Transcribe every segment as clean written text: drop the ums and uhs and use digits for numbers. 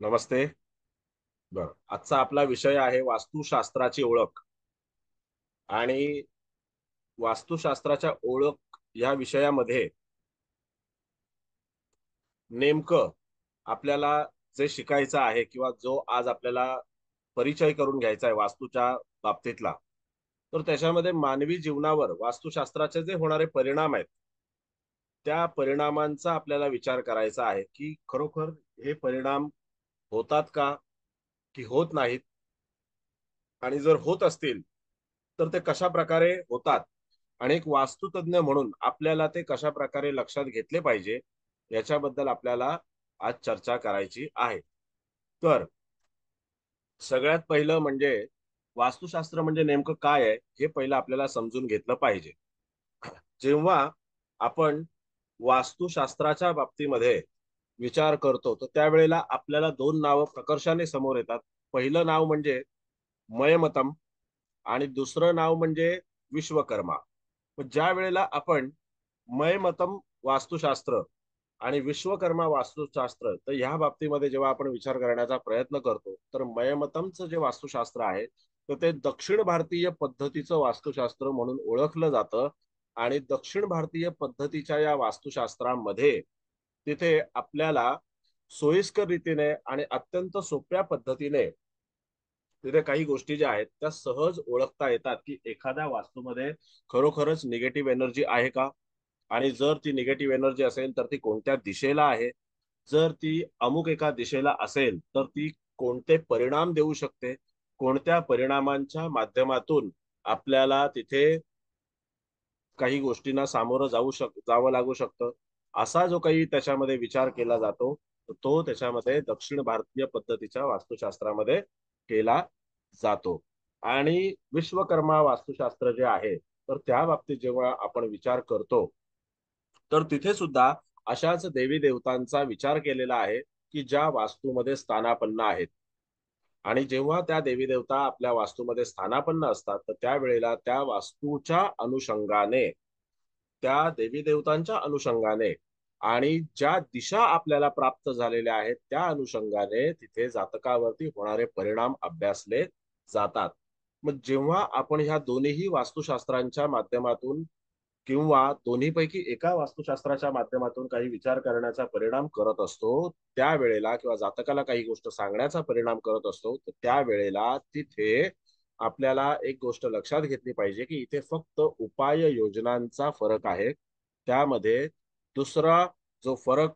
नमस्ते. बरं. आजचा आपला विषय आहे वास्तुशास्त्राची ओळख आणि वास्तुशास्त्राच्या ओळख या विषयामध्ये नेमकं आपल्याला जे शिकायचं आहे किंवा जो आज आपल्याला परिचय करून घ्यायचा आहे वास्तूच्या बाबतीतला, तर त्याच्यामध्ये मानवी जीवनावर वास्तुशास्त्राचे जे होणारे परिणाम आहेत, त्या परिणामांचा आपल्याला विचार करायचा आहे, की खरोखर हे परिणाम होतात का? की होत नाहीत? आणि जर होत असतील, तर ते कशाप्रकारे होतात? आणि एक वास्तुतज्ञ म्हणून आपल्याला ते कशाप्रकारे लक्षात घेतले पाहिजे, याच्याबद्दल आपल्याला आज चर्चा करायची आहे. तर सगळ्यात पहिलं म्हणजे वास्तुशास्त्र म्हणजे नेमकं काय आहे, हे पहिलं आपल्याला समजून घेतलं पाहिजे. जेव्हा आपण वास्तुशास्त्राच्या बाबतीमध्ये विचार करतो, तर त्यावेळेला आपल्याला 2 नावं प्रकर्षाने समोर येतात. पहिलं नाव म्हणजे मयमतम आणि दुसरं नाव म्हणजे विश्वकर्मा. पण ज्या वेळेला आपण मयमतम वास्तुशास्त्र आणि विश्वकर्मा वास्तुशास्त्र तर ह्या बाबतीमध्ये जेव्हा आपण विचार करण्याचा प्रयत्न करतो, तर मयमतमचं जे वास्तुशास्त्र आहे, तर ते दक्षिण भारतीय पद्धतीचं वास्तुशास्त्र म्हणून ओळखलं जातं आणि दक्षिण भारतीय पद्धतीच्या या वास्तुशास्त्रामध्ये तिथे आपल्याला सोयीस्कर रीतीने आणि अत्यंत सोप्या पद्धतीने तिथे काही गोष्टी ज्या आहेत त्या सहज ओळखता येतात, की एखाद्या वास्तूमध्ये खरोखरच निगेटिव्ह एनर्जी आहे का? आणि जर ती निगेटिव्ह एनर्जी असेल तर ती कोणत्या दिशेला आहे? जर ती अमुक एका दिशेला असेल तर ती कोणते परिणाम देऊ शकते? कोणत्या परिणामांच्या माध्यमातून आपल्याला तिथे काही गोष्टींना सामोरं जावं लागू शकतं. असा जो काही त्याच्यामध्ये विचार केला जातो, तो त्याच्यामध्ये दक्षिण भारतीय पद्धतीच्या वास्तुशास्त्रामध्ये केला जातो. आणि विश्वकर्मा वास्तुशास्त्र जे आहे, तर त्या बाबतीत जेव्हा आपण विचार करतो, तर तिथे सुद्धा अशाच देवी देवतांचा विचार केलेला आहे, की ज्या वास्तूमध्ये स्थानापन्न आहेत. आणि जेव्हा त्या देवी देवता आपल्या वास्तूमध्ये स्थानापन्न असतात, तर त्यावेळेला त्या वास्तूच्या अनुषंगाने, त्या देवी देवतांच्या अनुषंगाने आणि ज्या दिशा आपल्याला प्राप्त झालेल्या आहेत, त्या अनुषंगाने तिथे जातकावरती होणारे परिणाम अभ्यासले जातात. मग जेव्हा आपण ह्या दोन्हीही वास्तुशास्त्रांच्या माध्यमातून किंवा दोन्हीपैकी एका वास्तुशास्त्राच्या माध्यमातून काही विचार करण्याचा परिणाम करत असतो, त्यावेळेला किंवा जातकाला काही गोष्ट सांगण्याचा परिणाम करत असतो, तर त्यावेळेला तिथे आपल्याला एक गोष्ट लक्षात घेतली पाहिजे, की इथे फक्त उपाय योजनांचा फरक आहे. त्यामध्ये दुसरा जो फरक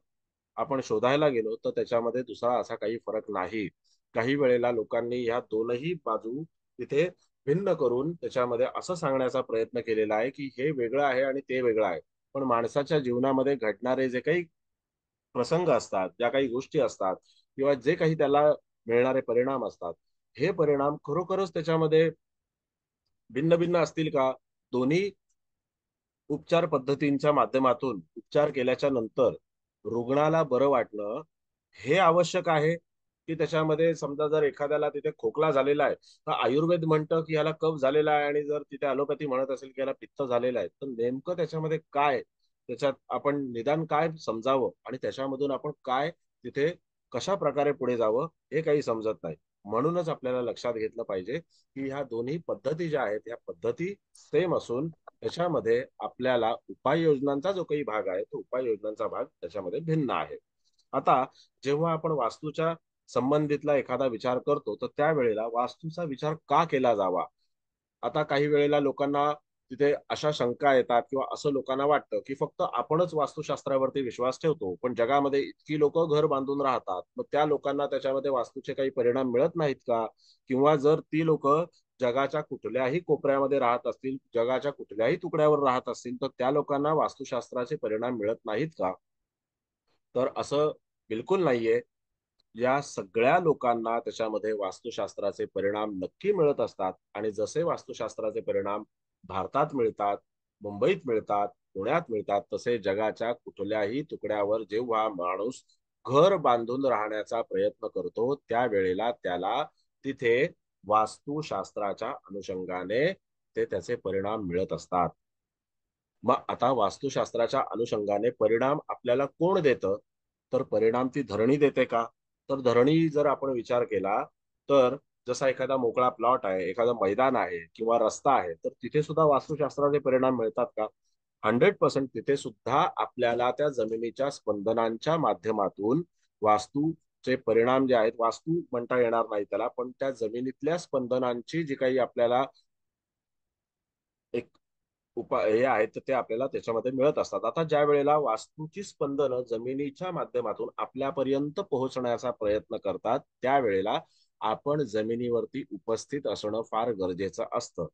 आपण शोधायला गेलो, तर त्याच्यामध्ये दुसरा असा काही फरक नाही. काही वेळेला लोकांनी ह्या दोनही बाजू तिथे भिन्न करून त्याच्यामध्ये असं सांगण्याचा प्रयत्न केलेला आहे, की हे वेगळं आहे आणि ते वेगळं आहे. पण माणसाच्या जीवनामध्ये घडणारे जे काही प्रसंग असतात, ज्या काही गोष्टी असतात किंवा जे काही त्याला मिळणारे परिणाम असतात, हे परिणाम खरोखरच त्याच्यामध्ये भिन्न-भिन्न असतील का? दोन्ही उपचार पद्धतींच्या माध्यमातून उपचार केल्याच्या नंतर रुग्णाला बरं वाटणं हे आवश्यक आहे, की त्याच्यामध्ये समजा जर एखाद्याला तिथे खोकला झालेला आहे, तर आयुर्वेद म्हणतं, की ह्याला कफ झालेला आहे आणि जर तिथे ॲलोपॅथी म्हणत असेल, की ह्याला पित्त झालेलं आहे. तर नेमकं त्याच्यामध्ये काय, त्याच्यात आपण निदान काय समजावं आणि त्याच्यामधून आपण काय तिथे कशाप्रकारे पुढे जावं हे काही समजत नाही. म्हणूनच आपल्याला लक्षात घेतलं पाहिजे, की ह्या दोन्ही पद्धती ज्या आहेत, ह्या पद्धती सेम असून त्याच्यामध्ये आपल्याला उपाययोजनांचा जो काही भाग आहे, तो उपाययोजनांचा भाग त्याच्यामध्ये भिन्न आहे. आता जेव्हा आपण वास्तूच्या संबंधितला एखादा विचार करतो, तर त्यावेळेला वास्तूचा विचार का केला जावा? आता काही वेळेला लोकांना तिथे अशा शंका येतात किंवा असं लोकांना वाटतं, की फक्त आपणच वास्तुशास्त्रावरती विश्वास ठेवतो. पण जगामध्ये इतकी लोकं घर बांधून राहतात. मग त्या लोकांना त्याच्यामध्ये वास्तूचे काही परिणाम मिळत नाहीत का? किंवा जर ती लोकं जगाच्या कुठल्याही कोपऱ्यामध्ये राहत असतील, जगाच्या कुठल्याही तुकड्यावर राहत असतील, तर त्या लोकांना वास्तुशास्त्राचे परिणाम मिळत नाहीत का? तर असं बिलकुल नाहीये. या सगळ्या लोकांना त्याच्यामध्ये वास्तुशास्त्राचे परिणाम नक्की मिळत असतात आणि जसे वास्तुशास्त्राचे परिणाम भारतात मिळतात, मुंबईत मिळतात, पुण्यात मिळतात, तसे जगाच्या कुठल्याही तुकड्यावर जेव्हा माणूस घर बांधून राहण्याचा प्रयत्न करतो, त्यावेळेला त्याला तिथे वास्तुशास्त्राच्या अनुषंगाने ते त्याचे परिणाम मिळत असतात. मग आता वास्तुशास्त्राच्या अनुषंगाने परिणाम आपल्याला कोण देतं? तर परिणाम ती धरणी देते का? तर धरणी जर आपण विचार केला, तर जसा एखादा मोकळा प्लॉट आहे, एखादं मैदान आहे किंवा रस्ता आहे, तर तिथे सुद्धा वास्तुशास्त्राचे परिणाम मिळतात का? 100% तिथे सुद्धा आपल्याला त्या जमिनीच्या स्पंदनांच्या माध्यमातून वास्तूचे परिणाम जे आहेत, वास्तू म्हणता येणार नाही त्याला, पण त्या जमिनीतल्या स्पंदनांची जी काही आपल्याला एक हे आहेत, तर ते आपल्याला त्याच्यामध्ये मिळत असतात. आता ज्या वेळेला वास्तूची स्पंदनं जमिनीच्या माध्यमातून आपल्यापर्यंत पोहोचण्याचा प्रयत्न करतात, त्यावेळेला आपण जमिनीवरती उपस्थित असणं फार गरजेचं असतं.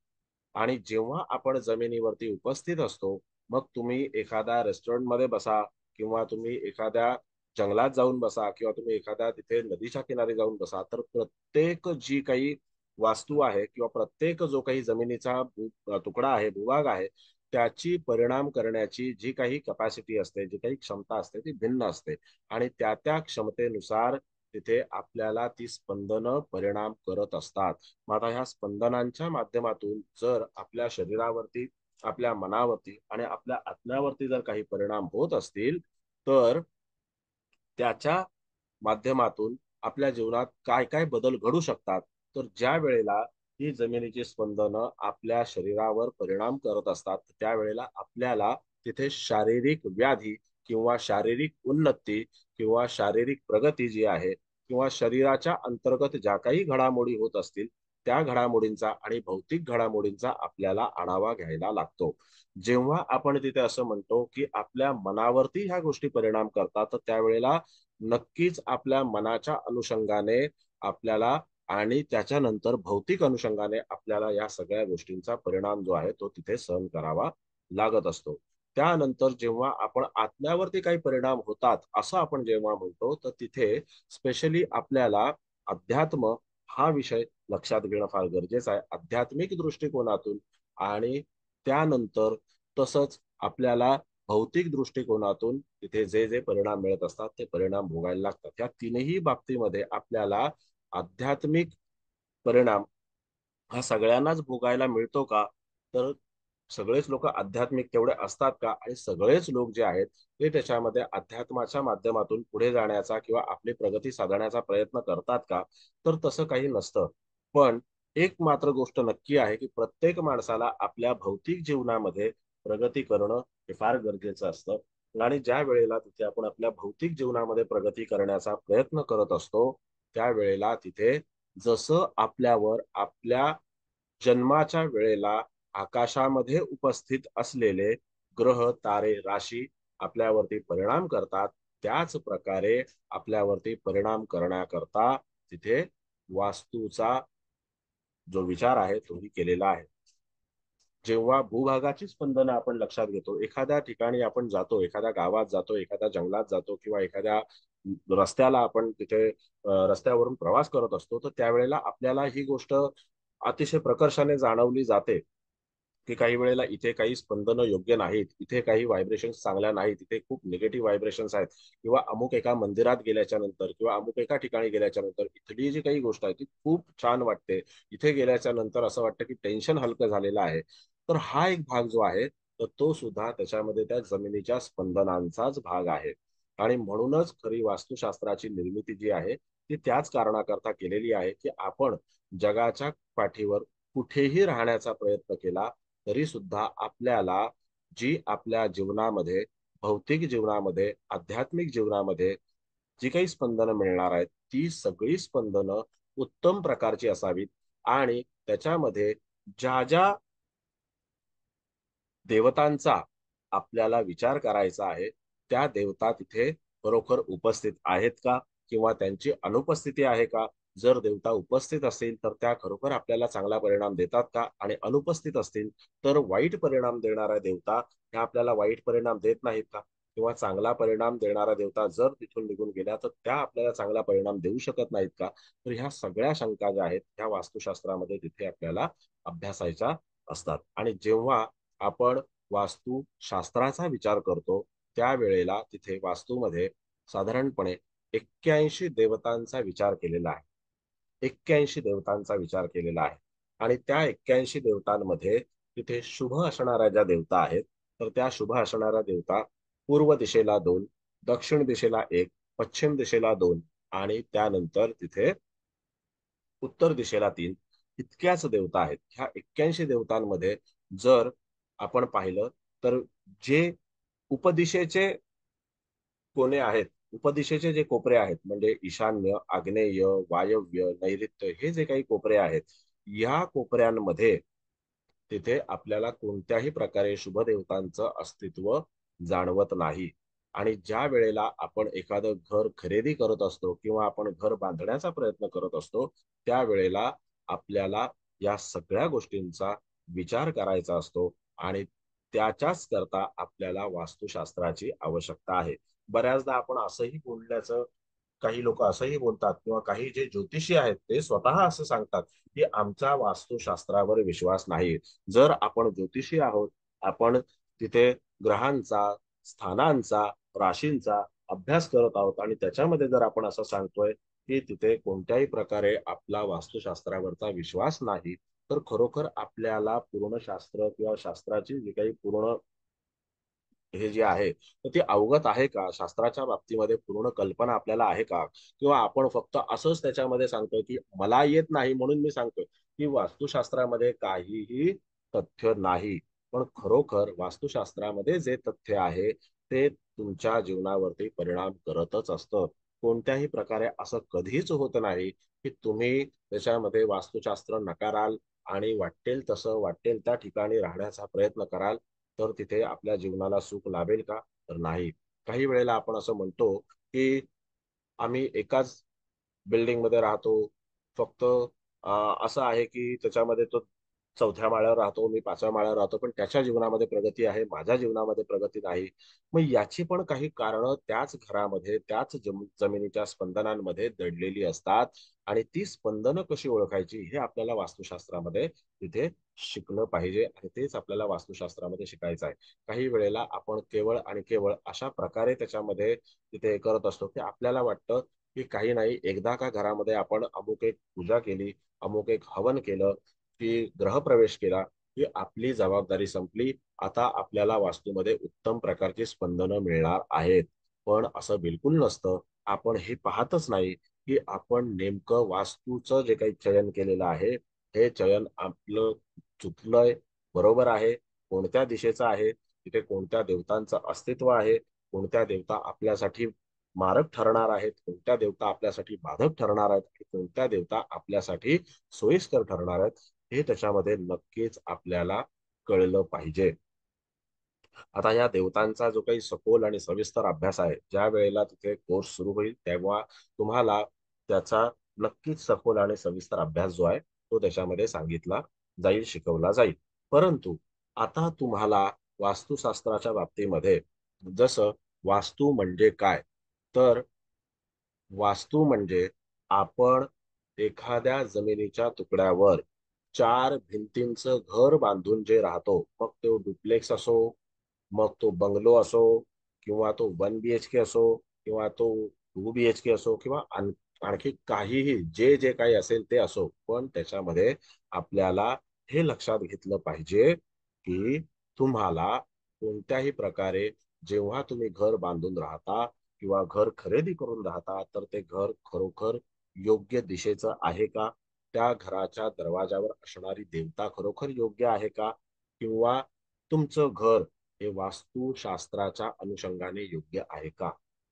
आणि जेव्हा आपण जमिनीवरती उपस्थित असतो, मग तुम्ही एखाद्या रेस्टॉरंटमध्ये बसा किंवा तुम्ही एखाद्या जंगलात जाऊन बसा किंवा तुम्ही एखाद्या तिथे नदीच्या किनारी जाऊन बसा, तर प्रत्येक जी काही वास्तू आहे किंवा प्रत्येक जो काही जमिनीचा तुकडा आहे, भूभाग आहे, त्याची परिणाम करण्याची जी काही कपॅसिटी असते, जी काही क्षमता असते, ती भिन्न असते. आणि त्या त्या क्षमतेनुसार तिथे आपल्याला ती स्पंदनं परिणाम करत असतात. मग आता ह्या स्पंदनांच्या माध्यमातून जर आपल्या शरीरावरती, आपल्या मनावरती आणि आपल्या आत्म्यावरती जर काही परिणाम होत असतील, तर त्याच्या माध्यमातून आपल्या जीवनात काय काय बदल घडू शकतात. तर ज्या वेळेला ही जमिनीची स्पंदनं आपल्या शरीरावर परिणाम करत असतात, त्यावेळेला आपल्याला तिथे शारीरिक व्याधी किंवा शारीरिक उन्नती किंवा शारीरिक प्रगती जी आहे किंवा शरीराच्या अंतर्गत ज्या काही घडामोडी होत असतील, त्या घडामोडींचा आणि भौतिक घडामोडींचा आपल्याला आढावा घ्यायला लागतो. जेव्हा आपण तिथे असं म्हणतो, की आपल्या मनावरती ह्या गोष्टी परिणाम करतात, तर त्यावेळेला नक्कीच आपल्या मनाच्या अनुषंगाने आपल्याला आणि त्याच्यानंतर भौतिक अनुषंगाने आपल्याला या सगळ्या गोष्टींचा परिणाम जो आहे तो तिथे सहन करावा लागत असतो. त्यानंतर जेव्हा आपण आत्म्यावरती काही परिणाम होतात असं आपण जेव्हा म्हणतो, तर तिथे स्पेशली आपल्याला अध्यात्म हा विषय लक्षात घेणं फार गरजेचं आहे. आध्यात्मिक दृष्टिकोनातून आणि त्यानंतर तसंच आपल्याला भौतिक दृष्टिकोनातून तिथे जे जे परिणाम मिळत असतात ते परिणाम भोगायला लागतात. या तीनही बाबतीमध्ये आपल्याला आध्यात्मिक परिणाम हा सगळ्यांनाच भोगायला मिळतो का? तर सगळेच लोक आध्यात्मिक तेवढे असतात का? आणि सगळेच लोक जे आहेत ते त्याच्यामध्ये अध्यात्माच्या माध्यमातून पुढे जाण्याचा किंवा आपली प्रगती साधण्याचा प्रयत्न करतात का? तर तसं काही नसतं. पण एक मात्र गोष्ट नक्की आहे, की प्रत्येक माणसाला आपल्या भौतिक जीवनामध्ये प्रगती करणं हे फार गरजेचं असतं. आणि ज्या वेळेला तिथे आपण आपल्या भौतिक जीवनामध्ये प्रगती करण्याचा प्रयत्न करत असतो, त्यावेळेला तिथे जसं आपल्यावर आपल्या जन्माच्या वेळेला आकाशामध्ये उपस्थित असलेले ग्रह, तारे, राशी आपल्यावरती परिणाम करतात, त्याच प्रकारे आपल्यावरती परिणाम करण्याकरता तिथे वास्तूचा जो विचार आहे तोही केलेला आहे. जेव्हा भूभागाची स्पंदनं आपण लक्षात घेतो, एखाद्या ठिकाणी आपण जातो, एखाद्या गावात जातो, एखाद्या जंगलात जातो किंवा एखाद्या रस्त्याला आपण तिथे रस्त्यावरून प्रवास करत असतो, तर त्यावेळेला आपल्याला ही गोष्ट अतिशय प्रकर्षाने जाणवली जाते, की काही वेळेला इथे काही स्पंदनं योग्य नाहीत, इथे काही व्हायब्रेशन्स चांगल्या नाहीत, इथे खूप निगेटिव्ह व्हायब्रेशन्स आहेत किंवा अमुक एका मंदिरात गेल्याच्या नंतर किंवा अमुक एका ठिकाणी गेल्याच्या नंतर इथली जी काही गोष्ट आहे ती खूप छान वाटते. इथे गेल्याच्या नंतर असं वाटतं की टेन्शन हलकं झालेलं आहे. तर हा एक भाग जो आहे, तर तो सुद्धा त्याच्यामध्ये त्या जमिनीच्या स्पंदनांचाच भाग आहे. आणि म्हणूनच खरी वास्तुशास्त्राची निर्मिती जी आहे, ती त्याच कारणाकरता केलेली आहे, की आपण जगाच्या पाठीवर कुठेही राहण्याचा प्रयत्न केला, तरी सुद्धा आपल्याला जी आपल्या जीवनामध्ये, भौतिक जीवनामध्ये, आध्यात्मिक जीवनामध्ये जी काही स्पंदनं मिळणार आहेत, ती सगळी स्पंदनं उत्तम प्रकारची असावीत आणि त्याच्यामध्ये ज्या ज्या देवतांचा आपल्याला विचार करायचा आहे, त्या देवता तिथे खरोखर उपस्थित आहेत का? किंवा त्यांची अनुपस्थिती आहे का? जर देवता उपस्थित असतील, तर त्या खरोखर आपल्याला चांगला परिणाम देतात का? आणि अनुपस्थित असतील, तर वाईट परिणाम देणाऱ्या देवता ह्या आपल्याला वाईट परिणाम देत नाहीत का? किंवा चांगला परिणाम देणाऱ्या देवता जर तिथून निघून गेल्या, तर त्या आपल्याला चांगला परिणाम देऊ शकत नाहीत का? तर ह्या सगळ्या शंका ज्या आहेत, ह्या वास्तुशास्त्रामध्ये तिथे आपल्याला अभ्यासायच्या असतात. आणि जेव्हा आपण वास्तुशास्त्राचा विचार करतो, त्यावेळेला तिथे वास्तूमध्ये साधारणपणे 81 देवतांचा विचार केलेला आहे. 81 देवतांचा विचार केलेला आहे. आणि त्या 81 देवतांमध्ये तिथे शुभ असणाऱ्या ज्या देवता आहेत, तर त्या शुभ असणाऱ्या देवता पूर्व दिशेला 2, दक्षिण दिशेला 1, पश्चिम दिशेला 2 आणि त्यानंतर तिथे उत्तर दिशेला 3 इतक्याच देवता आहेत. ह्या 81 देवतांमध्ये जर आपण पाहिलं तर जे उपदिशेचे कोने आहेत, उपदिशेचे जे कोपरे आहेत म्हणजे ईशान्य, आग्नेय, वायव्य, नैऋत्य हे जे काही कोपरे आहेत, या कोपऱ्यांमध्ये तिथे आपल्याला कोणत्याही प्रकारे शुभ देवतांचं अस्तित्व जाणवत नाही. आणि ज्या वेळेला आपण एखादं घर खरेदी करत असतो किंवा आपण घर बांधण्याचा प्रयत्न करत असतो, त्यावेळेला आपल्याला या सगळ्या गोष्टींचा विचार करायचा असतो आणि त्याच्याच करता आपल्याला वास्तुशास्त्राची आवश्यकता आहे. बऱ्याचदा आपण असंही बोलल्याचं काही लोक असंही बोलतात किंवा काही जे ज्योतिषी आहेत ते स्वतः असं सांगतात, की आमचा वास्तुशास्त्रावर विश्वास नाही. जर आपण ज्योतिषी आहोत, आपण तिथे ग्रहांचा, स्थानांचा, राशींचा अभ्यास करत आहोत आणि त्याच्यामध्ये जर आपण असं सांगतोय, की तिथे कोणत्याही प्रकारे आपला वास्तुशास्त्रावरचा विश्वास नाही, तर खरोखर आपल्याला पूर्ण शास्त्र किंवा शास्त्राची जी काही पूर्ण हे जे आहे, तर ते अवगत आहे का? शास्त्राच्या बाबतीमध्ये पूर्ण कल्पना आपल्याला आहे का? किंवा आपण फक्त असंच त्याच्यामध्ये सांगतोय, की मला येत नाही म्हणून मी सांगतोय, की वास्तुशास्त्रामध्ये काहीही तथ्य नाही. पण खरोखर वास्तुशास्त्रामध्ये जे तथ्य आहे, ते तुमच्या जीवनावरती परिणाम करतच असतं. कोणत्याही प्रकारे असं कधीच होत नाही, की तुम्ही त्याच्यामध्ये वास्तुशास्त्र नकाराल आणि वाटेल तसं, वाटेल त्या ठिकाणी राहण्याचा प्रयत्न कराल, तर तिथे आपल्या जीवनाला सुख लाभेल का? तर नाही. काही वेळेला आपण असं म्हणतो, की आम्ही एकाच बिल्डिंगमध्ये राहतो. फक्त असं आहे, की त्याच्यामध्ये तो 4थ्या माळ्यावर राहतो, मी 5व्या माळ्यावर राहतो. पण त्याच्या जीवनामध्ये प्रगती आहे, माझ्या जीवनामध्ये प्रगती नाही. मग याची पण काही कारणं त्याच घरामध्ये, त्याच जमिनीच्या स्पंदनांमध्ये दडलेली असतात आणि ती स्पंदनं कशी ओळखायची हे आपल्याला वास्तुशास्त्रामध्ये तिथे शिकलं पाहिजे आणि तेच आपल्याला वास्तुशास्त्रामध्ये शिकायचं आहे. काही वेळेला आपण केवळ आणि केवळ अशा प्रकारे त्याच्यामध्ये तिथे करत असतो, की आपल्याला वाटतं, की काही नाही एकदा का घरामध्ये आपण अमुक एक पूजा केली, अमुक एक हवन केलं, की ग्रहप्रवेश केला, की आपली जबाबदारी संपली. आता आपल्याला वास्तूमध्ये उत्तम प्रकारची स्पंदनं मिळणार आहेत. पण असं बिलकुल नसतं. आपण हे पाहतच नाही, की आपण नेमकं वास्तूचं जे काही चयन केलेलं आहे, हे चयन आपलं चुकलंय, बरोबर आहे, कोणत्या दिशेचं आहे, तिथे कोणत्या देवतांचं अस्तित्व आहे, कोणत्या देवता आपल्यासाठी मारक ठरणार आहेत, कोणत्या देवता आपल्यासाठी बाधक ठरणार आहेत, कोणत्या देवता आपल्यासाठी सोयीस्कर ठरणार आहेत, हे त्याच्यामध्ये नक्कीच आपल्याला कळलं पाहिजे. आता या देवतांचा जो काही सखोल आणि सविस्तर अभ्यास आहे, ज्या वेळेला तिथे कोर्स सुरू होईल, तेव्हा तुम्हाला त्याचा नक्कीच सखोल आणि सविस्तर अभ्यास जो आहे, तो त्याच्यामध्ये सांगितला जाईल, शिकवला जाईल. परंतु आता तुम्हाला वास्तुशास्त्राच्या बाबतीमध्ये जसं वास्तू म्हणजे काय? तर वास्तू म्हणजे आपण एखाद्या जमिनीच्या तुकड्यावर 4 भिंतींचं घर बांधून जे राहतो, मग तो डुप्लेक्स असो, मग तो बंगलो असो किंवा तो 1 बीएचके असो किंवा तो 2 बीएचके असो किंवा आणखी काहीही जे जे काही असेल ते असो. पण त्याच्यामध्ये आपल्याला हे लक्षात घेतलं पाहिजे, की तुम्हाला कोणत्याही प्रकारे जेव्हा तुम्ही घर बांधून राहता किंवा घर खरेदी करून राहता, तर ते घर खरोखर योग्य दिशेचं आहे का? त्या घराच्या दरवाजावर असणारी देवता खरोखर योग्य आहे का? किंवा तुमचं घर हे वास्तुशास्त्राच्या अनुषंगाने योग्य आहे का?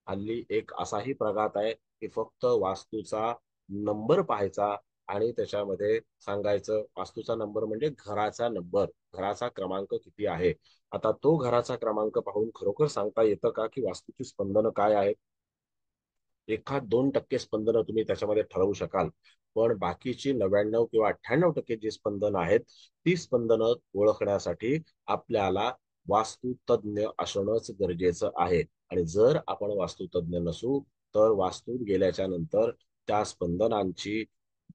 हल्ली एक असाही प्रघात आहे, की फक्त वास्तूचा नंबर पाहायचा आणि त्याच्यामध्ये सांगायचं वास्तूचा नंबर म्हणजे घराचा नंबर, घराचा क्रमांक किती आहे. आता तो घराचा क्रमांक पाहून खरोखर सांगता येतं का, की वास्तूची स्पंदनं काय आहेत? एखाद 2% स्पंदनं तुम्ही त्याच्यामध्ये ठरवू शकाल. पण बाकीची 99 किंवा 98% जी स्पंदनं आहेत, ती स्पंदनं ओळखण्यासाठी आपल्याला वास्तुतज्ञ असणंच गरजेचं आहे. आणि जर आपण वास्तुतज्ञ नसू, तर वास्तूत गेल्याच्या नंतर त्या स्पंदनांची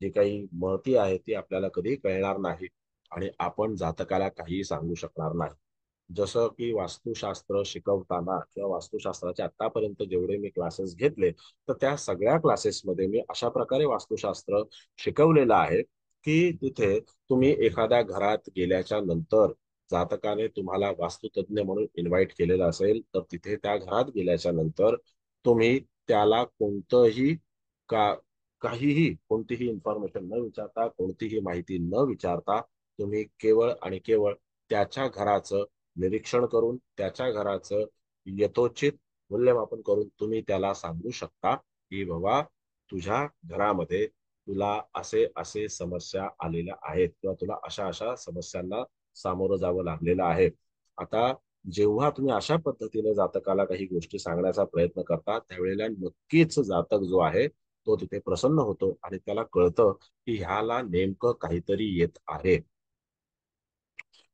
जी काही महती आहे, ती आपल्याला कधीही कळणार नाही आणि आपण जातकाला काहीही सांगू शकणार नाही. जसं की वास्तुशास्त्र शिकवताना किंवा वास्तुशास्त्राचे आतापर्यंत जेवढे मी क्लासेस घेतले, तर त्या सगळ्या क्लासेसमध्ये मी अशा प्रकारे वास्तुशास्त्र शिकवलेलं आहे, की तिथे तुम्ही एखाद्या घरात गेल्याच्या नंतर जातकाने तुम्हाला वास्तुतज्ञ म्हणून इन्व्हाइट केलेलं असेल, तर तिथे त्या घरात गेल्याच्या नंतर तुम्ही त्याला कोणतंही का काहीही कोणतीही इन्फॉर्मेशन न विचारता, कोणतीही माहिती न विचारता तुम्ही केवळ आणि केवळ त्याच्या घराचं निरीक्षण करून, त्याच्या घराचं यथोचित मूल्यमापन करून तुम्ही त्याला सांगू शकता की बाबा तुझ्या घरामध्ये तुला असे असे समस्या आलेल्या आहेत किंवा तुला अशा अशा समस्यांना सामोरं जावं लागलेलं आहे. आता जेव्हा तुम्ही अशा पद्धतीने जातकाला काही गोष्टी सांगण्याचा प्रयत्न करता, त्यावेळेला नक्कीच जातक जो आहे तो तिथे प्रसन्न होतो आणि त्याला कळतं की ह्याला नेमकं काहीतरी येत आहे.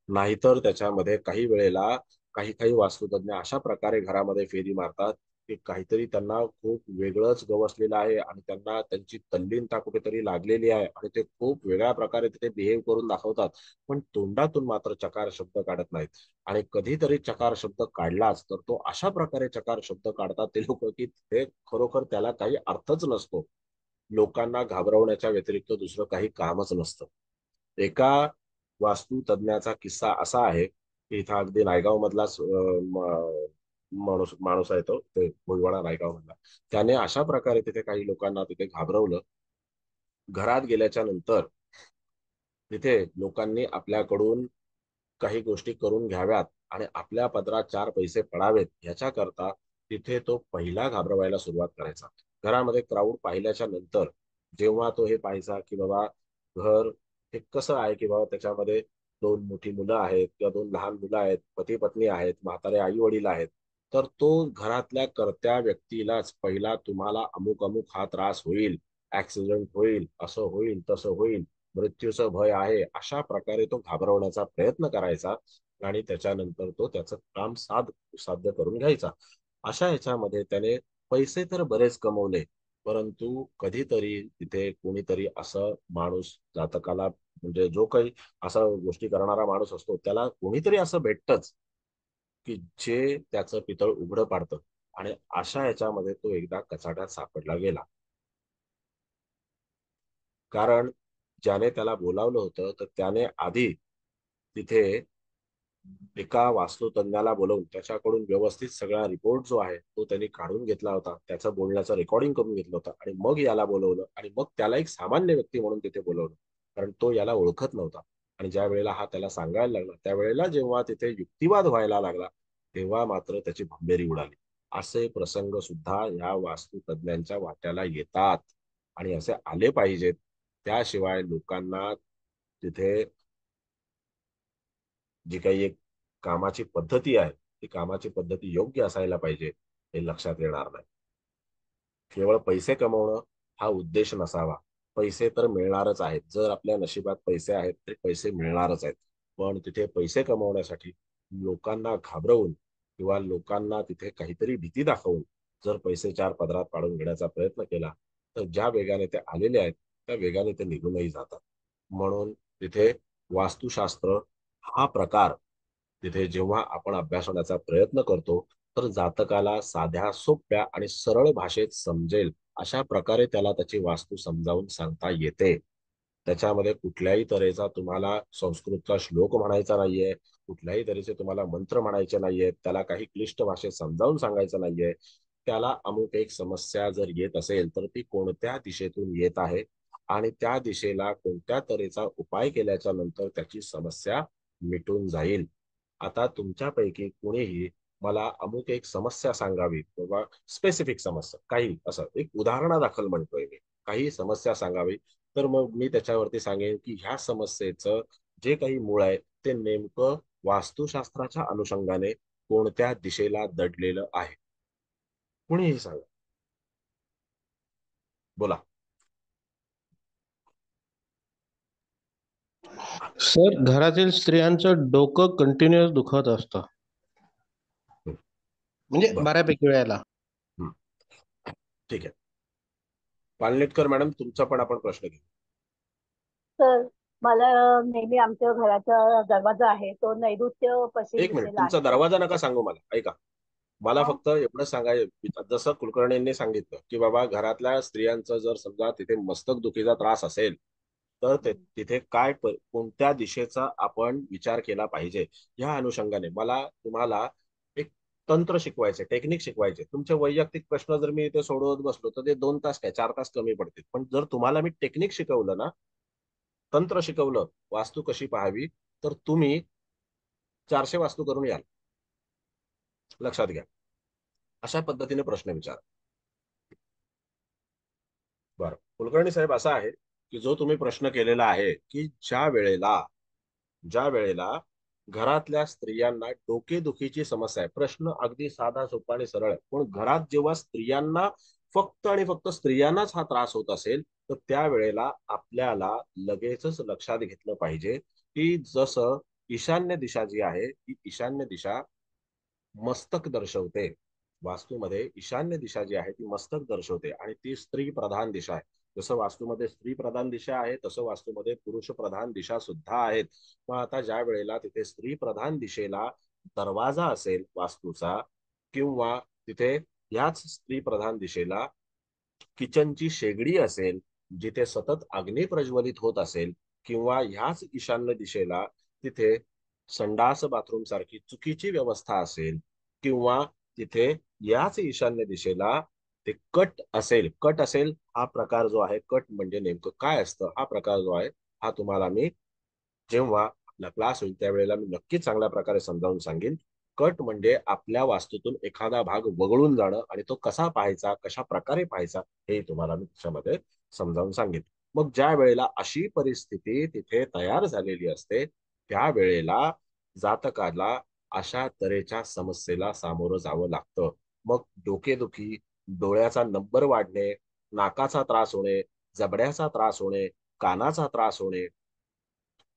नाहीतर त्याच्यामध्ये काही वेळेला काही काही वास्तुतज्ञ अशा प्रकारे घरामध्ये फेरी मारतात की काहीतरी त्यांना खूप वेगळंच गवसलेलं आहे आणि त्यांना त्यांची तल्लीनता कुठेतरी लागलेली आहे आणि ते खूप वेगळ्या प्रकारे तिथे बिहेव करून दाखवतात, पण तोंडातून मात्र चकार शब्द काढत नाहीत. आणि कधीतरी चकार शब्द काढलाच तर तो अशा प्रकारे चकार शब्द काढतात ते लोक की ते खरोखर त्याला काही अर्थच नसतो. लोकांना घाबरवण्याच्या व्यतिरिक्त दुसरं काही कामच नसतं. एका वास्तुतज्ञाचा किस्सा असा आहे की इथं अगदी नायगाव मधलाच माणूस माणूस आहे तो, ते भुईवाडा नायगाव मधला. त्याने अशा प्रकारे तिथे काही लोकांना तिथे घाबरवलं. घरात गेल्याच्या नंतर तिथे लोकांनी आपल्याकडून काही गोष्टी करून घ्याव्यात आणि आपल्या पदरात चार पैसे पडावेत ह्याच्याकरता तिथे तो पहिला घाबरवायला सुरुवात करायचा. घरामध्ये क्राऊड पाहिल्याच्या नंतर जेव्हा तो हे पाहायचा की बाबा घर हे कसं आहे की बाबा त्याच्यामध्ये दोन मोठी मुलं आहेत किंवा दोन लहान मुलं आहेत, पती पत्नी आहेत, म्हातारे आई वडील आहेत, तर तो घरातल्या कर्त्या व्यक्तीलाच पहिला तुम्हाला अमुक अमुक हा त्रास होईल, ऍक्सिडेंट होईल, असं होईल तसं होईल, मृत्यूचं भय आहे, अशा प्रकारे तो घाबरवण्याचा प्रयत्न करायचा आणि त्याच्यानंतर तो त्याचं काम साध्य करून घ्यायचा. अशा ह्याच्यामध्ये त्याने पैसे तर बरेच कमवले, परंतु कधीतरी तिथे कोणीतरी असं माणूस जातकाला म्हणजे जो काही असा गोष्टी करणारा माणूस असतो त्याला कोणीतरी असं भेटतच की जे त्याचं पितळ उघडं पाडतं. आणि अशा ह्याच्यामध्ये तो एकदा कचाट्यात सापडला गेला. कारण ज्याने त्याला बोलावलं होतं तर त्याने आधी तिथे एका वास्तुतज्ञाला बोलवून त्याच्याकडून व्यवस्थित सगळा रिपोर्ट जो आहे तो त्यांनी काढून घेतला होता, त्याचं बोलण्याचं रेकॉर्डिंग करून घेतलं होतं आणि मग याला बोलवलं आणि मग त्याला एक सामान्य व्यक्ती म्हणून तिथे बोलवलं. कारण तो याला ओळखत नव्हता. आणि ज्या वेळेला हा त्याला सांगायला लागला त्यावेळेला जेव्हा तिथे युक्तिवाद व्हायला लागला तेव्हा मात्र त्याची भंबेरी उडाली. असे प्रसंग सुद्धा या वास्तुतज्ञांच्या वाट्याला येतात आणि असे आले पाहिजेत. त्याशिवाय लोकांना तिथे जी काही एक कामाची पद्धती आहे ती कामाची पद्धती योग्य असायला पाहिजे हे लक्षात येणार नाही. केवळ पैसे कमवणं हा उद्देश नसावा. पैसे तर मिळणारच आहेत, जर आपल्या नशिबात पैसे आहेत ते पैसे मिळणारच आहेत. पण तिथे पैसे कमवण्यासाठी लोकांना घाबरवून किंवा लोकांना तिथे काहीतरी भीती दाखवून जर पैसे चार पदरात पाडून घेण्याचा प्रयत्न केला तर ज्या वेगाने ते आलेले आहेत त्या वेगाने ते निघूनही जातात. म्हणून तिथे वास्तुशास्त्र हा प्रकार तिथे जेव्हा आपण अभ्यासण्याचा प्रयत्न करतो तर जातकाला साध्या सोप्या आणि सरळ भाषेत समजेल अशा प्रकारे त्याला त्याची वास्तू समजावून सांगता येते. त्याच्यामध्ये कुठल्याही तऱ्हेचा तुम्हाला संस्कृतचा श्लोक म्हणायचा नाहीये, कुठल्याही तऱ्हेचे तुम्हाला मंत्र म्हणायचे नाहीये, त्याला काही क्लिष्ट भाषेत समजावून सांगायचं नाहीये. त्याला अमुक एक समस्या जर येत असेल तर ती कोणत्या दिशेतून येत आहे आणि त्या दिशेला कोणत्या तऱ्हेचा उपाय केल्याच्या नंतर त्याची समस्या मिटून जाईल. आता तुमच्यापैकी कुणीही मला अमुक एक समस्या सांगावी किंवा स्पेसिफिक समस्या काही असं एक उदाहरणादाखल म्हणतोय मी, काही समस्या सांगावी तर मग मी त्याच्यावरती सांगेन की ह्या समस्येचं जे काही मूळ आहे ते नेमकं वास्तुशास्त्राच्या अनुषंगाने कोणत्या दिशेला दडलेलं आहे. कुणीही सांगा. बोला. सर, घरातील स्त्रियांचं डोकं कंटिन्युअस दुखत असतं, हं, म्हणजे बरं. बऱ्यापैकी वेळेला. हं, ठीक आहे. पालनेटकर मॅडम तुमचा पण आपण प्रश्न घेऊ. तर मला नेहमी आमच्या घराचा दरवाजा आहे तो नैऋत्य पश्चिम एक मिनिट, दिशेला तुमचा आहे. दरवाजा नका सांगू मला, ऐका. मला मग फक्त एवढं सांगायचं जसं कुलकर्णींनी सांगितलं की बाबा घरातल्या स्त्रियांचं जर समजा तिथे मस्तक दुखीचा त्रास असेल तर तिथे कोणत्या दिशेचा आपण विचार केला पाहिजे या अनुषंगाने मला तुम्हाला एक तंत्र शिकवायचे, टेक्निक शिकवायचे. तुमचे वैयक्तिक प्रश्न जर मी इथे सोडवत बसलो तर ते 2 तास काय 4 तास कमी पडतील. पण जर तुम्हाला मी टेक्निक शिकवलं ना, तंत्र शिकवलं, वास्तू कशी पाहावी, तर तुम्ही 400 वास्तू करून याल. लक्षात घ्या. अशा पद्धतीने प्रश्न विचारा. बरं, कुलकर्णी साहेब, असा आहे की जो तुम्ही प्रश्न केलेला आहे की ज्या वेळेला घरातल्या स्त्रियांना डोकेदुखीची समस्या आहे. प्रश्न अगदी साधा सोपा आणि सरळ आहे. पण घरात जेव्हा स्त्रियांना, फक्त आणि फक्त स्त्रियांनाच हा त्रास होत असेल, तर त्यावेळेला आपल्याला लगेचच लक्षात घेतलं पाहिजे की जसं ईशान्य दिशा जी आहे, ती ईशान्य दिशा मस्तक दर्शवते. वास्तूमध्ये ईशान्य दिशा जी आहे ती मस्तक दर्शवते आणि ती स्त्री प्रधान दिशा आहे. जसं वास्तूमध्ये स्त्री प्रधान दिशा आहे, तसं वास्तूमध्ये पुरुष प्रधान दिशा सुद्धा आहेत. मग आता ज्या वेळेला तिथे स्त्री प्रधान दिशेला दरवाजा असेल वास्तूचा, किंवा तिथे याच स्त्री प्रधान दिशेला किचनची शेगडी असेल, जिथे सतत अग्नी प्रज्वलित होत असेल, किंवा ह्याच ईशान्य दिशेला तिथे संडास बाथरूम सारखी चुकीची व्यवस्था असेल, किंवा तिथे याच ईशान्य दिशेला ते कट असेल. हा प्रकार जो आहे, कट म्हणजे नेमकं काय असतं, हा प्रकार जो आहे, हा तुम्हाला मी जेव्हा आपला क्लास होईल त्यावेळेला मी नक्कीच चांगल्या प्रकारे समजावून सांगेन. कट म्हणजे आपल्या वास्तूतून एखादा भाग वगळून जाणं, आणि तो कसा पाहायचा, कशा प्रकारे पाहायचा, हे तुम्हाला मी त्याच्यामध्ये समजावून सांगेन. मग ज्या वेळेला अशी परिस्थिती तिथे तयार झालेली असते, त्यावेळेला जातकाला अशा तऱ्हेच्या समस्येला सामोरं जावं लागतं. मग डोकेदुखी, डोळ्याचा नंबर वाढणे, नाकाचा त्रास होणे, जबड्याचा त्रास होणे, कानाचा त्रास होणे,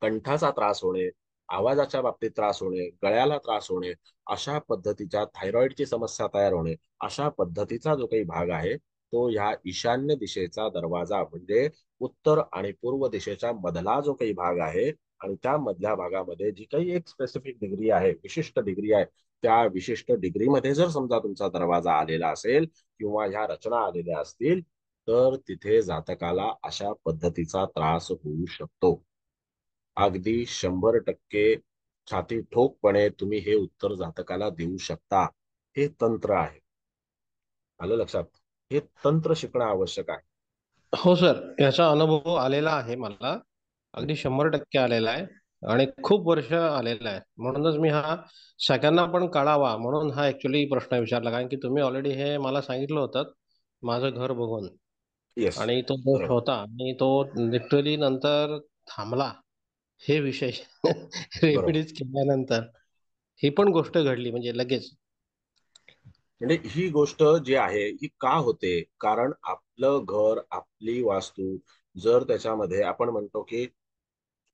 कंठाचा त्रास होणे, आवाजाच्या बाबतीत त्रास होणे, गळ्याला त्रास होणे, अशा पद्धतीच्या थायरॉइडची समस्या तयार होणे, अशा पद्धतीचा जो काही भाग आहे, तो ह्या ईशान्य दिशेचा दरवाजा म्हणजे उत्तर आणि पूर्व दिशेच्या मधला जो काही भाग आहे, आणि त्या मधल्या भागामध्ये जी काही एक स्पेसिफिक डिग्री आहे, विशिष्ट डिग्री आहे, त्या विशिष्ट डिग्रीमध्ये जर समजा तुमचा दरवाजा आलेला असेल किंवा ह्या रचना आलेल्या असतील, तर तिथे जातकाला अशा पद्धतीचा त्रास होऊ शकतो. अगदी 100% छाती ठोकपणे तुम्ही हे उत्तर जातकाला देऊ शकता. हे तंत्र आहे. आलं लक्षात? हे तंत्र शिकणं आवश्यक आहे. हो सर, याचा अनुभव आलेला आहे मला. अगदी 100% आलेला आहे आणि खूप वर्ष आलेला आहे. म्हणूनच मी हा सगळ्यांना पण कळावा म्हणून हा ऍक्च्युली प्रश्न विचारला, कारण की तुम्ही ऑलरेडी हे मला सांगितलं होतं माझं घर बघून, येस, आणि तो दोष बरोबर. होता आणि तो लिटरली नंतर थांबला. हे विषय बरोबर. रेमेडीज केल्यानंतर ही पण गोष्ट घडली म्हणजे लगेच. म्हणजे ही गोष्ट जी आहे ही का होते? कारण आपलं घर, आपली वास्तू, जर त्याच्यामध्ये आपण म्हणतो की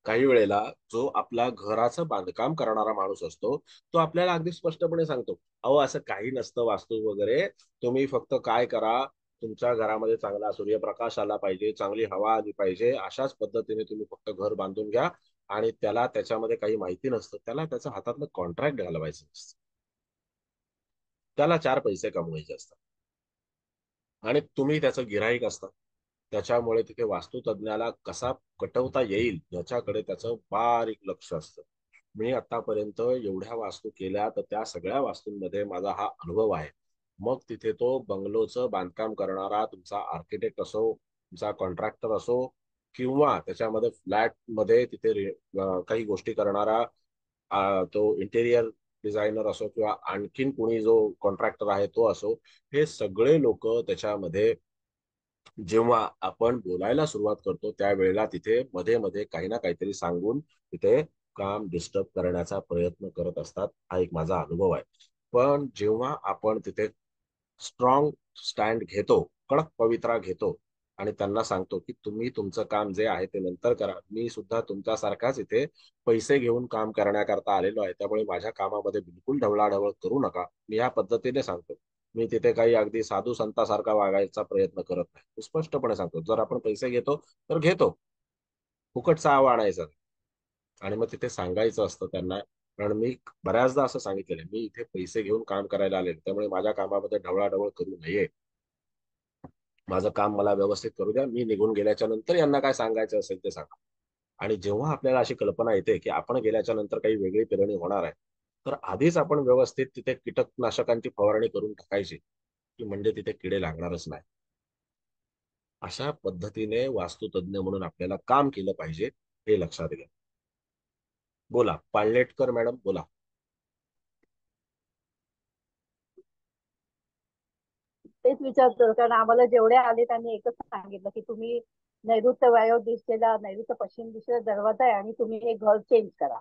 काही वेळेला जो आपला घराचं बांधकाम करणारा माणूस असतो, तो आपल्याला अगदी स्पष्टपणे सांगतो, अहो असं काही नसतं वास्तू वगैरे, तुम्ही फक्त काय करा, तुमच्या घरामध्ये चांगला सूर्यप्रकाश आला पाहिजे, चांगली हवा आली पाहिजे, अशाच पद्धतीने तुम्ही फक्त घर बांधून घ्या. आणि त्याला त्याच्यामध्ये काही माहिती नसतं, त्याला त्याच्या हातातलं कॉन्ट्रॅक्ट घालवायचं नसतं, त्याला 4 पैसे कमवायचे असतात, आणि तुम्ही त्याचं गिऱ्हाईक असता. त्याच्यामुळे तिथे वास्तुतज्ञाला कसा कटवता येईल याच्याकडे त्याचं बारीक लक्ष असतं. मी आतापर्यंत एवढ्या वास्तू केल्या, तर त्या सगळ्या वास्तूंमध्ये माझा हा अनुभव आहे. मग तिथे तो बंगलोचं बांधकाम करणारा तुमचा आर्किटेक्ट असो, तुमचा कॉन्ट्रॅक्टर असो, किंवा त्याच्यामध्ये फ्लॅट मध्ये तिथे काही गोष्टी करणारा तो इंटेरियर डिझायनर असो, किंवा आणखीन कोणी जो कॉन्ट्रॅक्टर आहे तो असो, हे सगळे लोक त्याच्यामध्ये जेव्हा आपण बोलायला सुरुवात करतो त्यावेळेला तिथे मध्ये मध्ये काही ना काहीतरी सांगून तिथे काम डिस्टर्ब करण्याचा प्रयत्न करत असतात. हा एक माझा अनुभव आहे. पण जेव्हा आपण तिथे स्ट्रॉंग स्टँड घेतो, कडक पवित्रा घेतो, आणि त्यांना सांगतो की तुम्ही तुमचं काम जे आहे ते नंतर करा, मी सुद्धा तुमच्यासारखाच इथे पैसे घेऊन काम करण्याकरता आलेलो आहे, त्यामुळे माझ्या कामामध्ये बिलकुल ढवळाढवळ करू नका, मी ह्या पद्धतीने सांगतो. मी तिथे काही अगदी साधू संतासारखा वागायचा प्रयत्न करत नाही. मी स्पष्टपणे सांगतो, जर आपण पैसे घेतो तर घेतो, फुकटचा आव आणायचा नाही. आणि मग तिथे सांगायचं असतं त्यांना, कारण मी बऱ्याचदा असं सांगितलेलं आहे, मी इथे पैसे घेऊन काम करायला आले, त्यामुळे माझ्या कामामध्ये ढवळाढवळ करू नये, माझं काम मला व्यवस्थित करू द्या, मी निघून गेल्याच्या नंतर यांना काय सांगायचं असेल ते सांगा. आणि जेव्हा आपल्याला अशी कल्पना येते की आपण गेल्याच्या नंतर काही वेगळी पेरणी होणार आहे, तर आधीच आपण व्यवस्थित तिथे कीटकनाशकांची फवारणी करून टाकायची, की म्हणजे तिथे किडे लागणारच नाही. अशा पद्धतीने वास्तुतज्ञ म्हणून आपल्याला काम केलं पाहिजे, हे लक्षात घ्या. बोला पाळलेटकर मॅडम, बोला. तेच विचारतो, कारण आम्हाला जेवढे आले त्यांनी एकच सांगितलं की तुम्ही नैऋत्य वायव्य दिशेला, नैऋत्य पश्चिम दिशेला दरवाजा आहे आणि तुम्ही हे घर चेंज करा.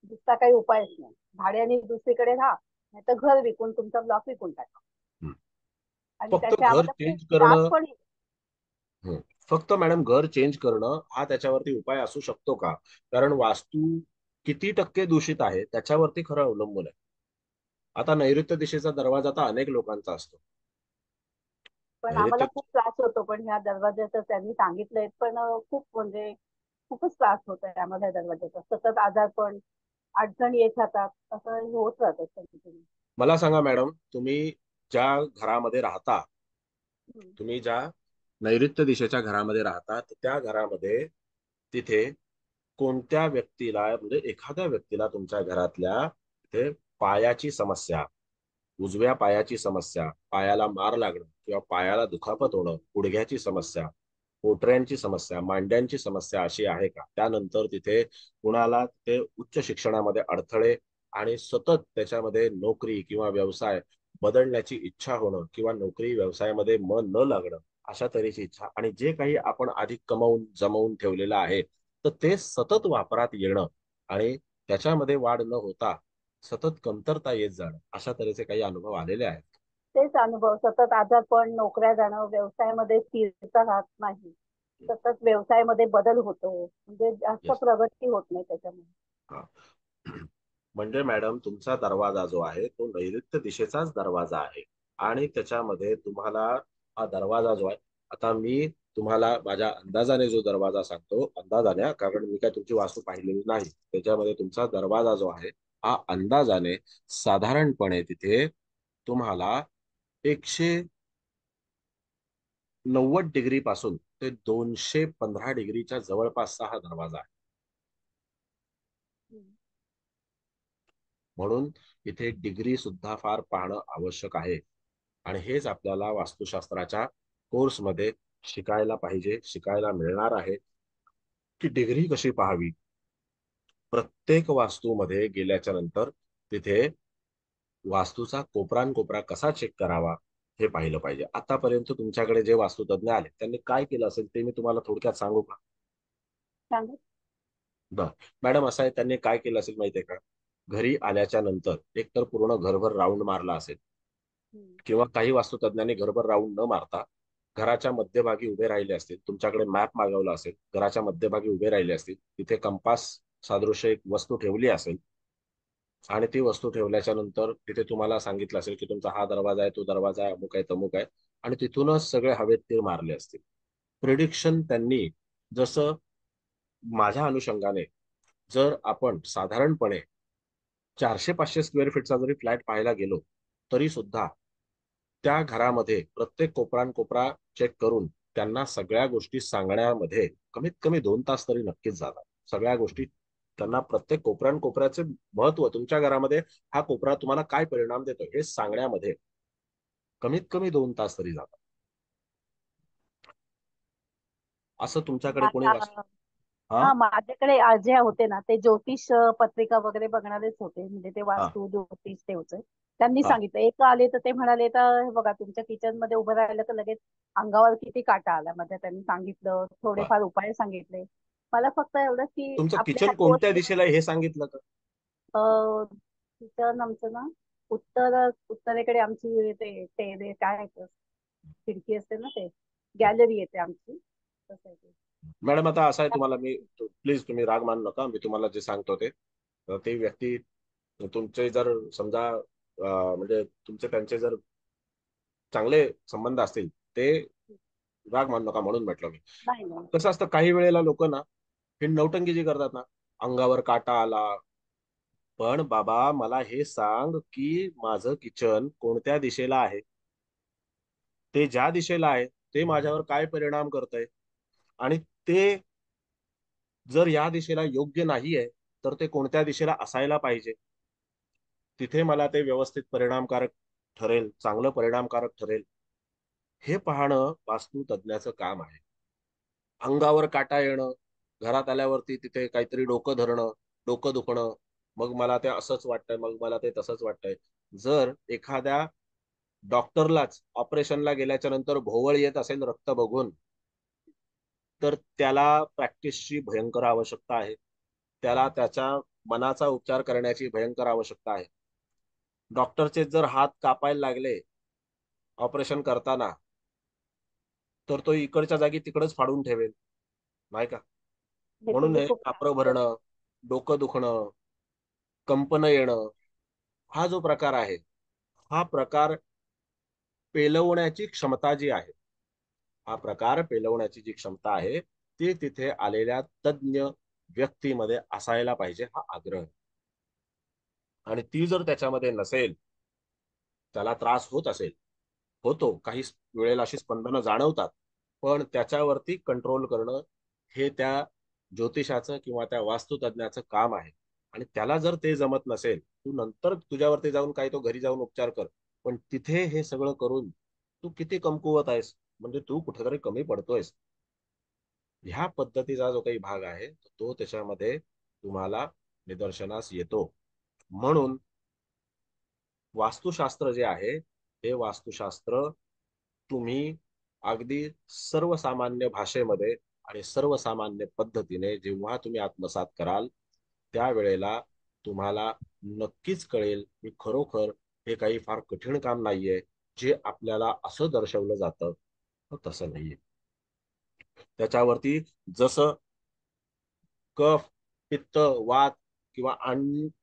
दुसरा काही उपायच नाही. भाड्याने दुसरीकडे राहा, नाही तर घर विकून तुमचा ब्लॉक विकून टाका. हं. आणि फक्त त्याचे घर आम्हाला खूप चेंज त्रास करणं. पण हं. फक्त मॅडम घर चेंज करणं हा त्याच्यावरती उपाय असू शकतो का? कारण वास्तू किती टक्के दूषित आहे त्याच्यावरती खरं अवलंबून आहे. आता नैऋत्य दिशेचा दरवाजा तर अनेक लोकांचा असतो. पण आम्हाला नैऋत्य. खूप त्रास होतो. पण ह्या दरवाजाचं त्यांनी सांगितलंय, पण खूप म्हणजे खूपच त्रास होत आहे आम्हाला या दरवाजाचा. सतत आजारपण, अडचणी येत राहतात, असं होत राहतं कधी. मला सांगा मॅडम, तुम्ही ज्या घरामध्ये राहता, हम्म. तुम्ही ज्या नैऋत्य दिशेच्या घरामध्ये राहता, त्या घरामध्ये तिथे कोणत्या व्यक्तीला, म्हणजे एखाद्या व्यक्तीला तुमच्या घरातल्या तिथे पायाची समस्या, उजव्या पायाची समस्या, पायाला मार लागणं किंवा पायाला दुखापत होणं, गुडघ्याची समस्या, पोटऱ्यांची समस्या, मांड्यांची समस्या अशी आहे का? त्यानंतर तिथे कुणाला ते उच्च शिक्षणामध्ये अडथळे आणि सतत त्याच्यामध्ये नोकरी किंवा व्यवसाय बदलण्याची इच्छा होणं किंवा नोकरी व्यवसायामध्ये मन न लागणं, अशा तऱ्हेची इच्छा, आणि जे काही आपण आधी कमवून जमवून ठेवलेलं आहे तर ते सतत वापरात येणं आणि त्याच्यामध्ये वाढ न होता सतत कमतरता येत जाणं, अशा तऱ्हेचे काही अनुभव आलेले आहेत. तेच अनुभव, सतत आजारपण, नोकऱ्या जाणं, व्यवसायामध्ये स्थिरता राहत नाही, सतत व्यवसायामध्ये बदल होतो, म्हणजे जास्त येस. प्रगती होत नाही त्याच्यामुळे. हा. म्हणजे मॅडम, तुमचा दरवाजा जो आहे तो नैऋत्य दिशेचाच दरवाजा आहे आणि त्याच्यामध्ये तुम्हाला हा दरवाजा जो आहे, आता मी तुम्हाला माझ्या अंदाजाने जो दरवाजा सांगतो, अंदाजाने कारण मी काय तुमची वास्तू पाहिलेली नाही, त्याच्यामध्ये तुमचा दरवाजा जो आहे हा अंदाजाने साधारणपणे तिथे तुम्हाला 190 डिग्री पासून ते 215 डिग्रीच्या जवळपासचा हा दरवाजा आहे. हम्म. म्हणून इथे डिग्री सुद्धा फार पाहणं आवश्यक आहे आणि हेच आपल्याला वास्तुशास्त्राच्या कोर्समध्ये शिकायला पाहिजे, शिकायला मिळणार आहे की डिग्री कशी पाहावी. प्रत्येक वास्तूमध्ये गेल्याच्या नंतर तिथे वास्तूचा कोपरान कोपरा कसा चेक करावा हे पाहिलं पाहिजे. आतापर्यंत तुमच्याकडे जे वास्तुतज्ञ आले त्यांनी काय केलं असेल ते मी तुम्हाला थोडक्यात सांगू का? सांगा. बर. मॅडम, असं आहे, त्यांनी काय केलं असेल माहितीये का? घरी आल्याच्या नंतर एकतर पूर्ण घरभर राऊंड मारला असेल हम्म. किंवा काही वास्तुतज्ञांनी घरभर राऊंड न मारता घराच्या मध्यभागी उभे राहिले असतील, तुमच्याकडे मॅप मागवला असेल, घराच्या मध्यभागी उभे राहिले असतील, तिथे कंपास सादृश्य एक वस्तू ठेवली असेल आणि ती वस्तू ठेवल्याच्या नंतर तिथे तुम्हाला सांगितलं असेल की तुमचा हा दरवाजा आहे, तो दरवाजा आहे, अमुक आहे, तमुक आहे, आणि तिथूनच सगळे हवेत तीर मारले असतील. प्रिडिक्शन त्यांनी, जसं माझ्या अनुषंगाने, जर आपण साधारणपणे 400-500 स्क्वेअर फीटचा जरी फ्लॅट पाहायला गेलो तरी सुद्धा त्या घरामध्ये प्रत्येक कोपरान कोपरा चेक करून त्यांना सगळ्या गोष्टी सांगण्यामध्ये कमीत कमी 2 तास तरी नक्कीच जातात. सगळ्या गोष्टी त्यांना, प्रत्येक कोपरान कोपऱ्याचे महत्व, तुमच्या घरामध्ये हा कोपरा तुम्हाला काय परिणाम देतो हे सांगण्यामध्ये कमीत कमी 2 तास तरी जातात. असं तुमच्याकडे कोणी वाच. माझ्या हा. हा माझ्याकडे जे होते ना, ते ज्योतिष पत्रिका वगैरे बघणारेच होते, म्हणजे ते हा. वास्तू ज्योतिष ते होते. त्यांनी हा. सांगितलं, एक आले तर ते म्हणाले, तर हे बघा तुमच्या किचन मध्ये उभं राहिलं तर लगेच अंगावर किती काटा आला. म्हणजे त्यांनी सांगितलं, बर. थोडेफार उपाय सांगितले. मला फक्त एवढं की तुमचं आपल्या किचन ह्या कोणत्या कोर्स दिशेला आहे हे सांगितलं का? किचन आमचं ना, उत्तरेकडे आमची ते काय आहे ते, खिडकी असते ना, ते गॅलरी येते आमची, तसं आहे ते. मॅडम, आता असं आहे, तुम्हाला मी, प्लीज तुम्ही राग मानू नका, मी तुम्हाला जे सांगतो ते, ते व्यक्ती तुमचे जर समजा म्हणजे तुमचे त्यांचे जर चांगले संबंध असतील, ते राग मानू नका म्हणून म्हटलं मी. नाही नाही. कसं असतं, काही वेळेला लोक ना हे नौटंकी जी करतात ना, अंगावर काटा आला, पण बाबा मला हे सांग की माझं किचन कोणत्या दिशेला आहे, ते ज्या दिशेला आहे ते माझ्यावर काय परिणाम करतंय, आणि ते जर या दिशेला योग्य नाहीये तर ते कोणत्या दिशेला असायला पाहिजे. तिथे मला ते व्यवस्थित परिणामकारक ठरेल, चांगलं परिणामकारक ठरेल, हे पाहणं वास्तुतज्ञाचं काम आहे. अंगावर काटा येणं, घरात आल्यावरती तिथे काहीतरी डोकं धरणं, डोकं दुखणं, मग मला ते असंच वाटतंय, मग मला ते तसंच वाटतंय. जर एखाद्या डॉक्टरलाच ऑपरेशनला गेल्याच्या नंतर भोवळ येत असेल रक्त बघून, तर त्याला प्रॅक्टिसची भयंकर आवश्यकता आहे. त्याला त्याच्या मनाचा उपचार करण्याची भयंकर आवश्यकता आहे. डॉक्टरचे जर हात कापायला लागले ऑपरेशन करताना, तर तो इकडच्या जागी तिकडच फाडून ठेवेल, नाही का? हे म्हणून तुम्ही हे खूप कापरं भरणं, डोकं दुखणं, कंपन येणं, हा जो प्रकार आहे, हा प्रकार पेलवण्याची क्षमता जी आहे, हा प्रकार पेलवण्याची जी क्षमता आहे, ती तिथे आलेल्या तज्ञ व्यक्तीमध्ये असायला पाहिजे, हा आग्रह आहे. आणि ती जर त्याच्यामध्ये नसेल, त्याला त्रास होत असेल, होतो काही वेळेला अशी स्पंदनं जाणवतात, पण त्याच्यावरती कंट्रोल करणं हे त्या ज्योतिषाचं किंवा त्या वास्तुतज्ञाचं काम आहे. आणि त्याला जर ते जमत नसेल, तू नंतर तुझ्यावरती जाऊन काही तो घरी जाऊन उपचार कर, पण तिथे हे सगळं करून तू किती कमकुवत आहेस, म्हणजे तू कुठेतरी कमी पडतोयस. ह्या पद्धतीचा जो काही भाग आहे तो त्याच्यामध्ये तुम्हाला निदर्शनास येतो. म्हणून वास्तुशास्त्र जे आहे, हे वास्तुशास्त्र तुम्ही अगदी सर्वसामान्य भाषेमध्ये आणि सर्वसामान्य पद्धतीने जेव्हा तुम्ही आत्मसात कराल, त्यावेळेला तुम्हाला नक्कीच कळेल की खरोखर हे काही फार कठीण काम नाहीये, जे आपल्याला असं दर्शवलं जातं तसं नाहीये. त्याच्यावरती जसं कफ, पित्त, वात किंवा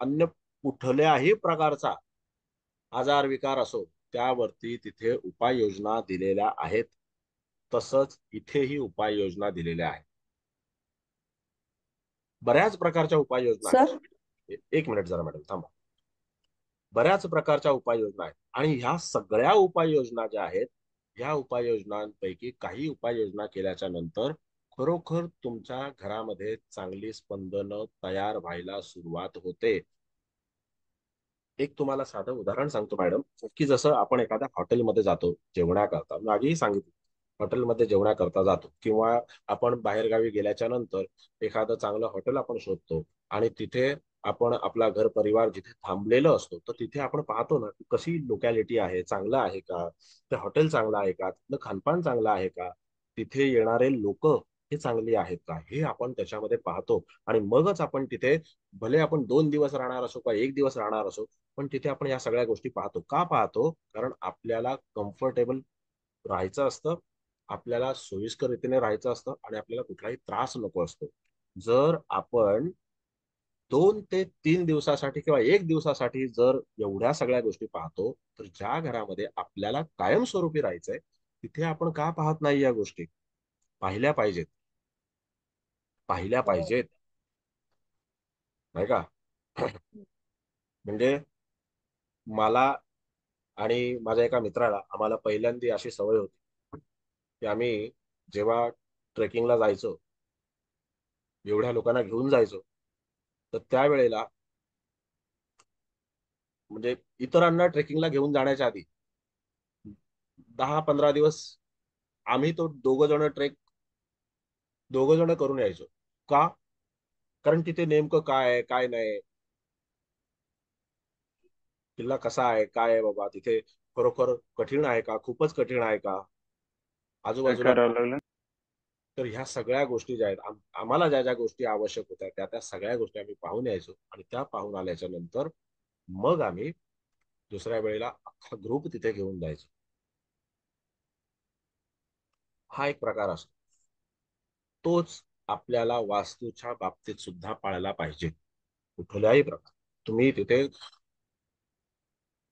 अन्य कुठल्याही प्रकारचा आजार विकार असो, त्यावरती तिथे उपाययोजना दिलेल्या आहेत. तसंच इथेही उपाययोजना दिलेल्या आहेत. बऱ्याच प्रकारच्या उपाययोजना सर. आहेत. एक मिनिट जरा मॅडम थांबा. बऱ्याच प्रकारच्या उपाययोजना आहेत आणि ह्या सगळ्या उपाययोजना ज्या आहेत, ह्या उपाययोजनांपैकी काही उपाययोजना केल्याच्या नंतर खरोखर तुमच्या घरामध्ये चांगली स्पंदनं तयार व्हायला सुरुवात होते. एक तुम्हाला साधं उदाहरण सांगतो मॅडम, की जसं आपण एखाद्या हॉटेलमध्ये जातो जेवण्याकरता, मी आधीही सांगितलं, हॉटेलमध्ये जेवण्याकरता जातो किंवा आपण बाहेरगावी गेल्याच्या नंतर एखादं चांगलं हॉटेल आपण शोधतो आणि तिथे आपण आपला घर परिवार जिथे थांबलेलं असतो, तर तिथे आपण पाहतो ना की कशी लोकॅलिटी आहे, चांगलं आहे का, ते हॉटेल चांगलं आहे का, तिथलं खानपान चांगलं आहे का, तिथे येणारे लोक हे चांगली आहेत का, हे आपण त्याच्यामध्ये पाहतो. आणि मगच आपण तिथे, भले आपण 2 दिवस राहणार असो का 1 दिवस राहणार असो, पण तिथे आपण या सगळ्या गोष्टी पाहतो. का पाहतो? कारण आपल्याला कम्फर्टेबल राहायचं असतं, आपल्याला सोयीस्कर रीतीने राहायचं असतं आणि आपल्याला कुठलाही त्रास नको असतो. जर आपण 2 ते 3 दिवसासाठी किंवा 1 दिवसासाठी जर एवढ्या सगळ्या गोष्टी पाहतो, तर ज्या घरामध्ये आपल्याला कायमस्वरूपी राहायचंय, तिथे आपण का पाहत नाही या गोष्टी? पाहिल्या पाहिजेत, पाहिल्या बरोबर. पाहिजेत, नाही का? म्हणजे मला आणि माझ्या एका मित्राला, आम्हाला पहिल्यांदा अशी सवय होती की आम्ही जेव्हा ट्रेकिंगला जायचो, एवढ्या लोकांना घेऊन जायचो, तर त्यावेळेला म्हणजे इतरांना ट्रेकिंगला घेऊन जाण्याच्या आधी 10-15 दिवस आम्ही तो दोघं जण करून यायचो. का? कारण तिथे नेमकं काय आहे काय नाही, किल्ला कसा आहे काय आहे, बाबा तिथे खरोखर कठीण आहे का, खूपच कठीण आहे का, काय आजूबाजूला. करावं लागलं? तर ह्या सगळ्या गोष्टी ज्या आहेत, आम्हाला ज्या ज्या गोष्टी आवश्यक होत्या त्या त्या सगळ्या गोष्टी आम्ही पाहून यायचो. आणि त्या पाहून आल्याच्या नंतर मग आम्ही दुसऱ्या वेळेला अख्खा ग्रुप तिथे घेऊन जायचो. हा एक प्रकार असतो. तोच आपल्याला वास्तूच्या बाबतीत सुद्धा पाळला पाहिजे. कुठल्याही प्रकार तुम्ही तिथे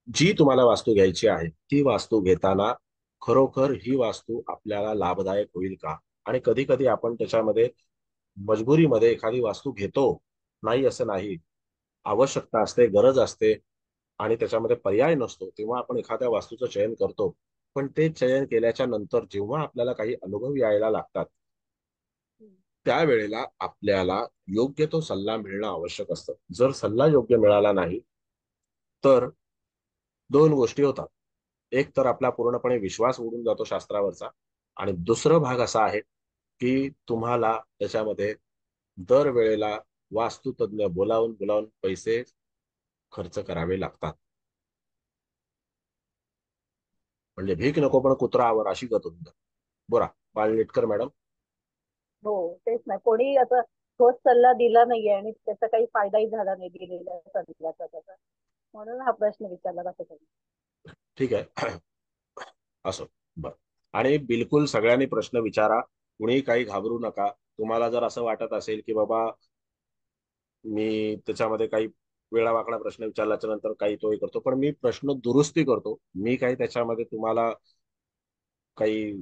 जी तुम्हाला वास्तू घ्यायची आहे, ती वास्तू घेताना खरोखर ही वास्तू आपल्याला लाभदायक होईल का? आणि कधी कधी आपण त्याच्यामध्ये मजबुरीमध्ये एखादी वास्तू घेतो, नाही असं नाही, आवश्यकता असते, गरज असते आणि त्याच्यामध्ये पर्याय नसतो, तेव्हा आपण एखाद्या वास्तूचं चयन करतो. पण ते चयन केल्याच्या नंतर जेव्हा आपल्याला काही अनुभव यायला लागतात, त्यावेळेला आपल्याला योग्य तो सल्ला मिळणं आवश्यक असतं. जर सल्ला योग्य मिळाला नाही, तर दोन गोष्टी होतात. एक तर आपला पूर्णपणे विश्वास उडून जातो शास्त्रावरचा, आणि दुसरं भाग असा आहे की तुम्हाला त्याच्यामध्ये दरवेळेला वास्तुतज्ञ बोलावून बोलावून पैसे खर्च करावे लागतात. म्हणजे भीक नको पण कुत्रा आवर अशी गत होती. बोला पाळनेटकर मॅडम. हो, तेच ना, कोणी असं ठोस सल्ला दिला नाहीये आणि त्याचा काही फायदाही झाला नाही दिलेल्या सल्ल्याचा त्याचा, म्हणून हा प्रश्न विचारला जातो त्यांनी. ठीक आहे. असो. बर. आणि बिलकुल सगळ्यांनी प्रश्न विचारा, कुणी काही घाबरू नका. तुम्हाला जर असं वाटत असेल की बाबा मी त्याच्यामध्ये काही वेळावाकडा प्रश्न विचारल्याच्या नंतर काही तोही करतो, पण मी प्रश्न दुरुस्ती करतो. मी काही त्याच्यामध्ये तुम्हाला काही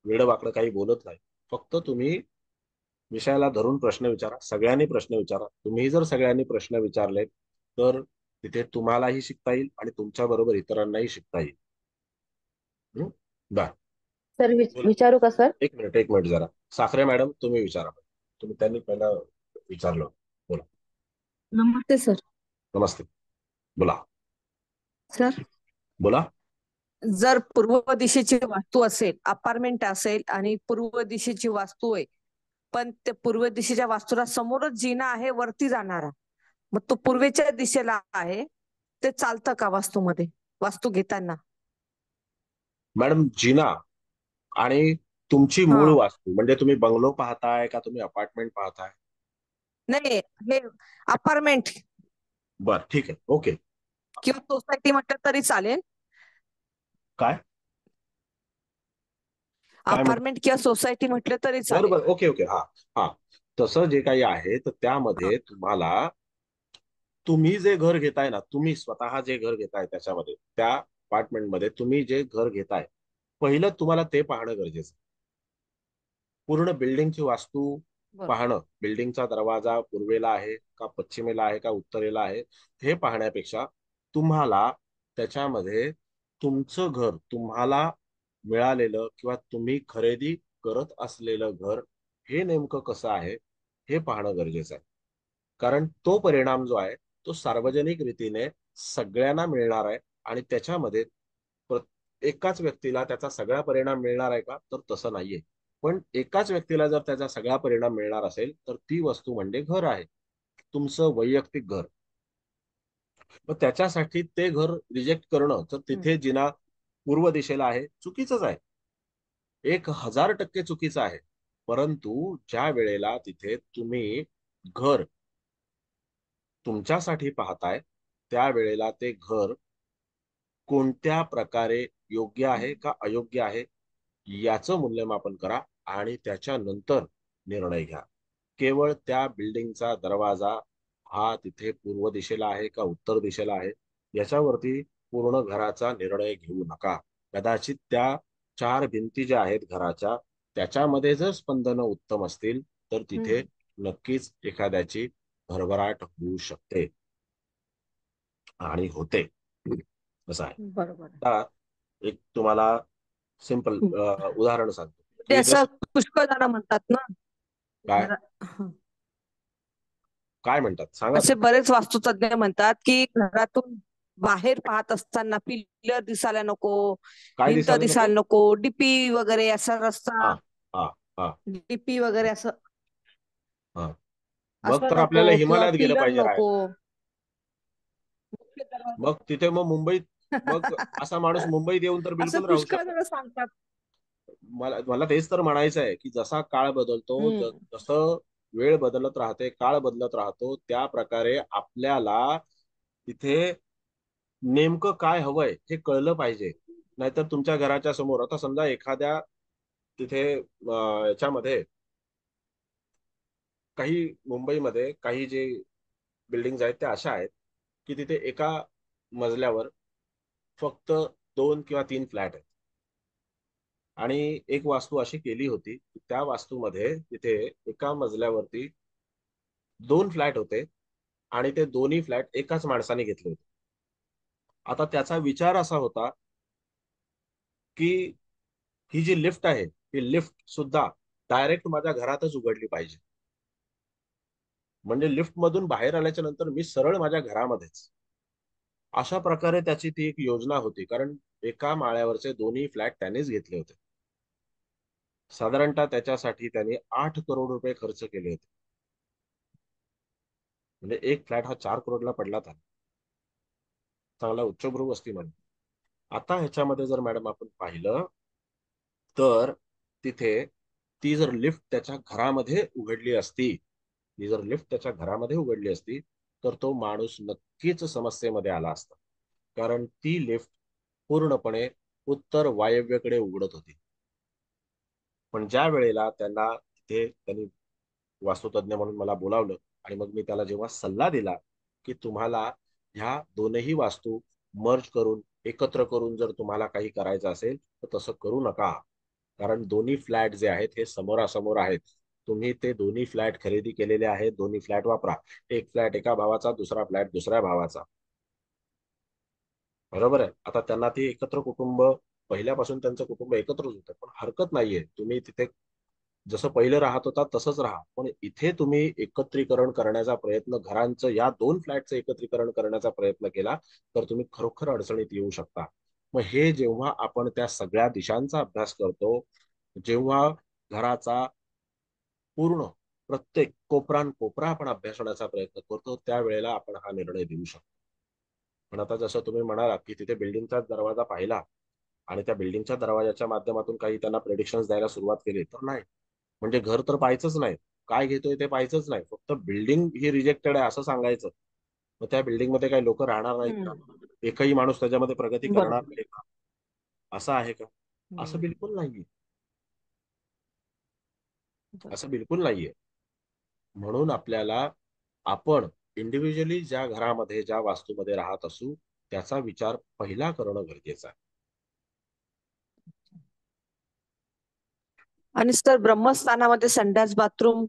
वेडवाकडं काही बोलत नाही. फक्त तुम्ही विषयाला धरून प्रश्न विचारा, सगळ्यांनी प्रश्न विचारा. तुम्ही जर सगळ्यांनी प्रश्न विचारले तर तिथे तुम्हालाही शिकता येईल आणि तुमच्या बरोबर इतरांनाही शिकता येईल. हं? बर. सर बोला. विचारू का सर? एक मिनिट जरा. साखरे मॅडम तुम्ही विचारा. तुम्ही त्यांनी पहिला विचारलं. बोला. नमस्ते सर. नमस्ते. बोला. सर, बोला. जर पूर्व दिशेची वास्तू असेल, अपार्टमेंट असेल आणि पूर्व दिशेची वास्तू आहे, पण ते पूर्व दिशेच्या वास्तूला समोरच जिना आहे वरती जाणारा, मग तो पूर्वेच्या दिशेला आहे, ते चालतं का वास्तूमध्ये, वास्तू घेताना? मॅडम जिना आणि तुमची हा, मूळ वास्तू म्हणजे तुम्ही बंगलो पाहताय का तुम्ही अपार्टमेंट पाहताय? नाही, हे अपार्टमेंट बर ठीक आहे. ओके. किंवा सोसायटी म्हटलं तरी चालेल. काय काय म्हण अपार्टमेंट किंवा सोसायटी म्हटलं तरी चालेल. बरोबर. Okay okay. हा. हा. तसं जे काही आहे तर हा. त्यामध्ये तुम्हाला, तुम्ही जे घर घेताय ना, तुम्ही स्वतः जे घर घेताय त्याच्यामध्ये त्या अपार्टमेंटमध्ये तुम्ही जे घर घेताय, पहिलं तुम्हाला ते पाहणं गरजेचं आहे. पूर्ण बिल्डिंगची वास्तू बरोबर. पाहणं, बिल्डिंगचा दरवाजा पूर्वेला आहे का पश्चिमेला आहे का उत्तरेला आहे हे पाहण्यापेक्षा तुम्हाला त्याच्यामध्ये तुमचं घर, तुम्हाला मिळालेलं किंवा तुम्ही खरेदी करत असलेलं घर हे नेमकं कसं आहे हे पाहणं गरजेचं आहे. कारण तो परिणाम जो आहे तो सार्वजनिक रीतीने सगळ्यांना मिळणार आहे, आणि त्याच्यामध्ये एकाच व्यक्तीला त्याचा सगळा परिणाम मिळणार आहे का, तर तसं नाहीये. पण एकाच व्यक्तीला जर त्याचा सगळा परिणाम मिळणार असेल तर ती वस्तू म्हणजे घर आहे, तुमचं वैयक्तिक घर. मग त्याच्यासाठी ते घर रिजेक्ट करणं, तर हम्म. तिथे जिना पूर्व दिशेला आहे चुकीचंच आहे, 1000% चुकीचं आहे. परंतु ज्या वेळेला तिथे तुम्ही घर तुमच्यासाठी पाहताय त्यावेळेला ते घर कोणत्या प्रकारे योग्य आहे का अयोग्य आहे याचं मूल्यमापन करा आणि त्याच्यानंतर निर्णय घ्या. केवळ त्या बिल्डिंगचा दरवाजा हा तिथे पूर्व दिशेला आहे का उत्तर दिशेला आहे याच्यावरती पूर्ण घराचा निर्णय घेऊ नका. कदाचित त्या चार भिंती ज्या आहेत घराच्या त्याच्यामध्ये जर स्पंदनं उत्तम असतील तर तिथे हम्म. नक्कीच एखाद्याची भरभराट होऊ शकते आणि होते. असं आहे. बरोबर. आता एक तुम्हाला सिंपल उदाहरण सांगतो ते की असं जस्ट पुष्कळ जण म्हणतात ना, काय घरा काय म्हणतात सांगा असे तुम्ही. बरेच वास्तुतज्ञ म्हणतात की घरातून बाहेर पाहत असताना पिल्लर दिसायला नको, काय भिंत दिसायला नको. दिसायला नको, डीपी वगैरे असा हा. रस्ता, हा. हा. डीपी वगैरे असं हा. मग असं तर नको, आपल्याला किंवा हिमालयात गेलं पिलर पाहिजे नको, राहायला. मुख्य दरवाजा मग तिथे मग मुंबईत, मग असा माणूस मुंबईत येऊन तर असं बिलकुल राहू पुष्कळ शकत. जण सांगतात. मला मला तेच तर म्हणायचं आहे की जसा काळ बदलतो हम्म. जसं वेळ बदलत राहते, काळ बदलत राहतो, त्या प्रकारे आपल्याला तिथे नेमकं काय हवंय हे कळलं पाहिजे. नाहीतर तुमच्या घराच्या समोर आता समजा एखाद्या तिथे याच्यामध्ये काही मुंबईमध्ये काही जे बिल्डिंग आहेत त्या अशा आहेत की तिथे एका मजल्यावर फक्त 2 किंवा 3 फ्लॅट आहेत. आणि एक वास्तू अशी केली होती की त्या वास्तूमध्ये तिथे एका मजल्यावरती 2 फ्लॅट होते आणि ते दोन्ही फ्लॅट एकाच माणसाने घेतले होते. आता त्याचा विचार असा होता की ही जी लिफ्ट आहे ही लिफ्ट सुद्धा डायरेक्ट माझ्या घरातच उघडली पाहिजे, म्हणजे लिफ्ट मधून बाहेर आल्याच्या नंतर मी सरळ माझ्या घरामध्येच. अशा प्रकारे त्याची ती एक योजना होती, कारण एका माळ्यावरचे दोन्ही फ्लॅट त्यानेच घेतले होते. साधारणतः त्याच्यासाठी त्याने 8 करोड रुपये खर्च केले होते. म्हणजे एक फ्लॅट हा 4 करोडला पडला था. चांगला उच्चभ्रू वस्ती म्हणून. आता ह्याच्यामध्ये जर मॅडम आपण पाहिलं तर तिथे ती जर लिफ्ट त्याच्या घरामध्ये उघडली असती, तर तो माणूस नक्कीच समस्येमध्ये आला असता. कारण ती लिफ्ट पूर्णपणे उत्तर वायव्येकडे उघडत होती. पण ज्या वेळेला त्यांनी वास्तुतज्ञ म्हणून मला बोलावलं आणि मग मी त्याला जेव्हा सल्ला दिला की तुम्हाला ह्या दोनही वास्तू मर्ज करून एकत्र करून जर तुम्हाला काही करायचं असेल तर तसं करू नका. कारण दोन्ही फ्लॅट जे आहेत हे समोरासमोर आहेत. तुम्ही ते दोन्ही फ्लॅट खरेदी केलेले आहेत, दोन्ही फ्लॅट वापरा. एक फ्लॅट एका भावाचा, दुसरा फ्लॅट दुसऱ्या भावाचा. बरोबर आहे. आता त्यांना ते एकत्र कुटुंब, पहिल्यापासून त्यांचं कुटुंब एकत्रच होतं, पण हरकत नाहीये. तुम्ही तिथे जसं पहिले राहत होता तसंच राहा, पण इथे तुम्ही एकत्रीकरण करण्याचा प्रयत्न, घरांचं या दोन फ्लॅटचं एकत्रीकरण करण्याचा प्रयत्न केला तर तुम्ही खरोखर अडचणीत येऊ शकता. मग हे जेव्हा आपण त्या सगळ्या दिशांचा अभ्यास करतो, जेव्हा घराचा पूर्ण प्रत्येक कोपरा आपण अभ्यासण्याचा प्रयत्न करतो, त्यावेळेला आपण हा निर्णय देऊ शकतो. पण आता जसं तुम्ही म्हणालात की तिथे बिल्डिंगचा दरवाजा पाहिला आणि त्या बिल्डिंगच्या दरवाजाच्या माध्यमातून काही त्यांना प्रेडिक्शन्स द्यायला सुरुवात केली, तर नाही. म्हणजे घर तर पाहायचंच नाही, काय घेतोय ते पाहायचंच नाही, फक्त बिल्डिंग ही रिजेक्टेड आहे असं सांगायचं. मग त्या बिल्डिंग मध्ये काही लोक राहणार नाहीत का? एकही माणूस त्याच्यामध्ये प्रगती करणार बरोबर. नाही का? असं आहे का? असं हम्म. बिलकुल नाहीये. बरोबर. असं बिलकुल नाहीये. म्हणून आपण इंडिव्हिज्युअली ज्या घरामध्ये, ज्या वास्तूमध्ये राहत असू, त्याचा विचार पहिला करणं गरजेचं आहे. आणि सर, ब्रह्मस्थानामध्ये संडास बाथरूम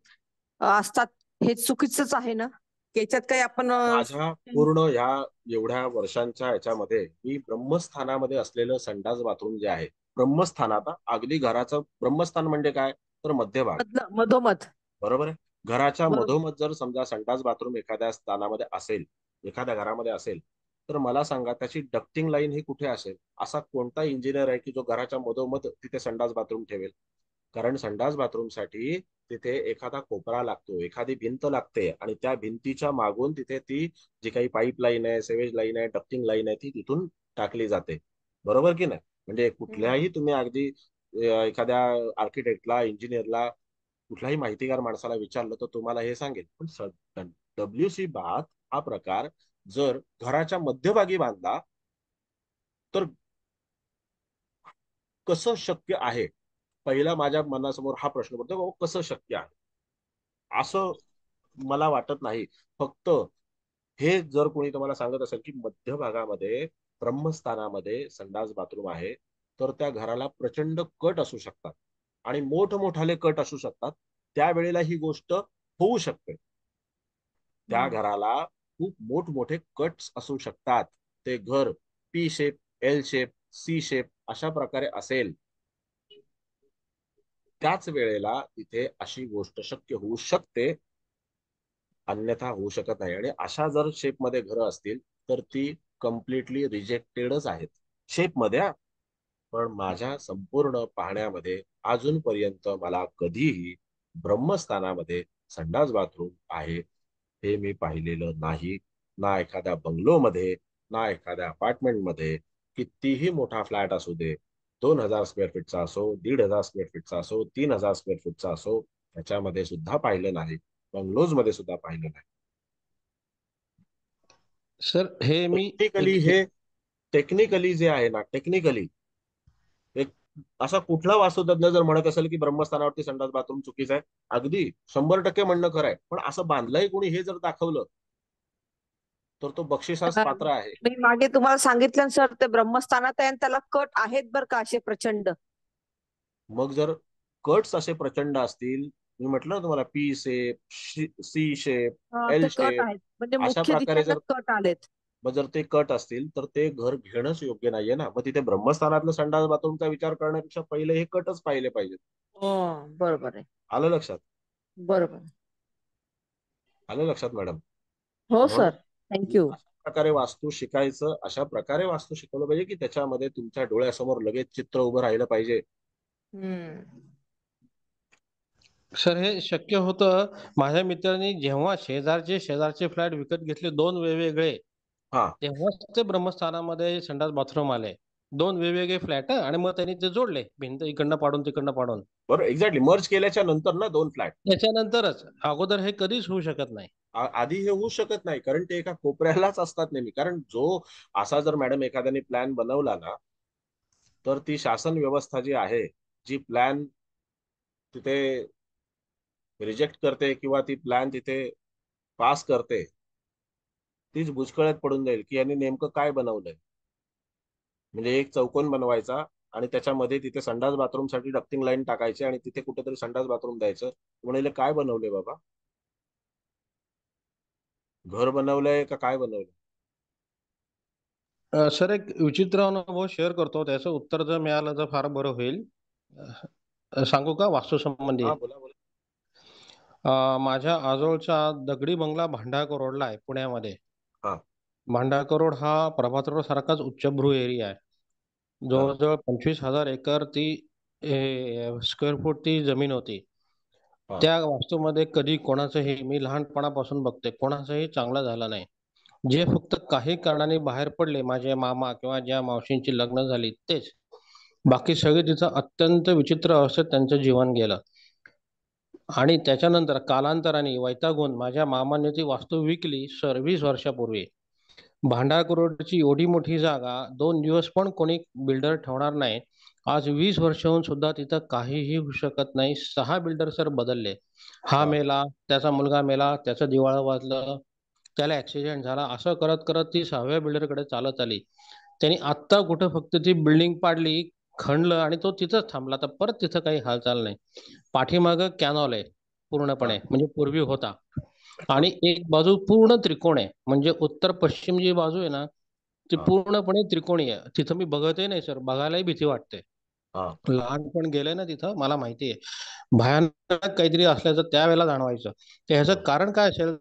असतात हे चुकीचंच आहे ना? याच्यात काही आपण माझ्या पूर्ण ह्या एवढ्या वर्षांच्या ह्याच्यामध्ये मी ब्रह्मस्थानामध्ये असलेलं संडास बाथरूम जे आहे, ब्रह्मस्थानात अगदी घराचं ब्रह्मस्थान म्हणजे काय, तर मध्यभाग. मधोमध. बरोबर आहे. घराच्या बरोबर. मधोमध जर समजा संडास बाथरूम एखाद्या स्थानामध्ये असेल, एखाद्या घरामध्ये असेल, तर मला सांगा त्याची डक्टिंग लाईन ही कुठे असेल? असा कोणता इंजिनियर आहे की जो घराच्या मधोमध तिथे संडास बाथरूम ठेवेल? कारण संडास बाथरूमसाठी तिथे एखादा कोपरा लागतो, एखादी भिंत लागते आणि त्या भिंतीच्या मागून तिथे ती जी काही पाईप लाईन आहे, सेवेज लाईन आहे, डक्टिंग लाईन आहे, ती तिथून टाकली जाते. बरोबर की नाही? म्हणजे कुठल्याही तुम्ही अगदी एखाद्या आर्किटेक्टला, इंजिनियरला, कुठल्याही माहितीगार माणसाला विचारलं तर तुम्हाला हे सांगेल. पण डब्ल्यूसी बाथ हा प्रकार जर घराच्या मध्यभागी बांधला तर कसं शक्य आहे? पहिला माझ्या मनासमोर हा प्रश्न पडतो, बाबा कसं शक्य आहे? असं मला वाटत नाही. फक्त हे जर कोणी तुम्हाला सांगत असेल की मध्यभागामध्ये ब्रह्मस्थानामध्ये संडास बाथरूम आहे, तर त्या घराला प्रचंड कट असू शकतात आणि मोठमोठाले कट असू शकतात. त्यावेळेला ही गोष्ट होऊ शकते. त्या घराला खूप मोठमोठे कट्स असू शकतात. ते घर P shape, L shape, C shape अशा प्रकारे असेल, त्याच वेळेला तिथे अशी गोष्ट शक्य होऊ शकते, अन्यथा होऊ शकत नाही. आणि अशा जर शेपमध्ये घरं असतील तर ती कम्प्लिटली रिजेक्टेडच आहेत शेपमध्ये. पण माझ्या संपूर्ण पाहण्यामध्ये अजूनपर्यंत मला कधीही ब्रह्मस्थानामध्ये संडास बाथरूम आहे हे मी पाहिलेलं नाही. ना एखाद्या बंगलोमध्ये, ना एखाद्या अपार्टमेंटमध्ये. कितीही मोठा फ्लॅट असू दे, 2,000 स्क्वेअर फीटचा असो, 1,500 स्क्वेअर फीटचा असो, 3,000 स्क्वेअर फीटचा असो, त्याच्यामध्ये सुद्धा पाहिलं नाही. बंगलोज मध्ये सुद्धा पाहिलं नाही. सर हे मी टेक्निकली टेक्निकली जे आहे ना, टेक्निकली एक असा कुठला वास्तुतज्ञ जर म्हणत असेल की ब्रह्मस्थानावरती संडास बाथरूम चुकीचं आहे, अगदी 100% म्हणणं खरं आहे. पण असं बांधलंय कोणी हे जर दाखवलं तर तो बक्षिसास पात्र आहे. मी मागे तुम्हाला सांगितलं सर, ते ब्रह्मस्थानात आहे आणि त्याला कट आहेत बरं का असे प्रचंड. मग जर कट्स असे प्रचंड असतील, मी म्हटलं ना तुम्हाला, P shape, C shape, L ते कट शेप, आहेत म्हणजे अशा मुख्य प्रकारे दिशेला जर कट आलेत. मग जर ते कट असतील तर ते घर घेणंच योग्य नाहीये ना. मग तिथे ब्रह्मस्थानातलं संडास बाथरूमचा विचार करण्यापेक्षा पहिले हे कटच पाहिले पाहिजेत. हो, बरोबर आहे. आलं लक्षात? बरोबर. आलं लक्षात मॅडम? हो म्हणून सर, थँक्यू. प्रकारे वास्तू शिकायचं, अशा प्रकारे वास्तू शिकवलं पाहिजे की त्याच्यामध्ये तुमच्या डोळ्यासमोर लगेच चित्र उभं राहिलं पाहिजे. सर हे शक्य होतं. माझ्या मित्रांनी जेव्हा शेजारचे फ्लॅट विकत घेतले दोन वेगवेगळे, हा तेव्हाच ते ब्रह्मस्थानामध्ये संडास बाथरूम आले. दोन वेगवेगळे फ्लॅट आणि मग त्यांनी ते जोडले, भिंत इकडनं पाडून तिकडनं पाडून. बरोबर, एक्झॅक्टली. मर्ज केल्याच्या नंतर ना 2 फ्लॅट. त्याच्यानंतरच, अगोदर हे कधीच होऊ शकत नाही. आधी हे होऊ शकत नाही, कारण ते एका कोपऱ्यालाच असतात नेहमी. कारण जो असा जर मॅडम एखाद्याने प्लॅन बनवला ना, तर ती शासन व्यवस्था जी आहे, जी प्लॅन तिथे रिजेक्ट करते किंवा ती प्लॅन तिथे पास करते, तीच बुचकळ्यात पडून जाईल की यांनी नेमकं काय बनवलंय. म्हणजे एक चौकोन बनवायचा आणि त्याच्यामध्ये तिथे संडास बाथरूम साठी डक्टिंग लाईन टाकायची आणि तिथे कुठेतरी संडास बाथरूम द्यायचं. म्हणाले काय बनवले बाबा, घर बनवलंय का काय बनवलंय? सर एक विचित्र अनुभव शेअर करतो, त्याचं उत्तर जर मिळालं तर फार बरं होईल. सांगू का वास्तू संबंधी? हा बोला बोला. माझ्या आजोळचा दगडी बंगला भांडारकर रोडला आहे पुण्यामध्ये. हा भांडारकर रोड हा प्रभात रोड सारखाच उच्चभ्रू एरिया आहे. बरोबर. जवळजवळ 25,000 एकर ती स्क्वेअर फूट ती जमीन होती. हा त्या वास्तूमध्ये कधी कोणाचंही, मी लहानपणापासून बघते, कोणाचंही चांगलं झालं नाही. जे फक्त काही कारणाने बाहेर पडले, माझे मामा किंवा ज्या मावशींची लग्न झाली तेच, बाकी सगळे तिथं अत्यंत विचित्र अवस्थेत त्यांचं जीवन गेलं. आणि त्याच्यानंतर कालांतराने वैतागून माझ्या मामाने ती वास्तू विकली सर 20 वर्षापूर्वी. भांडारकर रोडची एवढी मोठी जागा 2 दिवस पण कोणी बिल्डर ठेवणार नाही. आज 20 वर्ष होऊन सुद्धा तिथं काहीही होऊ शकत नाही. 6 बिल्डर सर बदलले. हा हा मेला, त्याचा मुलगा मेला, त्याचं दिवाळं वाजलं, त्याला ऍक्सिडेंट झाला, असं करत करत ती 6व्या बिल्डरकडे चालत आली. त्यांनी आत्ता कुठं फक्त ती बिल्डिंग पाडली, खणलं आणि तो तिथंच थांबला. तर परत तिथं काही हालचाल नाही. पाठीमागं कॅनॉल आहे हा पूर्णपणे, म्हणजे पूर्वी होता. हा आणि एक बाजू पूर्ण त्रिकोण आहे, म्हणजे उत्तर पश्चिम जी बाजू आहे ना, ती हा पूर्णपणे त्रिकोणी आहे. तिथं मी बघतही नाही सर, बघायलाही भीती वाटते. हा लहानपण गेलंय ना तिथं, मला माहिती आहे भयानक काहीतरी असल्याचं त्यावेळेला जाणवायचं. तर ह्याचं हा. कारण काय असेल?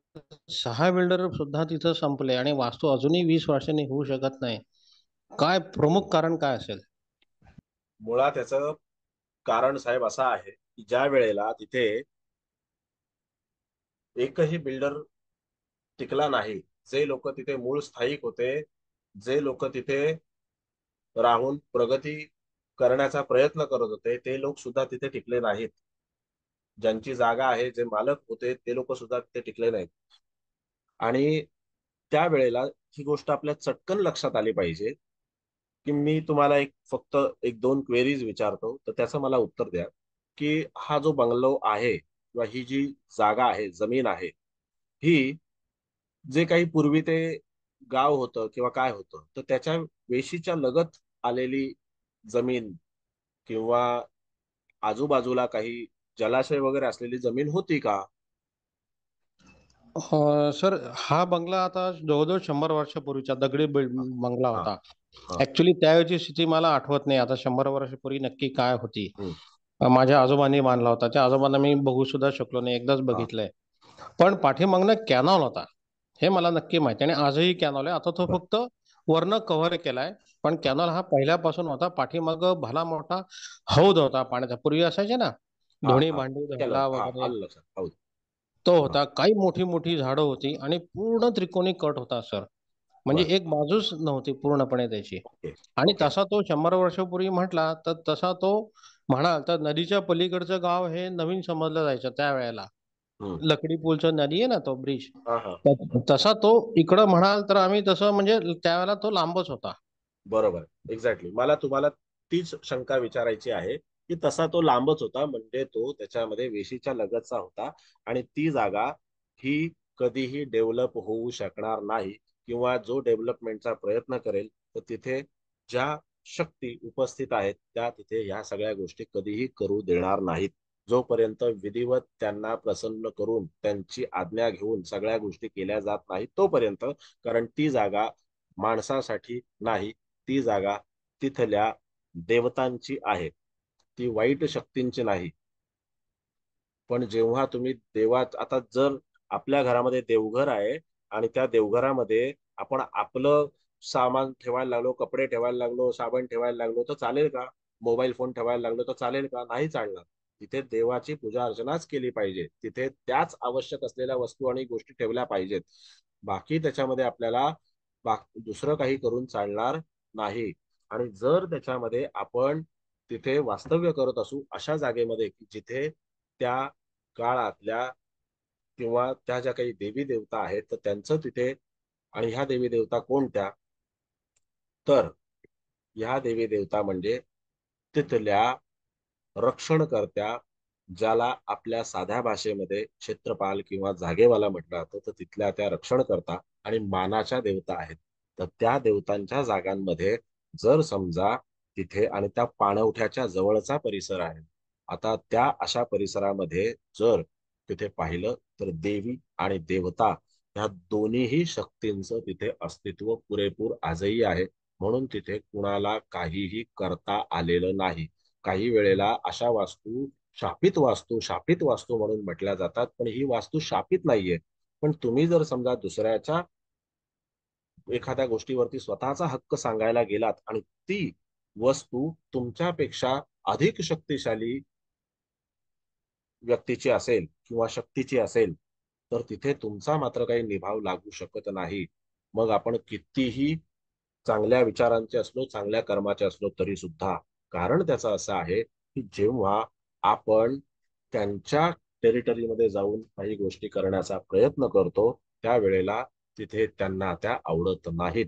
6 बिल्डर सुद्धा तिथं संपले आणि वास्तू अजूनही 20 वर्षांनी होऊ शकत नाही. काय प्रमुख कारण काय असेल? मुळात त्याचं कारण साहेब असं आहे की ज्या वेळेला तिथे एकही बिल्डर टिकला नाही, जे लोक तिथे मूळ स्थायिक होते, जे लोक तिथे राहून प्रगती करण्याचा प्रयत्न करत होते, ते लोक सुद्धा तिथे टिकले नाहीत. ज्यांची जागा आहे, जे मालक होते, ते लोक सुद्धा तिथे टिकले नाहीत. आणि त्यावेळेला ही गोष्ट आपल्या चटकन लक्षात आली पाहिजे की मी तुम्हाला फक्त 1-2 क्वेरीज विचारतो, तर त्याचं मला उत्तर द्या की हा जो बंगलो आहे किंवा ही जी जागा आहे, जमीन आहे, ही जे काही पूर्वी ते गाव होतं किंवा काय होतं, तर त्याच्या वेशीच्या लगत आलेली जमीन किंवा आजूबाजूला काही जलाशय वगैरे असलेली जमीन होती का? सर हा बंगला आता जवळजवळ 100 वर्षापूर्वीचा दगडी हा बंगला हा होता. हा. ऍक्च्युली त्यावेळची स्थिती मला आठवत नाही आता 100 वर्षापूर्वी नक्की काय होती. हम्म, माझ्या आजोबांनी बांधला होता. त्या आजोबांना मी बघू सुद्धा शकलो नाही, एकदाच हा बघितलंय. पण पाठीमागनं कॅनॉल होता, हे मला नक्की माहिती आहे. आणि आजही कॅनॉल आहे. आता तो बर फक्त वरनं कव्हर केलाय, पण हा कॅनॉल हा पहिल्यापासून होता. पाठीमागं भला मोठा हौद होता पाण्याचा. पूर्वी असायचे ना हा धुणी हा. भांडी केलं, धुवायला हा वगैरे, आलं लक्षात. हौद. तो हा. होता. काही मोठी मोठी झाडं होती आणि पूर्ण त्रिकोणी कट होता सर. म्हणजे बर. एक बाजूच नव्हती पूर्णपणे त्याची. ओके. आणि ओके. तसा तो 100 वर्षापूर्वी म्हटला तर तसा तो म्हणाल तर नदीच्या पलीकडचं गाव हे नवीन समजलं जायचं त्यावेळेला. हम्म. लकडी पूलचं नदी आहे ना तो ब्रिज, हा हा. तसा तो इकडं म्हणाल तर आम्ही तसं म्हणजे त्यावेळेला तो लांबच होता. बरोबर, एक्झॅक्टली. मला तुम्हाला तीच शंका विचारायची आहे की तसा तो लांबच होता, म्हणजे तो त्याच्यामध्ये वेशीच्या लगतचा होता आणि ती जागा ही कधीही डेव्हलप होऊ शकणार नाही किंवा जो डेव्हलपमेंटचा प्रयत्न करेल तर तिथे ज्या शक्ती उपस्थित आहेत त्या तिथे ह्या सगळ्या गोष्टी कधीही करू देणार नाहीत. जोपर्यंत विधिवत त्यांना प्रसन्न करून त्यांची आज्ञा घेऊन सगळ्या गोष्टी केल्या जात नाहीत तोपर्यंत, कारण ती जागा माणसासाठी नाही, ती जागा तिथल्या देवतांची आहे, ती वाईट शक्तींची नाही. पण जेव्हा तुम्ही आता जर आपल्या घरामध्ये देवघर आहे आणि त्या देवघरामध्ये आपण आपलं सामान ठेवायला लागलो, कपडे ठेवायला लागलो, साबण ठेवायला लागलो तर चालेल का? मोबाईल फोन ठेवायला लागलो तर चालेल का? नाही चालणार. तिथे देवाची पूजा अर्चनाच केली पाहिजे. तिथे त्याच आवश्यक असलेल्या वस्तू आणि गोष्टी ठेवल्या पाहिजेत. बाकी त्याच्यामध्ये आपल्याला दुसरं काही करून चालणार नाही. आणि जर त्याच्यामध्ये आपण तिथे वास्तव्य करत असू अशा जागेमध्ये की जिथे त्या काळातल्या किंवा त्या ज्या काही देवी देवता आहेत तर त्यांचं तिथे, आणि ह्या देवी देवता कोणत्या, तर ह्या देवी देवता म्हणजे तिथल्या रक्षणकर्त्या, ज्याला आपल्या साध्या भाषेमध्ये क्षेत्रपाल किंवा जागेवाला म्हटलं जातं, तर तिथल्या त्या रक्षणकर्ता आणि मानाच्या देवता आहेत. तर त्या देवतांच्या जागांमध्ये जर समजा तिथे, आणि त्या पाणवठ्याच्या जवळचा परिसर आहे, आता त्या अशा परिसरामध्ये जर तिथे पाहिलं तर देवी आणि देवता ह्या दोन्हीही शक्तींचं तिथे अस्तित्व पुरेपूर आजही आहे. म्हणून तिथे कुणाला काहीही करता आलेलं नाही. काही वेळेला अशा वास्तू शापित वास्तू म्हणून म्हटल्या जातात, पण ही वास्तू शापित नाहीये. पण तुम्ही जर समजा दुसऱ्याच्या एखाद्या गोष्टीवरती स्वतःचा हक्क सांगायला गेलात आणि ती वस्तू तुमच्यापेक्षा अधिक शक्तिशाली व्यक्तीची असेल किंवा शक्तीची असेल, तर तिथे तुमचा मात्र काही निभाव लागू शकत नाही. मग आपण कितीही चांगल्या विचारांचे असलो, चांगल्या कर्माचे असलो तरी सुद्धा. कारण त्याचं असं आहे की जेव्हा आपण त्यांच्या टेरिटरीमध्ये जाऊन काही गोष्टी करण्याचा प्रयत्न करतो, त्यावेळेला तिथे त्यांना त्या आवडत नाहीत.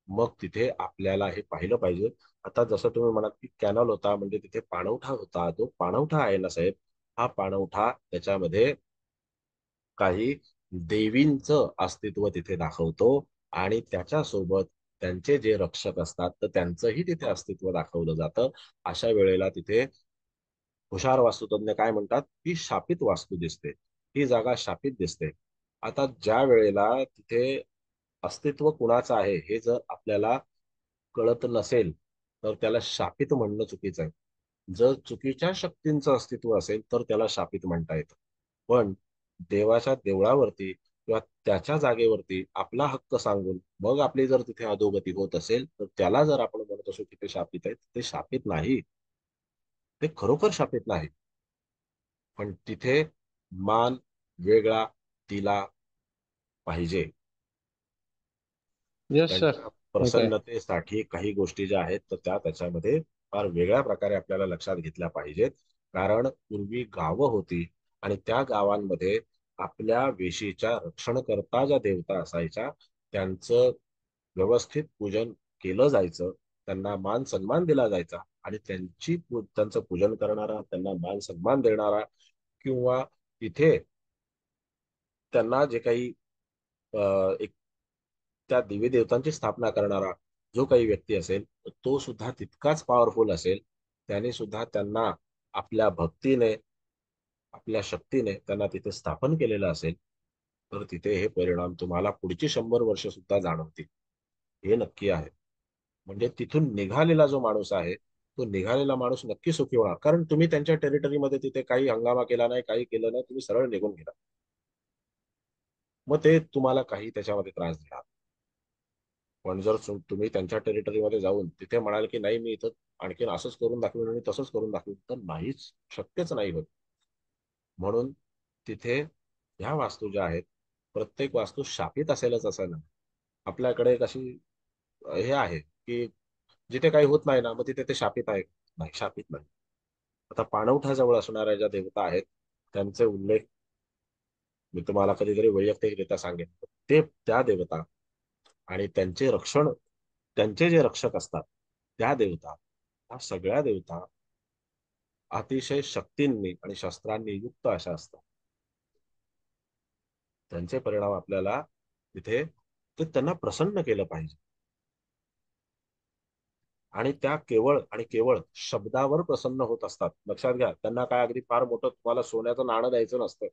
मग तिथे आपल्याला हे पाहिलं पाहिजे. आता जसं तुम्ही म्हणाल की कॅनल होता म्हणजे तिथे पाणवठा होता. तो पाणवठा आहे ना साहेब, हा पाणवठा त्याच्यामध्ये काही देवींचं अस्तित्व तिथे दाखवतो आणि त्याच्यासोबत त्यांचे जे रक्षक असतात तर त्यांचंही तिथे अस्तित्व दाखवलं जातं. अशा वेळेला तिथे हुशार वास्तुतज्ञ काय म्हणतात की शापित वास्तू दिसते, ही जागा शापित दिसते. आता ज्या वेळेला तिथे अस्तित्व कुणाचं आहे हे जर आपल्याला कळत नसेल तर त्याला शापित म्हणणं चुकीचं आहे. जर चुकीच्या शक्तींचं अस्तित्व असेल तर त्याला शापित म्हणता येतं. पण देवाच्या देवळावरती किंवा त्याच्या जागेवरती आपला हक्क सांगून मग आपली जर तिथे अधोगती होत असेल तर त्याला जर आपण म्हणत असू की ते शापित आहेत, ते शापित नाही. ते खरोखर शापित नाही. पण तिथे मान वेगळा दिला पाहिजे. Yes sir. त्यांच्या ओके. प्रसन्नतेसाठी काही गोष्टी ज्या आहेत तर त्या त्याच्यामध्ये फार वेगळ्या प्रकारे आपल्याला लक्षात घेतल्या पाहिजेत. कारण पूर्वी गावं होती आणि त्या गावांमध्ये आपल्या वेशीच्या रक्षणकर्ता ज्या देवता असायच्या त्यांचं व्यवस्थित पूजन केलं जायचं. त्यांना मान सन्मान दिला जायचा आणि त्यांचं पूजन करणारा, त्यांना मान सन्मान देणारा किंवा तिथे त्यांना जे काही एक त्या देवी देवतांची स्थापना करणारा जो काही व्यक्ती असेल तो सुद्धा तितकाच पॉवरफुल असेल. त्याने सुद्धा त्यांना आपल्या भक्तीने, आपल्या शक्तीने त्यांना तिथे स्थापन केलेलं असेल. तर तिथे हे परिणाम तुम्हाला पुढची 100 वर्ष सुद्धा जाणवतील, हे नक्की आहे. म्हणजे तिथून निघालेला जो माणूस आहे तो निघालेला माणूस नक्की सुखी होणार. कारण तुम्ही त्यांच्या टेरिटरीमध्ये तिथे काही हंगामा केला नाही, काही केलं नाही, तुम्ही सरळ निघून गेला. मग ते तुम्हाला काही त्याच्यामध्ये त्रास देणार. पण जर तुम्ही त्यांच्या टेरिटरीमध्ये जाऊन तिथे म्हणाल की नाही मी इथं आणखीन असंच करून दाखवेन आणि तसंच करून दाखवेन, तर नाहीच, शक्यच नाही होत. म्हणून तिथे ह्या वास्तू ज्या आहेत प्रत्येक वास्तू शापित असेलच असं नाही. आपल्याकडे एक अशी हे आहे की जिथे काही होत नाही ना मग तिथे ते शापित आहे. नाही, शापित नाही. आता पाणवठ्याजवळ असणाऱ्या ज्या देवता आहेत त्यांचे उल्लेख मी तुम्हाला कधीतरी वैयक्तिकरित्या सांगेन. ते त्या देवता आणि त्यांचे जे रक्षक असतात त्या देवता, ह्या सगळ्या देवता अतिशय शक्तींनी आणि शस्त्रांनी युक्त अशा असतात. त्यांचे परिणाम आपल्याला तिथे ते त्यांना प्रसन्न केलं पाहिजे. आणि त्या केवळ आणि केवळ शब्दावर प्रसन्न होत असतात. लक्षात घ्या, त्यांना काय अगदी फार मोठं तुम्हाला सोन्याचं नाणं द्यायचं नसतं.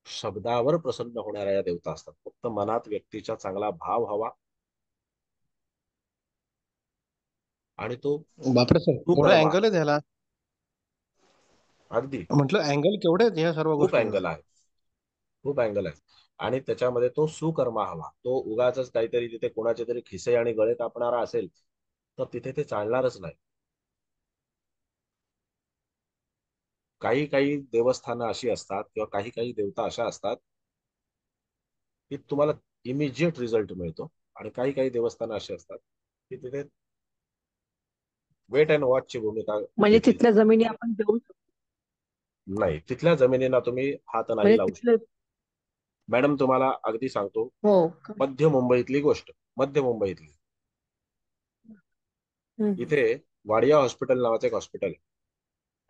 शब्दावर प्रसन्न होणाऱ्या या देवता असतात. फक्त मनात व्यक्तीच्या चांगला भाव हवा आणि तो बापरे सर, एवढं सुप्रभात. अँगल आहे त्याला. अगदी म्हटलं अँगल केवढे आहेत ह्या सर्व खूप गोष्टींना. अँगल आहे, खूप अँगल आहे. आणि त्याच्यामध्ये तो सुकर्मा हवा, तो उगाच काहीतरी तिथे कोणाचे तरी खिसे आणि गळे कापणारा असेल तर तिथे ते चालणारच नाही. काही काही देवस्थानं अशी असतात किंवा काही काही देवता अशा असतात की तुम्हाला इमिजिएट रिझल्ट मिळतो, आणि काही काही देवस्थानं अशी असतात की तिथे वेट अँड वॉचची भूमिका म्हणजे घेतली तिथल्या जमिनी आपण देऊ शकतो. नाही. तिथल्या जमिनीला तुम्ही हात नाही म्हणजे लावू शकत. तिथलं. मॅडम तुम्हाला अगदी सांगतो, हो का? मध्य मुंबईतली गोष्ट, मध्य मुंबईतली हम्म. इथे वाडिया हॉस्पिटल नावाचं एक हॉस्पिटल आहे,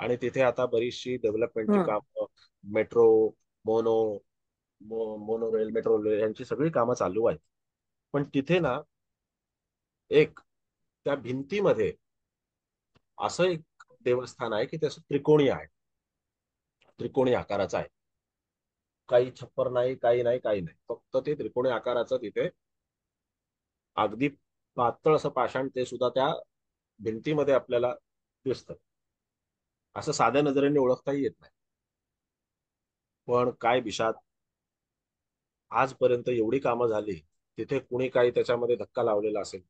आणि तिथे आता बरीचशी डेव्हलपमेंटची हम्म. कामं, metro, mono mono rail, metro rail यांची सगळी कामं चालू आहेत. पण तिथे ना एक त्या भिंतीमध्ये असं एक देवस्थान आहे की त्याचं त्रिकोणी आहे, त्रिकोणी आकाराचं आहे. काही छप्पर नाही, काही नाही, काही नाही, फक्त ते त्रिकोणी आकाराचं तिथे अगदी पातळ असं पाषाण ते सुद्धा त्या भिंतीमध्ये आपल्याला दिसतं. असं साध्या नजरेने ओळखताही येत नाही. पण काय विषाद, आजपर्यंत एवढी कामं झाली, तिथे कुणी काही त्याच्यामध्ये धक्का लावलेला असेल?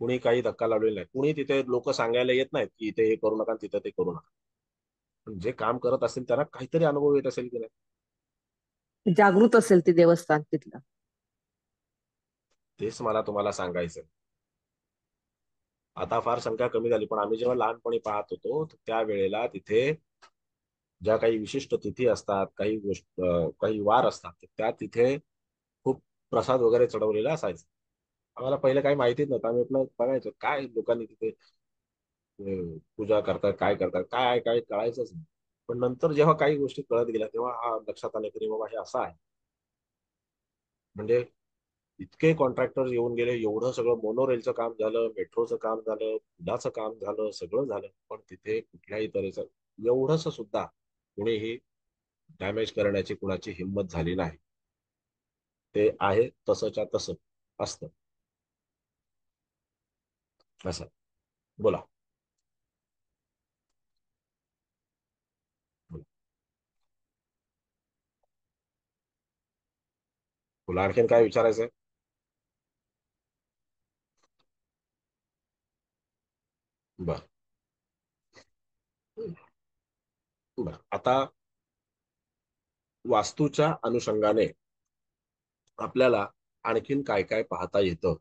कुणी काही धक्का लावलेला नाही. कुणी तिथे लोक सांगायला येत नाहीत की इथे हे करू नका, तिथे ते करू नका. पण जे काम करत असेल त्यांना काहीतरी अनुभव येत असेल की नाही? जागृत असेल ते देवस्थान तिथलं. तेच मला तुम्हाला सांगायचं. आता फार संख्या कमी झाली, पण आम्ही जेव्हा लहानपणी पाहत होतो त्यावेळेला तिथे ज्या काही विशिष्ट तिथी असतात, काही गोष्ट काही वार असतात, त्या तिथे खूप प्रसाद वगैरे चढवलेला असायचा. आम्हाला पहिलं काही माहितीच नव्हतं. आम्ही आपलं बघायचो काय लोकांनी तिथे पूजा करतात, काय करतात, काय आहे काय कळायचंच नाही. पण नंतर जेव्हा काही गोष्टी कळत गेल्या तेव्हा हा लक्षात आलं की बाबा हे असं आहे. म्हणजे इतके कॉन्ट्रॅक्टर येऊन गेले, एवढं सगळं मोनोरेलचं काम झालं, मेट्रोचं काम झालं, पुलाचं काम झालं, सगळं झालं, पण तिथे कुठल्याही तऱ्हेचं एवढंच सुद्धा कुणीही डॅमेज करण्याची कुणाची हिंमत झाली नाही. ते आहे तसंच्या तसं असतं. असं. बोला. बोला. तुला आणखीन काय विचारायचंय? बर. बर. आता वास्तूच्या अनुषंगाने आपल्याला आणखीन काय काय पाहता येतं,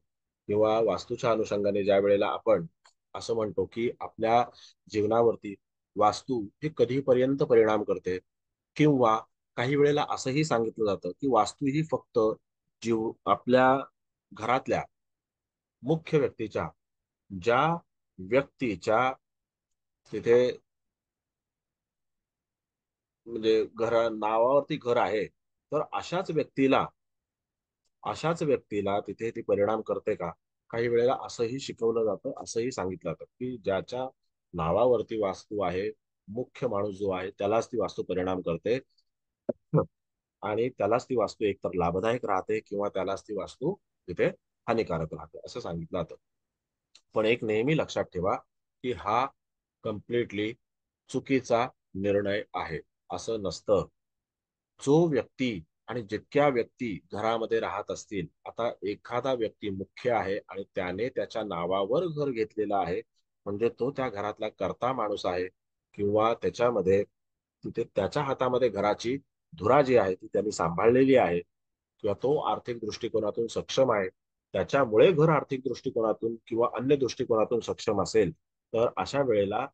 किंवा वास्तूच्या अनुषंगाने ज्या वेळेला आपण असं म्हणतो की आपल्या जीवनावरती वास्तू ही कधीपर्यंत परिणाम करते, किंवा काही वेळेला असंही सांगितलं जातं की वास्तू ही फक्त आपल्या घरातल्या मुख्य व्यक्तीच्या, ज्या व्यक्तीच्या तिथे म्हणजे नावावरती घर आहे, तर अशाच व्यक्तीला तिथे ती परिणाम करते का? काही वेळेला असंही शिकवलं जातं, असंही सांगितलं जातं की ज्याच्या नावावरती वास्तू आहे, मुख्य माणूस जो आहे त्यालाच ती वास्तू परिणाम करते, आणि त्यालाच ती वास्तू एकतर लाभदायक राहते किंवा त्यालाच ती वास्तू तिथे हानिकारक राहते असं सांगितलं जातं. पण एक नेहमी लक्षात ठेवा की हा कम्प्लिटली चुकीचा निर्णय आहे. असं नसतं. जो व्यक्ती आणि जितक्या व्यक्ती घरामध्ये राहत असतील, आता एखादा व्यक्ती मुख्य आहे आणि त्याने त्याच्या नावावर घर घेतलेलं आहे, म्हणजे तो त्या घरातला कर्ता माणूस आहे, किंवा त्याच्यामध्ये तिथे त्याच्या हातामध्ये घराची धुरा जी आहे ती त्यांनी सांभाळलेली आहे, किंवा तो आर्थिक दृष्टिकोनातून सक्षम आहे, त्याच्यामुळे घर आर्थिक दृष्टिकोनातून किंवा अन्य दृष्टिकोनातून सक्षम असेल, तर अशा वेळेला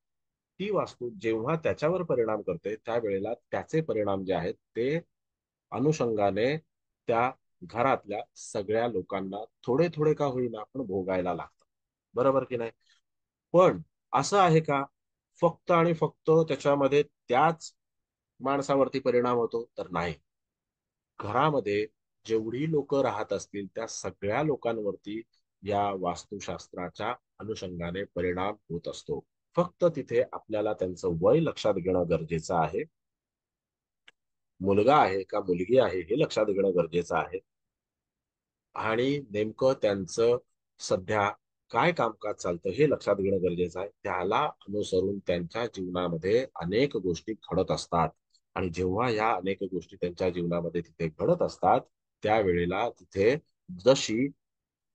ती वास्तू जेव्हा त्याच्यावर परिणाम करते त्यावेळेला त्याचे परिणाम जे आहेत ते अनुषंगाने त्या घरातल्या सगळ्या लोकांना थोडे थोडे का होईना पण भोगायला लागतं. बरोबर की नाही? पण असं आहे का फक्त आणि फक्त त्याच्यामध्ये त्याच माणसावरती परिणाम होतो? तर नाही. घरामध्ये जेवढी लोक राहत असतील त्या सगळ्या लोकांवरती या वास्तुशास्त्राच्या अनुषंगाने परिणाम होत असतो. फक्त तिथे आपल्याला त्यांचं वय लक्षात घेणं गरजेचं आहे. मुलगा आहे का मुलगी आहे हे लक्षात घेणं गरजेचं आहे, आणि नेमकं त्यांचं सध्या काय कामकाज चालतं हे लक्षात घेणं गरजेचं आहे. त्याला अनुसरून त्यांच्या जीवनामध्ये अनेक गोष्टी घडत असतात. आणि जेव्हा या अनेक गोष्टी त्यांच्या जीवनामध्ये तिथे घडत असतात, त्यावेळेला तिथे जशी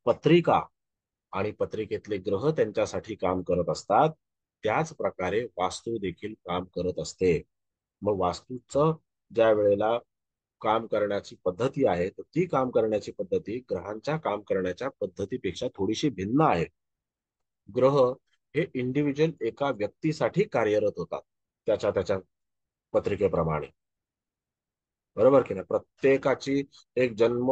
पत्रिका आणि पत्रिकेतले ग्रह त्यांच्यासाठी काम करत असतात, त्याच प्रकारे वास्तू देखील काम करत असते. मग वास्तूचं ज्या वेळेला काम करण्याची पद्धती आहे, तर ती काम करण्याची पद्धती ग्रहांच्या काम करण्याच्या पद्धतीपेक्षा थोडीशी भिन्न आहे. ग्रह हे इंडिव्हिज्युअल एका व्यक्तीसाठी कार्यरत होतात, त्याच्या त्याच्या पत्रिकेप्रमाणे. बरोबर की नाही? प्रत्येकाची एक जन्म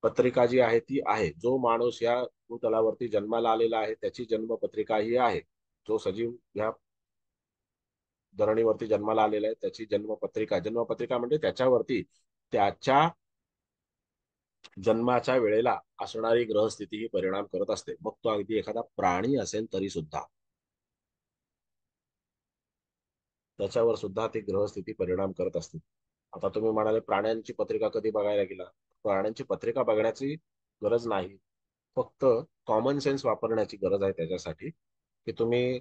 पत्रिका जी आहे ती आहे. जो माणूस या भूतलावरती जन्माला आलेला आहे, त्याची जन्मपत्रिका ही आहे. जो सजीव या धरणीवरती जन्माला आलेला आहे, त्याची जन्मपत्रिका म्हणजे त्याच्यावरती त्याच्या जन्माच्या वेळेला असणारी ग्रहस्थिती ही परिणाम करत असते. मग तो अगदी एखादा प्राणी असेल तरी सुद्धा त्याच्यावर सुद्धा ती ग्रहस्थिती परिणाम करत असते. आता तुम्ही म्हणाले प्राण्यांची पत्रिका कधी बघायला गेला? प्राण्यांची पत्रिका बघण्याची गरज नाही. फक्त कॉमन सेन्स वापरण्याची गरज आहे त्याच्यासाठी, की तुम्ही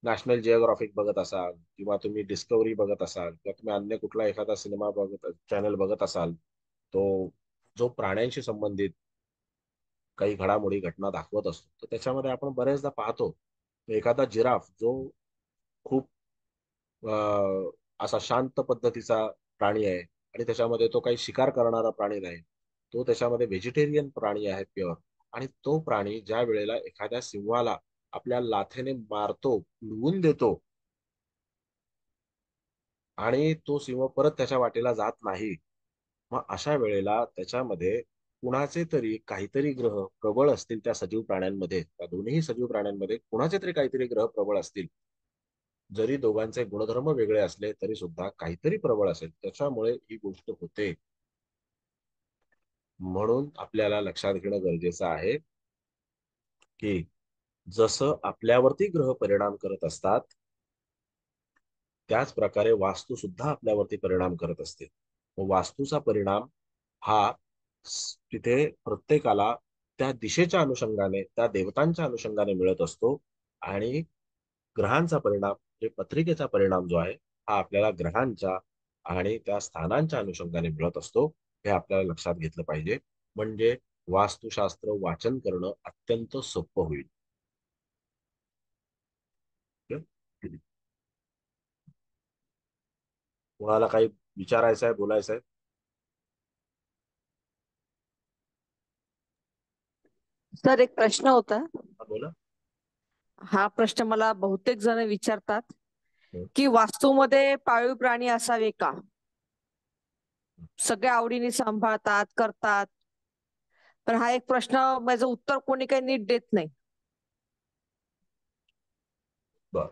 नॅशनल जिओग्राफिक बघत असाल किंवा तुम्ही डिस्कवरी बघत असाल किंवा तुम्ही अन्य कुठला एखादा सिनेमा चॅनल बघत असाल, तो जो प्राण्यांशी संबंधित काही घडामोडी घटना दाखवत असतो, तर त्याच्यामध्ये आपण बरेचदा पाहतो एखादा जिराफ जो खूप असा शांत पद्धतीचा प्राणी आहे आणि त्याच्यामध्ये तो काही शिकार करणारा प्राणी नाही, तो त्याच्यामध्ये व्हेजिटेरियन प्राणी आहे प्युअर. आणि तो प्राणी ज्या वेळेला एखाद्या सिंहाला आपल्या लाथेने मारतो, उडवून देतो आणि तो सिंह परत त्याच्या वाटेला जात नाही, मग अशा वेळेला त्याच्यामध्ये कुणाचे तरी काहीतरी ग्रह प्रबळ असतील त्या सजीव प्राण्यांमध्ये, त्या दोन्ही सजीव प्राण्यांमध्ये कुणाचे तरी काहीतरी ग्रह प्रबळ असतील. जरी दोघांचे गुणधर्म वेगळे असले तरी सुद्धा काहीतरी प्रबळ असेल, त्याच्यामुळे ही गोष्ट होते. म्हणून आपल्याला लक्षात घेणं गरजेचं आहे की जसं आपल्यावरती ग्रह परिणाम करत असतात, त्याच प्रकारे वास्तू सुद्धा आपल्यावरती परिणाम करत असते. व वास्तूचा परिणाम हा तिथे प्रत्येकाला त्या दिशेच्या अनुषंगाने, त्या देवतांच्या अनुषंगाने मिळत असतो. आणि ग्रहांचा परिणाम, जे पत्रिकेचा परिणाम जो आहे, हा आपल्याला ग्रहांच्या आणि त्या स्थानांच्या अनुषंगाने मिळत असतो. हे आपल्याला लक्षात घेतलं पाहिजे. म्हणजे वास्तुशास्त्र वाचन करणं अत्यंत सोपं होईल. कोणाला काही विचारायचं आहे, बोलायचं आहे? सर, एक प्रश्न होता. हा, बोला. हा प्रश्न मला बहुतेक जण विचारतात हं. की वास्तूमध्ये पाळीव प्राणी असावे का? सगळ्या आवडीने सांभाळतात, करतात, पण हा एक प्रश्न, माझं उत्तर कोणी काही नीट देत नाही. बर,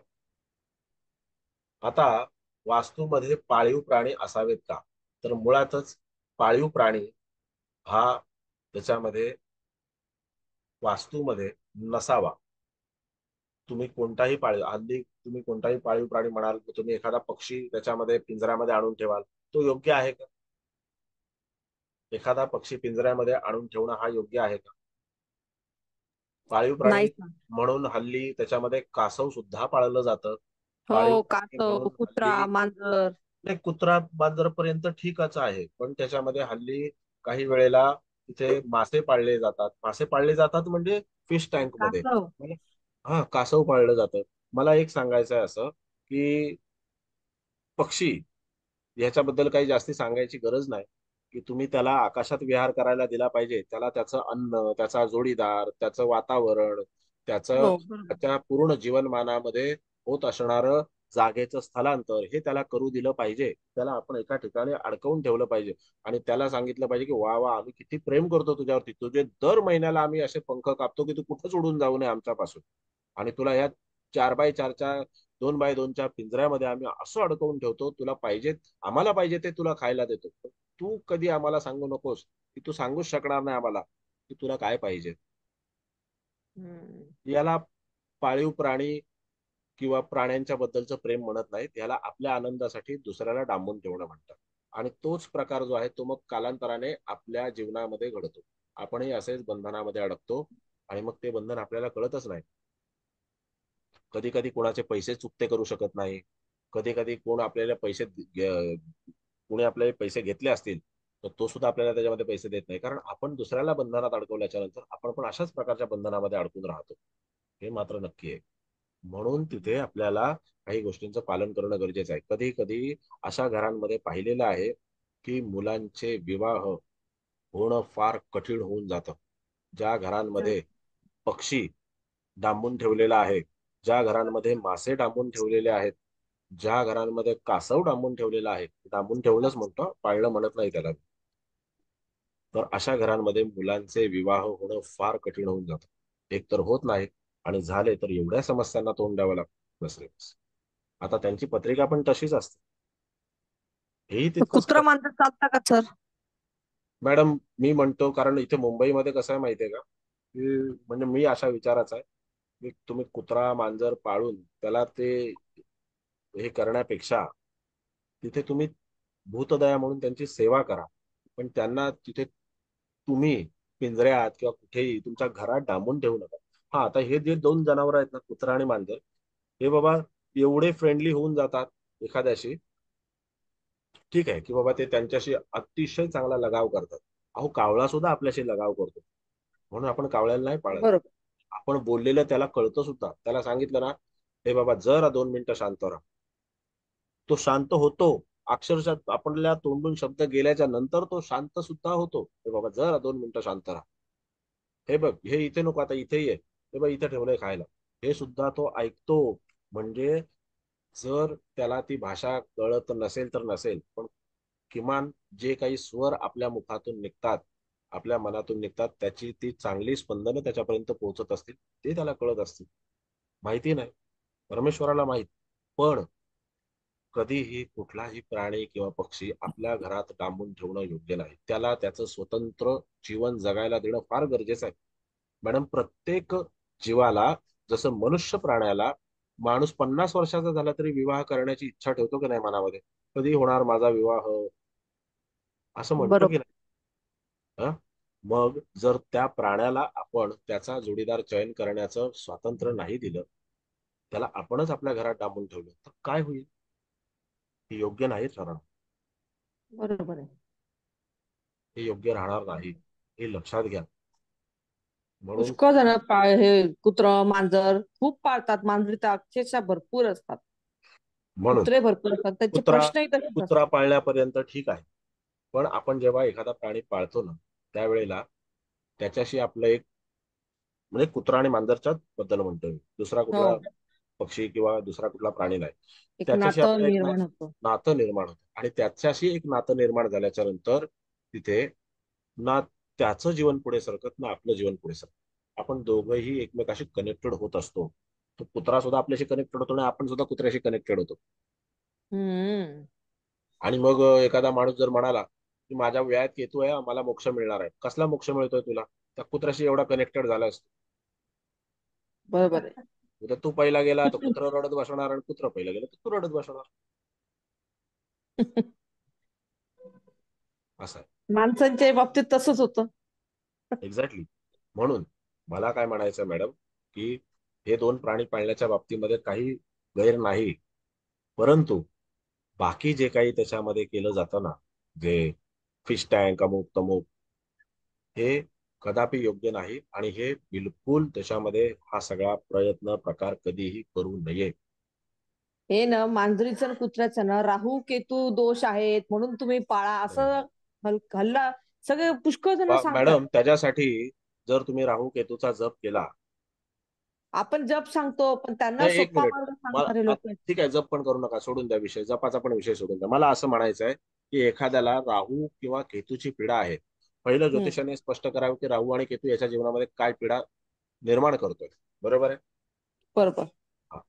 आता वास्तूमध्ये पाळीव प्राणी असावेत का? तर मुळातच पाळीव प्राणी हा त्याच्यामध्ये वास्तूमध्ये नसावा. तुम्ही कोणताही हल्ली तुम्ही कोणताही पाळीव प्राणी म्हणाल, तर तुम्ही एखादा पक्षी त्याच्यामध्ये पिंजऱ्यामध्ये आणून ठेवाल, तो योग्य आहे का? एखादा पक्षी पिंजऱ्यामध्ये आणून ठेवणं हा योग्य आहे का? पाळीव प्राणी नाही सर. म्हणून हल्ली त्याच्यामध्ये कासव सुद्धा पाळलं जातं. पाळीव हो, प्राणी कासव, म्हणून कुत्रा, हल्ली मांजर. नाही, कुत्रा मांजरपर्यंत ठीकच आहे, पण त्याच्यामध्ये हल्ली काही वेळेला तिथे मासे पाळले जातात. मासे पाळले जातात म्हणजे फिश टँक मध्ये. कासव. हा, कासव पाळलं जातं. मला एक सांगायचं आहे असं, की पक्षी ह्याच्याबद्दल काही जास्ती सांगायची गरज नाही, की तुम्ही त्याला आकाशात विहार करायला दिला पाहिजे. त्याला त्याचं अन्न, त्याचा जोडीदार, त्याचं वातावरण, त्याचं हो, बरोबर. त्याच्या पूर्ण जीवनमानामध्ये होत असणारं जागेचं स्थलांतर हे त्याला करू दिलं पाहिजे. त्याला आपण एका ठिकाणी अडकवून ठेवलं पाहिजे आणि त्याला सांगितलं पाहिजे की वा वा, आम्ही किती प्रेम करतो तुझ्यावरती. तुझे दर महिन्याला आम्ही असे पंख कापतो की तू कुठंच उडून जाऊ नये आमच्यापासून. आणि तुला या 4x4च्या 2x2च्या पिंजऱ्यामध्ये आम्ही असं अडकवून ठेवतो, तुला पाहिजे, आम्हाला पाहिजे ते तुला खायला देतो. तू कधी आम्हाला सांगू नकोस, की तू सांगूच शकणार नाही आम्हाला की तुला काय पाहिजे. हम्म. याला पाळीव प्राणी किंवा प्राण्यांच्या बद्दलचं प्रेम म्हणत नाहीत, याला आपल्या आनंदासाठी दुसऱ्याला डांबून ठेवणं म्हणतात. आणि तोच प्रकार जो आहे तो मग कालांतराने आपल्या जीवनामध्ये घडतो. आपणही असेच बंधनामध्ये अडकतो आणि मग ते बंधन आपल्याला कळतच नाही. कधी कधी कोणाचे पैसे चुकते करू शकत नाही, कधी कधी कोण आपल्याला कोणी आपले पैसे घेतले असतील तर तो सुद्धा आपल्याला त्याच्यामध्ये पैसे देत नाही, कारण आपण दुसऱ्याला बंधनात अडकवल्याच्या नंतर आपण पण अशाच प्रकारच्या बंधनामध्ये अडकून राहतो. हे मात्र नक्की आहे. म्हणून तिथे आपल्याला काही गोष्टींचं पालन करणं गरजेचं आहे. कधी कधी अशा घरांमध्ये पाहिलेलं आहे की मुलांचे विवाह होणं फार कठीण होऊन जातं. ज्या घरांमध्ये पक्षी डांबून ठेवलेला आहे, ज्या घरांमध्ये मासे डांबून ठेवलेले आहेत, ज्या घरांमध्ये कासव डांबून ठेवलेला आहे, डांबून ठेवलंच म्हणतो, पाळलं म्हणत नाही त्याला, तर अशा घरांमध्ये मुलांचे विवाह होणं फार कठीण होऊन जातं. एक तर होत नाही, आणि झाले तर एवढ्या समस्यांना तोंड द्यावं लागतं बस रे बस. आता त्यांची पत्रिका पण तशीच असते, हेही तितकंच कुत्रा मांजर चालता का सर? मॅडम मी म्हणतो, कारण इथे मुंबईमध्ये कसं आहे माहितीये का, की म्हणजे मी अशा विचाराचा आहे की तुम्ही कुत्रा मांजर पाळून त्याला ते हे करण्यापेक्षा तिथे तुम्ही भूतदया म्हणून त्यांची सेवा करा, पण त्यांना तिथे तुम्ही पिंजऱ्यात किंवा कुठेही तुमच्या घरात डांबून ठेवू नका. हा, आता हे जे दोन जनावर आहेत ना, कुत्रा आणि मांजर, हे बाबा एवढे फ्रेंडली होऊन जातात एखाद्याशी, ठीक आहे की बाबा ते त्यांच्याशी अतिशय चांगला लगाव करतात. अहो, कावळा सुद्धा आपल्याशी लगाव करतो, म्हणून आपण कावळ्याला नाही पाळत. बरोबर. आपण बोललेलं त्याला कळतं सुद्धा. त्याला सांगितलं ना, हे बाबा जरा 2 मिनिटं शांत राहा, तो शांत होतो. अक्षरशः आपल्या तोंडून शब्द गेल्याच्या नंतर तो शांत सुद्धा होतो. हे बाबा जरा 2 मिनिटं शांत राहा, हे बघ हे इथे नको, आता इथे ये, हे बघ इथे ठेवलंय खायला, हे सुद्धा तो ऐकतो. म्हणजे जर त्याला ती भाषा कळत नसेल तर नसेल, पण किमान जे काही स्वर आपल्या मुखातून निघतात, आपल्या मनातून निघतात, त्याची ती चांगली स्पंदनं त्याच्यापर्यंत पोहोचत असतील, ते त्याला कळत असतील. माहिती नाही, परमेश्वराला माहित. पण कधीही कुठलाही प्राणी किंवा पक्षी आपल्या घरात डांबून ठेवणं योग्य नाही. त्याला त्याचं स्वतंत्र जीवन जगायला देणं फार गरजेचं आहे. मॅडम, प्रत्येक जीवाला, जसं मनुष्य प्राण्याला, माणूस 50 वर्षाचा झाला तरी विवाह करण्याची इच्छा ठेवतो की नाही मनामध्ये, कधी होणार माझा विवाह, असं म्हणतो की बरोबर. नाही. हं? मग जर त्या प्राण्याला आपण त्याचा जोडीदार चयन करण्याचं स्वातंत्र्य नाही दिलं, त्याला आपणच आपल्या घरात डांबून ठेवलं, तर काय होईल? हे योग्य नाही ठरणार. बरोबर आहे. हे योग्य राहणार नाही, हे लक्षात घ्या. म्हणून पुष्कळ जण हे कुत्र मांजर खूप पाळतात. मांजरी तर अक्षरशः भरपूर असतात. म्हणून कुत्रे भरपूर असतात. त्यांचे कुत्रा प्रश्नही तसेच कुत्रा असतात. पाळण्यापर्यंत ठीक आहे, पण आपण जेव्हा एखादा प्राणी पाळतो ना, त्यावेळेला त्याच्याशी आपलं एक, म्हणजे कुत्रा आणि मांजरच्याच बद्दल म्हणतोय मी, दुसरा कुठला हो. पक्षी किंवा दुसरा कुठला प्राणी नाही, एक त्याच्याशी नातं आपलं एक निर्माण होतं. नातं निर्माण होतं. आणि त्याच्याशी एक नातं निर्माण झाल्याच्या नंतर तिथे ना त्याचं जीवन पुढे सरकत, ना आपलं जीवन पुढे सरकत. आपण दोघंही एकमेकाशी कनेक्टेड होत असतो. तो कुत्रा सुद्धा आपल्याशी कनेक्टेड होतो आणि आपण सुद्धा कुत्र्याशी कनेक्टेड होतो. हम्म. आणि मग एखादा माणूस जर म्हणाला की माझ्या व्यायात केतू आहे, मला मोक्ष मिळणार आहे, कसला मोक्ष मिळतोय तुला? त्या कुत्र्याशी एवढा कनेक्टेड झाला असतो. बरोबर आहे. उद्या तू पहिला गेला तर कुत्र रडत बसणार, आणि कुत्र पहिला गेला तर तू रडत बसणार. असं आहे. माणसांच्या बाबतीत तसंच होतं. एक्झॅक्टली. म्हणून मला काय म्हणायचं मॅडम, की हे दोन प्राणी पाळण्याच्या बाबतीमध्ये काही गैर नाही, परंतु बाकी जे काही त्याच्यामध्ये केलं जातं ना, जे फिश टँक अमुक तमुक, हे कदापि योग्य नाही. आणि हे बिलकुल त्याच्यामध्ये हा सगळा प्रयत्न प्रकार कधीही करू नये. हे ना मांजरीचं आणि कुत्र्याचं ना राहू केतू दोष आहेत म्हणून तुम्ही पाळा असं हल्ला सगळे पुष्कळ जण सांगतात. मॅडम, त्याच्यासाठी जर तुम्ही राहू केतूचा जप केला, आपण जप सांगतो पण त्यांना नाही, एक सोपा मिनिट, मार्ग मला सांगणारे लोक आहेत. ठीक आहे, जप पण करू नका, सोडून द्या विषय, जपाचा पण विषय सोडून द्या. मला असं म्हणायचं आहे की एखाद्याला राहू किंवा केतूची पीडा आहे, पहिलं हम्म. ज्योतिषाने स्पष्ट करावं की राहू आणि केतू याच्या जीवनामध्ये काय पीडा निर्माण करतोय. बरोबर आहे? बरोबर. हा.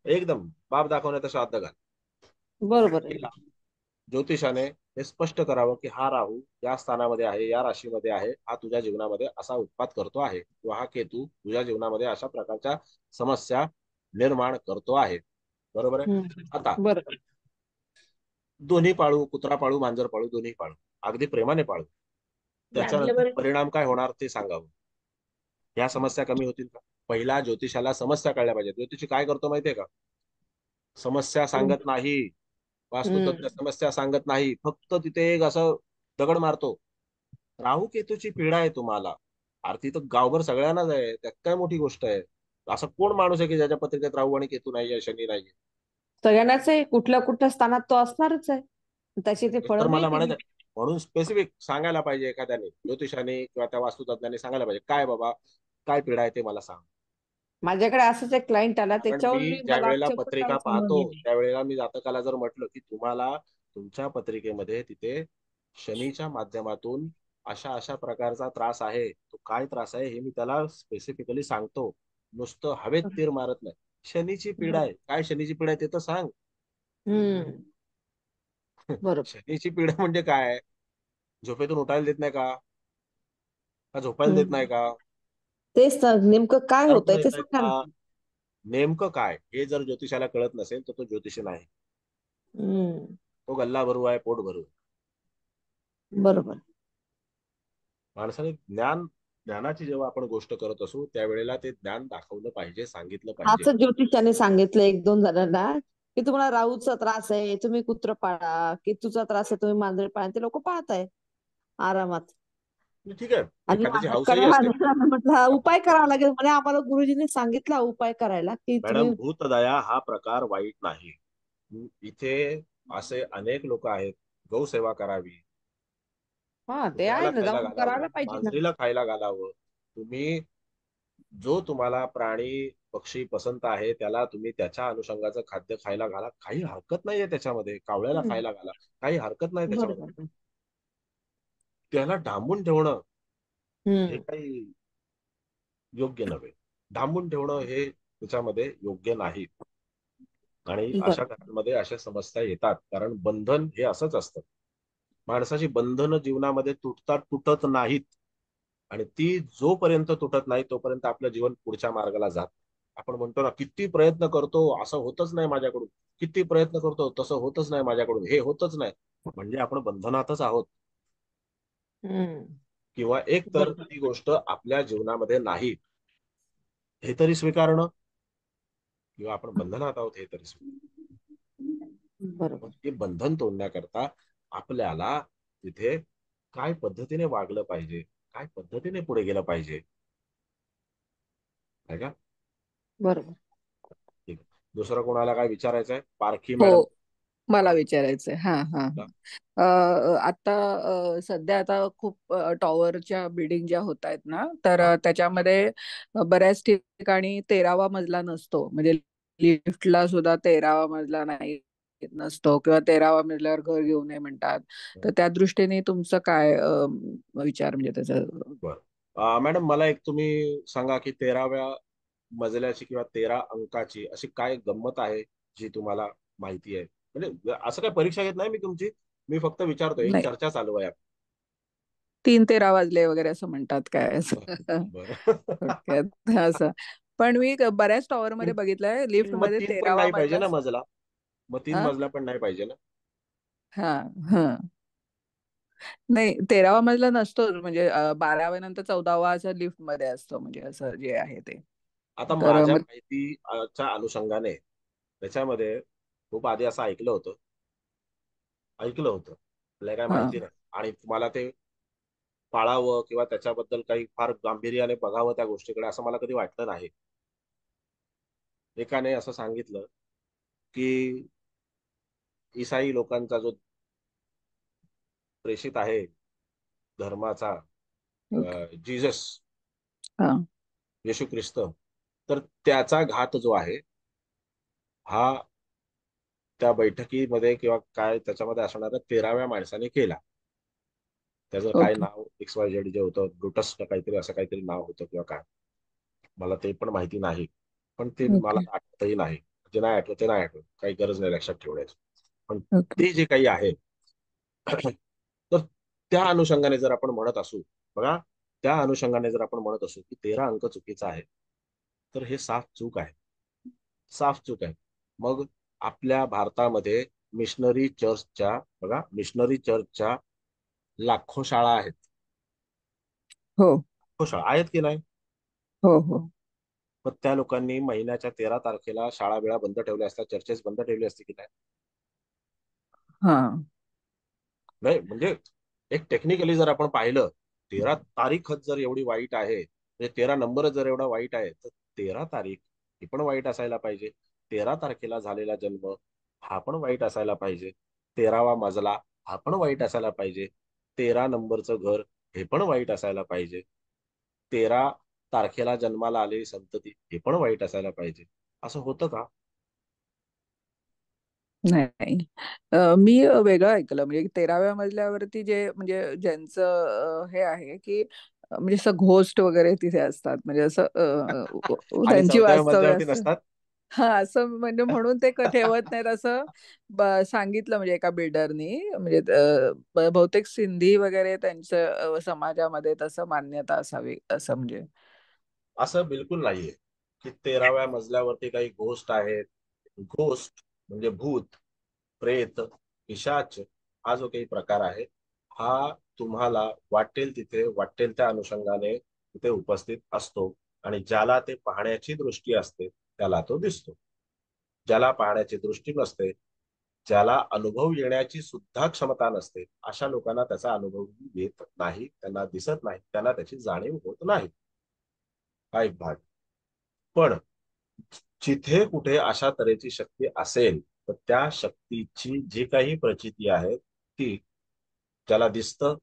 एकदम बाप दाखवण्याचा श्राद्ध घाल. बरोबर आहे. केला. ज्योतिषाने हे स्पष्ट करावं की हा राहू या स्थानामध्ये आहे, या राशीमध्ये आहे, हा तुझ्या जीवनामध्ये असा उत्पात करतो आहे, किंवा हा केतू तुझ्या जीवनामध्ये अशा प्रकारच्या समस्या निर्माण करतो आहे. बरोबर आहे? आता बरोबर. दोन्ही पाळू, कुत्रा पाळू, मांजर पाळू, दोन्ही पाळू, अगदी प्रेमाने पाळू, लागलं त्याच्यानंतर बरं. परिणाम काय होणार ते सांगावं. ह्या समस्या कमी होतील का? पहिला ज्योतिषाला समस्या कळल्या पाहिजे. ज्योतिषी काय करतो माहितीये का? समस्या सांगत नाही. वास्तुतज्ञ हम्म. समस्या सांगत नाही, फक्त तिथे एक असं दगड मारतो. राहू केतूची पीडा आहे तुम्हाला. आरती तर गावभर सगळ्यांनाच आहे, त्यात काय मोठी गोष्ट आहे. असं कोण माणूस आहे की ज्याच्या पत्रिकेत राहू आणि केतू नाहीये, शनी नाहीये? सगळ्यांनाच आहे, कुठल्या कुठल्या स्थानात तो असणारच आहे, त्याची ते हेच तर फळं मला मिळतील. म्हणायचं आहे. म्हणून स्पेसिफिक सांगायला पाहिजे एखाद्याने, ज्योतिषाने किंवा त्या वास्तुतज्ञाने सांगायला पाहिजे, काय बाबा काय पीडा आहे ते मला सांग. माझ्याकडे असंच एक क्लायंट आला, कारण त्याच्यावर मी मी ज्या वेळेला बलात्कार पत्रिका प्रकार पाहतो, समजून गेले. त्यावेळेला मी जातकाला जर म्हटलं की तुम्हाला तुमच्या पत्रिकेमध्ये तिथे शनीच्या माध्यमातून अशा अशा प्रकारचा त्रास आहे, तो काय त्रास आहे हे मी त्याला स्पेसिफिकली सांगतो. नुसतं हवेत तीर मारत नाही. शनीची पीडा आहे, काय शनीची पीडा आहे ते तर सांग. हम्म. बरोबर. शनीची पीडा म्हणजे काय? झोपेतून उठायला देत नाही का? का झोपायला देत नाही हम्म. का? तेच तर, नेमकं काय अडचण होतंय येत ते आहेत सांगा का? ना. नेमकं काय हे जर ज्योतिषाला कळत नसेल तर तो ज्योतिषी नाही. हम्म. तो गल्ला भरू आहे, पोट भरू. बरोबर. माणसाने ज्ञानाची जेव्हा आपण गोष्ट करत असू त्यावेळेला ते ज्ञान दाखवलं पाहिजे, सांगितलं पाहिजे. असं ज्योतिषाने सांगितलं एक दोन जणांना, की तुम्हाला राहूचा त्रास आहे, तुम्ही कुत्र पाळा, की तुझा त्रास आहे तुम्ही मांजर पाळा. ते लोक पाळताय आरामात. ठीक आहे, आणि एखाद्याची माझ्याकडे हौसही असते. म्हटलं हा उपाय करावा लागेल म्हणे, आम्हाला गुरुजींनी सांगितला उपाय करायला, की तुम्ही. मॅडम, भूतदया हा प्रकार वाईट नाही. इथे असे अनेक लोक आहेत. गौसेवा करावी, हा ते आहे कुत्र्याला ना, खायला जाऊन घालावं, करायला पाहिजे ना. मांजरीला खायला घालावं. तुम्ही जो तुम्हाला प्राणी पक्षी पसंत आहे त्याला तुम्ही त्याच्या अनुषंगाचं खाद्य खायला घाला, काही हरकत नाहीये त्याच्यामध्ये. कावळ्याला हम्म. खायला घाला, काही हरकत नाही त्याच्यामध्ये. बरोबर. त्याला डांबून ठेवणं हे हम्म. काही योग्य नव्हे. डांबून ठेवणं हे त्याच्यामध्ये योग्य नाही. आणि अशा बरोबर. घरांमध्ये अशा समस्या येतात, कारण बंधन हे असंच असतं. माणसाची बंधनं जीवनामध्ये तुटतात, तुटत नाहीत. आणि ती जोपर्यंत तुटत नाही तोपर्यंत आपलं जीवन पुढच्या मार्गाला जात. आपण म्हणतो ना, किती प्रयत्न करतो असं होतच नाही माझ्याकडून, किती प्रयत्न करतो तसं होतच नाही माझ्याकडून, हे होतच नाही, म्हणजे आपण बंधनातच आहोत. हम्म. किंवा एक तर बरोबर. ती गोष्ट आपल्या जीवनामध्ये नाही हे तरी स्वीकारणं, किंवा आपण बंधनात आहोत हे तरी स्वीकारणं. मग बरोबर. हे बंधन तोडण्याकरता आपल्याला तिथे काय पद्धतीने वागलं पाहिजे, काय पद्धतीने पुढे गेलं पाहिजे, आहे का? बरोबर. ठीक आहे. दुसरं कोणाला काय विचारायचं आहे? पारखी मॅडम. हो, मला हा, विचारायचंय. हा हा बोला. हा. आता सध्या आता खूप टॉवरच्या बिल्डिंग ज्या होत आहेत ना, तर हा, त्याच्यामध्ये बऱ्याच ठिकाणी 13वा मजला नसतो. म्हणजे लिफ्टला सुद्धा 13वा मजला नाही नसतो, किंवा 13वा मजल्यावर घर घेऊ नये म्हणतात. तर त्या दृष्टीने तुमचं काय विचार, म्हणजे त्याचं. बरं. मॅडम, मला एक तुम्ही सांगा की 13व्या मजल्याची किंवा 13 अंकाची अशी काय गंमत आहे जी तुम्हाला माहिती आहे? म्हणजे असं काय परीक्षा घेत नाही मी तुमची, मी फक्त विचारतोय, एक नाही, चर्चा चालू आहे. 3-13 वाजले वगैरे असं म्हणतात काय असं. बरं. थोडक्यात असं. पण मी बऱ्याच टॉवर मध्ये बघितलंय, लिफ्ट मग मध्ये 3 पण 13वा नाही पाहिजे मजला. ना मजला? मग 3 हा मजला पण नाही पाहिजे ना? हा हा. नाही, 13वा मजला नसतो, म्हणजे 12व्या नंतर 14वा असं लिफ्ट मध्ये असतो, म्हणजे असं जे आहे ते. आता तर माझ्या मग माहितीच्या अनुषंगाने त्याच्यामध्ये खूप आधी असं ऐकलं होतं, आपल्याला काय हा माहिती नाही. आणि तुम्हाला ते पाळावं किंवा त्याच्याबद्दल काही फार गांभीर्याने बघावं त्या गोष्टीकडे असं मला कधी वाटलं नाही. एकाने असं सांगितलं की ईसाई लोकांचा जो प्रेषित आहे धर्माचा, ओके. जीसस, हा येशू ख्रिस्त, तर त्याचा घात जो आहे हा त्या बैठकीमध्ये किंवा काय त्याच्यामध्ये असणाऱ्या 13व्या माणसाने केला. त्याचं काय ओके. नाव XYZ जे होतं, ब्रुटस का काहीतरी असं काहीतरी नाव होतं किंवा काय, मला ते पण माहिती नाही. पण ते मला ओके. आठवतही नाही. जे नाही आठवत ते नाही आठवत, काही गरज नाही लक्षात ठेवण्याची. पण ओके. ते जे काही आहे तर त्या अनुषंगाने जर आपण म्हणत असू, बघा, त्या अनुषंगाने जर आपण म्हणत असू की 13 अंक चुकीचा आहे, तर हे साफ चूक आहे, साफ चूक आहे. मग आपल्या भारतामध्ये मिशनरी चर्चच्या, बघा, मिशनरी चर्चच्या लाखो शाळा आहेत. हो लाखो शाळा आहेत की नाही? हो हो. मग त्या लोकांनी महिन्याच्या 13 तारखेला शाळा वेळा बंद ठेवल्या असतात, चर्चेस बंद ठेवली असते की नाही? हा. नाही म्हणजे एक टेक्निकली जर आपण पाहिलं, 13 तारीखच जर एवढी वाईट आहे, म्हणजे 13 नंबरच जर एवढा वाईट आहे, तर 13 तारीख ही पण वाईट असायला पाहिजे. 13 तारखेला झालेला जन्म हा पण वाईट असायला पाहिजे. 13वा मजला हा पण वाईट असायला पाहिजे. 13 नंबरचं घर हे पण वाईट असायला पाहिजे. 13 तारखेला जन्माला आलेली संतती हे पण वाईट असायला पाहिजे. असं होतं का? नाही. मी वेगळं ऐकलं, म्हणजे 13व्या मजल्यावरती जे म्हणजे ज्यांचं हे आहे की म्हणजे असं घोस्ट वगैरे तिथे असतात, म्हणजे असं आणि त्यांची 14व्या वास्तव्य मजल्यावरती असतं. नसतात. हा, असं म्हणजे म्हणून ते ठेवत नाहीत असं सांगितलं, म्हणजे एका बिल्डरनी, म्हणजे बहुतेक सिंधी वगैरे त्यांच्या समाजामध्ये तसं मान्यता असावी असं म्हणजे. असं बिलकुल नाहीये की 13व्या मजल्यावरती काही घोस्ट आहेत. घोस्ट म्हणजे भूत, प्रेत, पिशाच हा जो काही प्रकार आहे, हा तुम्हाला वाटेल तिथे वाटेल त्या अनुषंगाने तिथे उपस्थित असतो. आणि ज्याला ते पाहण्याची दृष्टी असते त्याला तो दिसतो. ज्याला पाहण्याची दृष्टी नसते, ज्याला अनुभव येण्याची सुद्धा क्षमता नसते, अशा लोकांना त्याचा अनुभव येत नाही, त्यांना दिसत नाही, त्यांना त्याची जाणीव होत नाही. हा एक भाग. पण जिथे कुठे अशा तऱ्हेची शक्ती असेल, तर त्या शक्तीची जी काही प्रचिती आहे ती ज्याला दिसतं,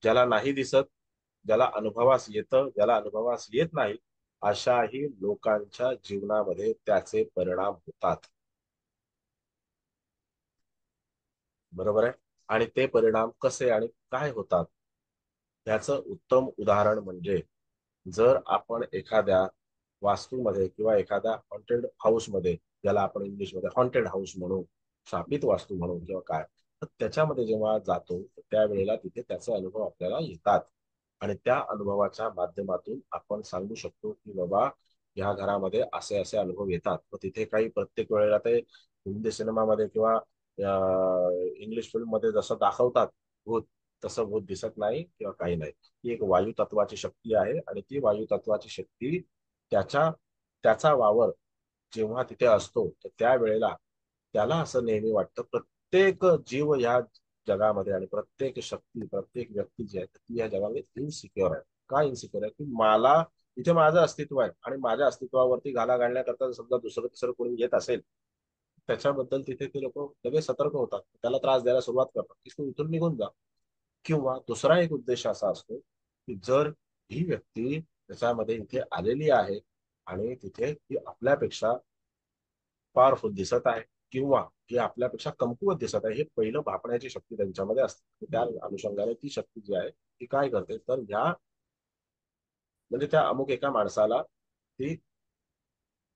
ज्याला नाही दिसत, ज्याला अनुभवास येतं, ज्याला अनुभवास येत नाही, अशाही लोकांच्या जीवनामध्ये त्याचे परिणाम होतात. बरोबर आहे. आणि ते परिणाम कसे आणि काय होतात, त्याचं उत्तम उदाहरण म्हणजे, जर आपण एखाद्या वास्तूमध्ये किंवा एखाद्या हॉन्टेड हाऊसमध्ये, ज्याला आपण इंग्लिशमध्ये हॉन्टेड हाऊस म्हणू, शापित वास्तू म्हणू किंवा काय, तर त्याच्यामध्ये जेव्हा जातो त्यावेळेला तिथे त्याचे अनुभव आपल्याला येतात. आणि त्या अनुभवाच्या माध्यमातून आपण सांगू शकतो की बाबा या घरामध्ये असे असे अनुभव येतात. व तिथे काही प्रत्येक वेळेला ते हिंदी सिनेमामध्ये किंवा इंग्लिश फिल्म मध्ये जसं दाखवतात भूत, तसं भूत दिसत नाही किंवा काही नाही. ही एक वायू तत्वाची शक्ती आहे आणि ती वायू तत्वाची शक्ती त्याच्या त्याचा वावर जेव्हा तिथे असतो, तर त्यावेळेला त्याला असं नेहमी वाटतं प्रत्येक जीव या जगामध्ये आणि प्रत्येक शक्ती, प्रत्येक व्यक्ती जी आहे ती या जगामध्ये इनसिक्युअर आहे. का इनसिक्युअर आहे? की मला इथे माझं अस्तित्व आहे आणि माझ्या अस्तित्वावरती घाला घालण्याकरता समजा दुसरं तिसरं कोणी येत असेल, त्याच्याबद्दल तिथे ते लोक लगेच सतर्क होतात, त्याला त्रास द्यायला सुरुवात करतात की तू इथून निघून जा. किंवा दुसरा एक उद्देश असा असतो की जर ही व्यक्ती त्याच्यामध्ये इथे आलेली आहे आणि तिथे ती आपल्यापेक्षा पॉवरफुल दिसत आहे किंवा ती आपल्यापेक्षा कमकुवत दिसत आहे, हे पहिलं भापण्याची शक्ती त्यांच्यामध्ये असते. त्या अनुषंगाने ती शक्ती जी आहे ती काय करते, तर ह्या म्हणजे त्या अमुक एका माणसाला ती,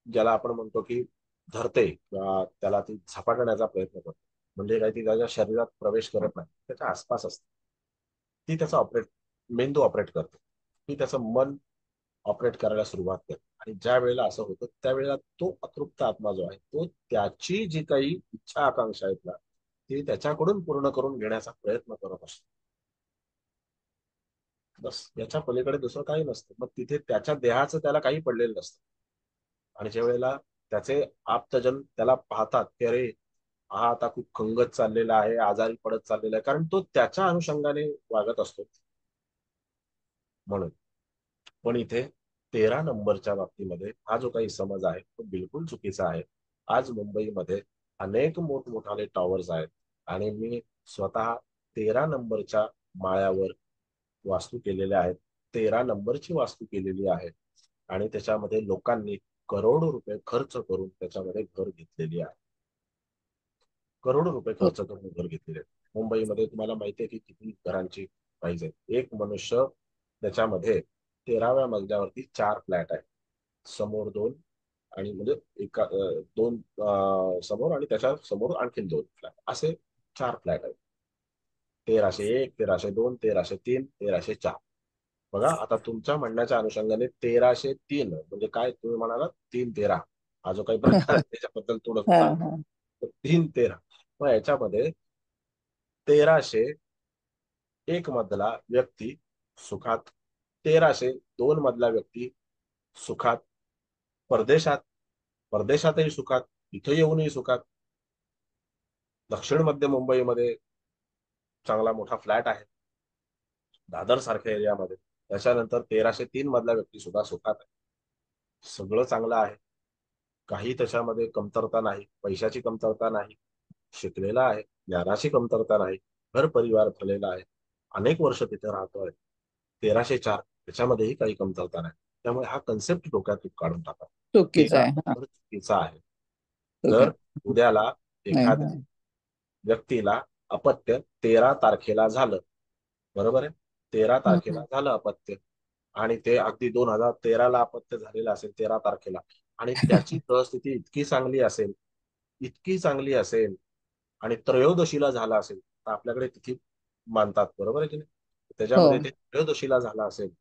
ज्याला आपण म्हणतो की धरते किंवा त्याला ती झपाटण्याचा प्रयत्न करते. म्हणजे काही ती त्याच्या शरीरात प्रवेश करत नाही, त्याच्या आसपास असते. ती त्याचा मेंदू ऑपरेट करते. ती त्याचं मन ऑपरेट करायला सुरुवात करते. आणि ज्या वेळेला असं होतं त्यावेळेला तो अतृप्त आत्मा जो आहे तो त्याची जी काही इच्छा आकांक्षा आहेत ना, ती त्याच्याकडून पूर्ण करून घेण्याचा प्रयत्न करत असतो. बस याच्या पलीकडे दुसरं काही नसतं. मग तिथे त्याच्या देहाचं त्याला काही पडलेलं नसतं. आणि ज्या वेळेला त्याचे आप्तजन त्याला पाहतात की अरे हा आता खूप खंगत चाललेला आहे, आजारी पडत चाललेला आहे, कारण तो त्याच्या अनुषंगाने वागत असतो म्हणून. पण इथे 13 नंबरच्या बाबतीमध्ये हा जो काही समज आहे तो बिलकुल चुकीचा आहे. आज मुंबईमध्ये अनेक मोठमोठाले टॉवर्स आहेत आणि मी स्वतः 13 नंबरच्या माळ्यावर वास्तू केलेल्या आहेत. 13 नंबरची वास्तू केलेली आहे आणि त्याच्यामध्ये लोकांनी करोडो रुपये खर्च करून त्याच्यामध्ये घर घेतलेली आहे. करोडो रुपये हो. खर्च करून घर घेतलेले आहेत. मुंबईमध्ये तुम्हाला माहिती आहे की किती घरांची प्राइस आहे. एक मनुष्य त्याच्यामध्ये 13व्या मजल्यावरती 4 फ्लॅट आहेत. समोर 2 आणि म्हणजे एका 2 समोर आणि त्याच्या समोर आणखीन 2 फ्लॅट, असे 4 फ्लॅट आहेत. 1301, 1302, 1303, 1304. बघा आता तुमच्या म्हणण्याच्या अनुषंगाने 1303 म्हणजे काय, तुम्ही म्हणाला 3-13 हा जो काही प्रकार आहे त्याच्याबद्दल थोडं हा सांगा. हा. तर 3-13 मग याच्यामध्ये 1301 मधला व्यक्ती सुखात, 1302 मधला व्यक्ती सुखात, परदेशात, परदेशातही सुखात, इथं येऊनही सुखात. दक्षिण मध्य मुंबईमध्ये चांगला मोठा फ्लॅट आहे, दादर सारख्या एरियामध्ये. त्याच्यानंतर 1303 मधला व्यक्ती सुद्धा सुखात आहे. सगळं चांगलं आहे, काही त्याच्यामध्ये कमतरता नाही, पैशाची कमतरता नाही, शिकलेला आहे, ज्ञानाची कमतरता नाही, घर परिवार फुलेला आहे, अनेक वर्ष तिथे राहतोय. 1304 त्याच्यामध्येही काही कमतरता नाही. त्यामुळे हा कन्सेप्ट डोक्यातून काढून टाका. चुकीचं तेरा आहे. हा, नंबर चुकीचा आहे. ओके. जर उद्याला नाही एखाद्या नाही. व्यक्तीला अपत्य 13 तारखेला झालं, बरोबर आहे, 13 तारखेला हम्म. झालं अपत्य, आणि ते अगदी 2013ला अपत्य झालेलं असेल 13 तारखेला, आणि त्याची परिस्थिती इतकी चांगली असेल, इतकी चांगली असेल, आणि त्रयोदशीला झाला असेल, तर आपल्याकडे तिथी मानतात, बरोबर आहे की नाही. हो. त्याच्यामध्ये ते त्रयोदशीला झाला असेल,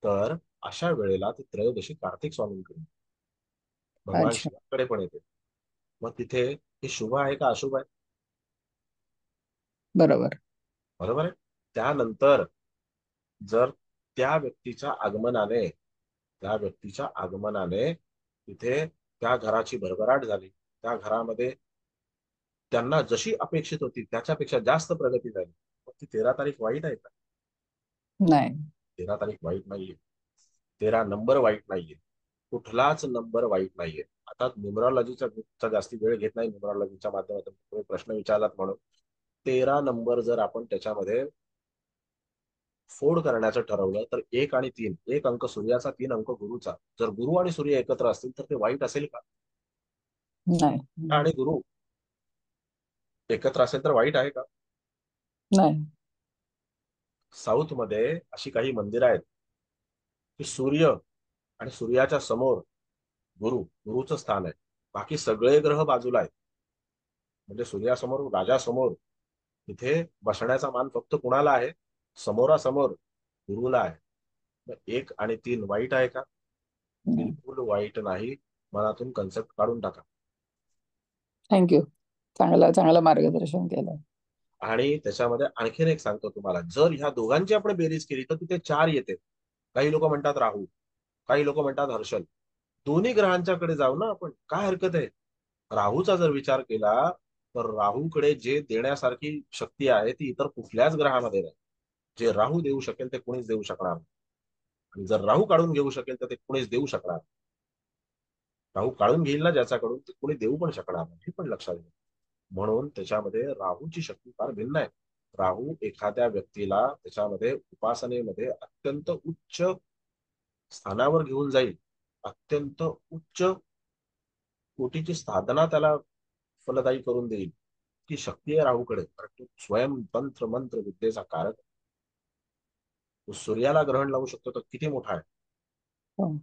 तर अशा वेळेला ती त्रयोदशी कार्तिक स्वामींकडे, भगवान अच्छा. शिवाकडे पण येते. मग तिथे हे शुभ आहे का अशुभ आहे? बरोबर. बरोबर आहे. त्यानंतर जर त्या व्यक्तीच्या आगमनाने, त्या व्यक्तीच्या आगमनाने तिथे त्या घराची भरभराट झाली, त्या घरामध्ये त्यांना जशी अपेक्षित होती त्याच्यापेक्षा जास्त प्रगती झाली, मग ती 13 तारीख वाईट आहे का? नाही. 13 तारीख वाईट नाहीये, 13 नंबर वाईट नाहीये, कुठलाच नंबर वाईट नाहीये. आता न्युमरॉलॉजीचा जास्ती वेळ घेत नाही, न्युमरॉलॉजीच्या माध्यमातून तुम्ही प्रश्न विचारलात म्हणून. 13 नंबर जर आपण त्याच्यामध्ये फोड करण्याचं ठरवलं, तर 1 आणि 3, 1 अंक सूर्याचा, 3 अंक गुरुचा, जर गुरु आणि सूर्य एकत्र असतील तर ते वाईट असेल का? नाही. आणि गुरु एकत्र असेल तर वाईट आहे का? नाही. साऊथ मध्ये अशी काही मंदिरं आहेत की सूर्य आणि सूर्याच्या समोर गुरुचं स्थान आहे, बाकी सगळे ग्रह बाजूला आहेत. म्हणजे सूर्यासमोर, राजासमोर तिथे बसण्याचा मान फक्त कुणाला आहे? समोरासमोर गुरुला आहे. मग 1 आणि 3 वाईट आहे का? नाही. बिलकुल वाईट नाही. मनातून कन्सेप्ट काढून टाका. थँक्यू. चांगलं चांगलं मार्गदर्शन केलं. आणि त्याच्यामध्ये आणखीन एक सांगतो तुम्हाला, जर ह्या दोघांची आपण बेरीज केली तर तिथे 4 येते. काही लोक म्हणतात राहू, काही लोक म्हणतात हर्षल. दोन्ही ग्रहांच्याकडे जाऊ ना आपण, काय हरकत आहे? राहूचा जर विचार केला तर राहूकडे जे देण्यासारखी शक्ती आहे ती इतर कुठल्याच ग्रहामध्ये नाही. जे राहू देऊ शकेल ते कोणीच देऊ शकणार नाही. आणि जर राहू काढून घेऊ शकेल तर ते कोणीच देऊ शकणार नाही. राहू काढून घेईल ना ज्याच्याकडून, ते कोणी देऊ पण शकणार नाही, हे पण लक्षात घ्या. म्हणून त्याच्यामध्ये राहूची शक्ती फार भिन्न आहे. राहू एखाद्या व्यक्तीला त्याच्यामध्ये उपासनेमध्ये अत्यंत उच्च स्थानावर घेऊन जाईल, अत्यंत उच्च कोटीची साधना त्याला फलदायी करून देईल. ती शक्ती आहे राहूकडे, कारण तो स्वयं तंत्र मंत्र विद्येचा कारक आहे. तो सूर्याला ग्रहण लावू शकतो, तर किती मोठा आहे. हो.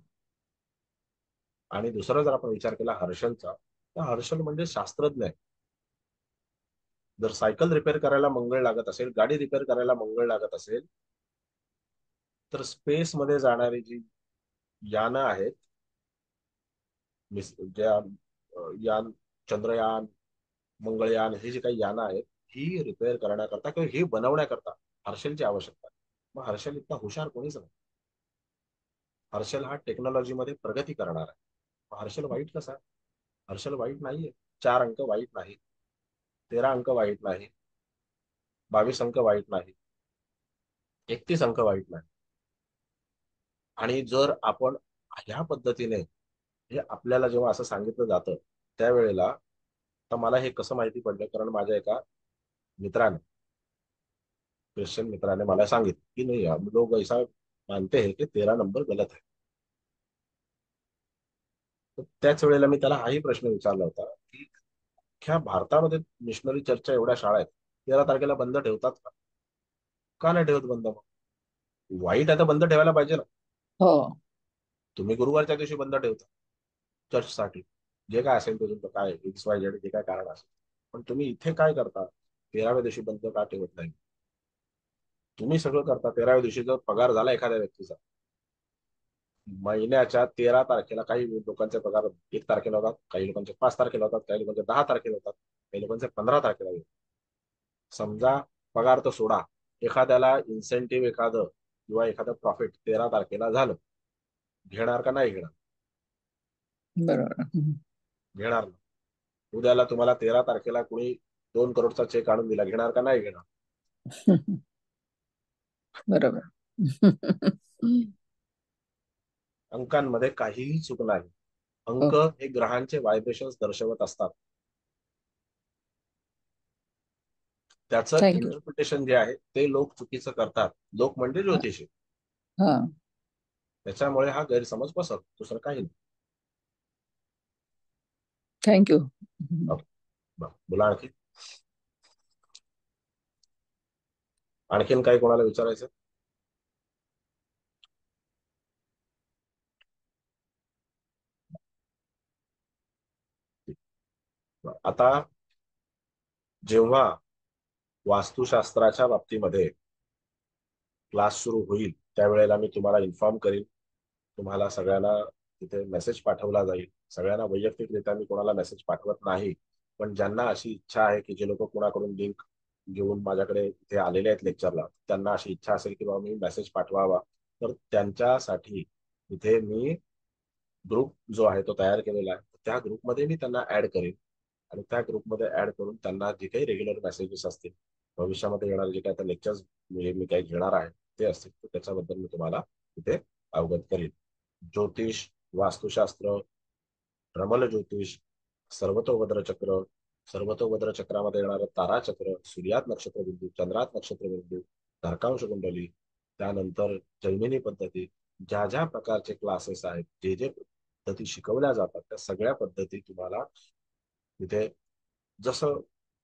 आणि दुसरा जर आपण विचार केला हर्षलचा, तर हर्षल म्हणजे शास्त्रज्ञ आहे. जर सायकल रिपेअर करायला मंगळ लागत असेल, गाडी रिपेअर करायला मंगळ लागत असेल, तर स्पेस मध्ये जाणारी जी यानं आहेत, ज्या यान, चंद्रयान, मंगळयान, हे जे काही यानं आहेत, ही रिपेअर करण्याकरता किंवा ही बनवण्याकरता हर्षलची आवश्यकता आहे. मग हर्षल इतका हुशार कोणीच नाही. हर्षल हा टेक्नॉलॉजीमध्ये प्रगती करणार आहे. हर्षल वाईट कसा आहे? हर्षल वाईट नाहीये. 4 अंक वाईट नाही, 13 अंक वाईट नाही, 22 अंक वाईट नाही, 31 अंक वाईट नाही. आणि जर आपण ह्या पद्धतीने, हे आपल्याला जेव्हा असं सांगितलं जातं त्यावेळेला, तर मला हे कसं माहिती पडलं, कारण माझ्या एका मित्राने, ख्रिश्चन मित्राने मला सांगितलं की नाही, हम लोग ऐसा मानते हैं कि 13 नंबर गलत है. तर त्याच वेळेला मी त्याला हाही प्रश्न विचारला होता की ह्या भारतामध्ये मिशनरी चर्चच्या एवढ्या शाळा आहेत, 13 तारखेला बंद ठेवतात का? का नाही ठेवत बंद? मग वाईट आहे तर बंद ठेवायला पाहिजे ना. हो. तुम्ही गुरुवारच्या दिवशी बंद ठेवता चर्चसाठी, जे काय असेल ते तुमचं, काय एक्स वाय झेड जे काय कारण असेल, पण तुम्ही इथे काय करता? 13व्या दिवशी बंद का ठेवत नाही? तुम्ही सगळं करता. 13व्या दिवशी जर पगार झाला एखाद्या व्यक्तीचा, महिन्याच्या 13 तारखेला, काही लोकांचे पगार 1 तारखेला होतात, काही लोकांचे 5 तारखेला होतात, काही लोकांचे 10 तारखेला होतात, काही लोकांचे 15 तारखेला होतात. समजा पगार तर सोडा, एखाद्याला इन्सेंटिव्ह एखादं किंवा एखादं प्रॉफिट 13 तारखेला झालं, घेणार का नाही घेणार? बरोबर. घेणार ना. उद्याला तुम्हाला 13 तारखेला कोणी 2 करोडचा चेक आणून दिला, घेणार का नाही घेणार? बरोबर. अंकांमध्ये काहीही चूक नाही. अंक ओके. हे ग्रहांचे व्हायब्रेशन्स दर्शवत असतात. त्याचं थँक्यू. इंटरप्रिटेशन जे आहे ते लोक चुकीचं करतात. लोक म्हणजे ज्योतिषी. हा. त्याच्यामुळे हा गैरसमज पसरतो, दुसरं काही नाही. थँक्यू. बोला आणखी. आणखीन काही कोणाला विचारायचं? आता जेव्हा वास्तुशास्त्राच्या बाबतीमध्ये क्लास सुरू होईल त्यावेळेला मी तुम्हाला इन्फॉर्म करीन. तुम्हाला सगळ्यांना तिथे मेसेज पाठवला जाईल. सगळ्यांना वैयक्तिकरित्या मी कोणाला मेसेज पाठवत नाही, पण ज्यांना अशी इच्छा आहे की जे लोक कोणाकडून लिंक घेऊन माझ्याकडे इथे आलेले आहेत लेक्चरला, त्यांना अशी इच्छा असेल की बाबा मी मेसेज पाठवावा, तर त्यांच्यासाठी इथे मी ग्रुप जो आहे तो तयार केलेला आहे. त्या ग्रुपमध्ये मी त्यांना ऍड करेन आणि त्या ग्रुपमध्ये ऍड करून त्यांना जे काही रेग्युलर मेसेजेस असतील, भविष्यामध्ये येणारे जे काही लेक्चर्स मी काही घेणार आहे ते असतील, तर त्याच्याबद्दल मी तुम्हाला तिथे अवगत करीन. ज्योतिष, वास्तुशास्त्र, भ्रमल ज्योतिष, सर्वतोभद्र चक्र, सर्वतोभद्र चक्रामध्ये येणारं ताराचक्र, सूर्यात नक्षत्र बिंदू, चंद्रात नक्षत्र बिंदू, धारकांश कुंडली, त्यानंतर जैमिनी पद्धती, ज्या ज्या प्रकारचे क्लासेस आहेत, जे जे पद्धती शिकवल्या जातात, त्या सगळ्या पद्धती तुम्हाला तिथे जसं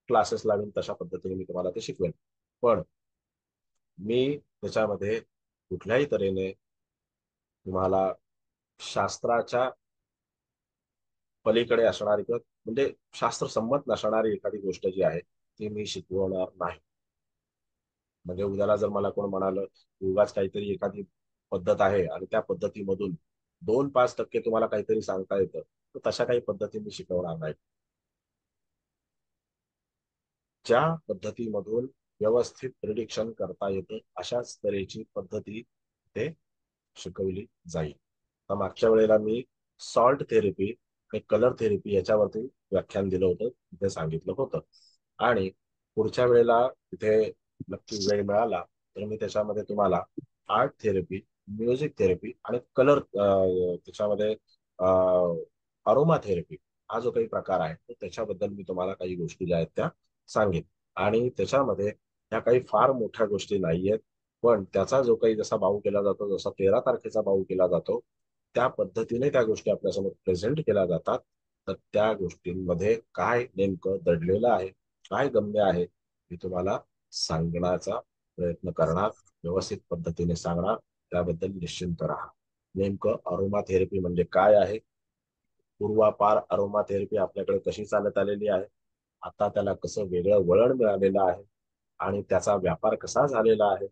क्लासेस लावेन तशा पद्धतीने मी तुम्हाला ते शिकवेन. पण मी त्याच्यामध्ये कुठल्याही तऱ्हेने तुम्हाला शास्त्राच्या पलीकडे असणारी किंवा म्हणजे शास्त्र संमत नसणारी एखादी गोष्ट जी आहे ती मी शिकवणार नाही. म्हणजे उद्याला जर मला कोण म्हणालं उगाच काहीतरी एखादी पद्धत आहे आणि त्या पद्धतीमधून 2-5% तुम्हाला काहीतरी सांगता येतं, तर तशा काही पद्धती मी शिकवणार नाही. ज्या पद्धतीमधून व्यवस्थित प्रिडिक्शन करता येतं अशाच तऱ्हेची पद्धती ते शिकवली जाईल. तर मागच्या वेळेला मी सॉल्ट थेरपी आणि कलर थेरपी याच्यावरती व्याख्यान दिलं होतं, तिथे सांगितलं होतं. आणि पुढच्या वेळेला तिथे नक्की वेळ मिळाला तर मी त्याच्यामध्ये तुम्हाला आर्ट थेरपी, म्युझिक थेरपी आणि कलर त्याच्यामध्ये अरोमा थेरपी हा जो काही प्रकार आहे तर त्याच्याबद्दल मी तुम्हाला काही गोष्टी ज्या आहेत त्या सांगेन. आणि त्याच्यामध्ये ह्या काही फार मोठ्या गोष्टी नाहीयेत, पण त्याचा जो काही जसा बाऊ केला जातो, जसा 13 तारखेचा बाऊ केला जातो, त्या पद्धतीने त्या गोष्टी आपल्यासमोर प्रेझेंट केल्या जातात. तर त्या गोष्टींमध्ये काय नेमकं दडलेलं आहे, काय गम्य आहे, मी तुम्हाला सांगण्याचा प्रयत्न करणार, व्यवस्थित पद्धतीने सांगणार. त्याबद्दल निश्चिंत राहा. नेमकं अरोमा थेरपी म्हणजे काय आहे, पूर्वापार अरोमा थेरपी आपल्याकडे कशी चालत आलेली आहे, आता त्याला कसं वेगळं वळण मिळालेलं आहे आणि त्याचा व्यापार कसा झालेला आहे,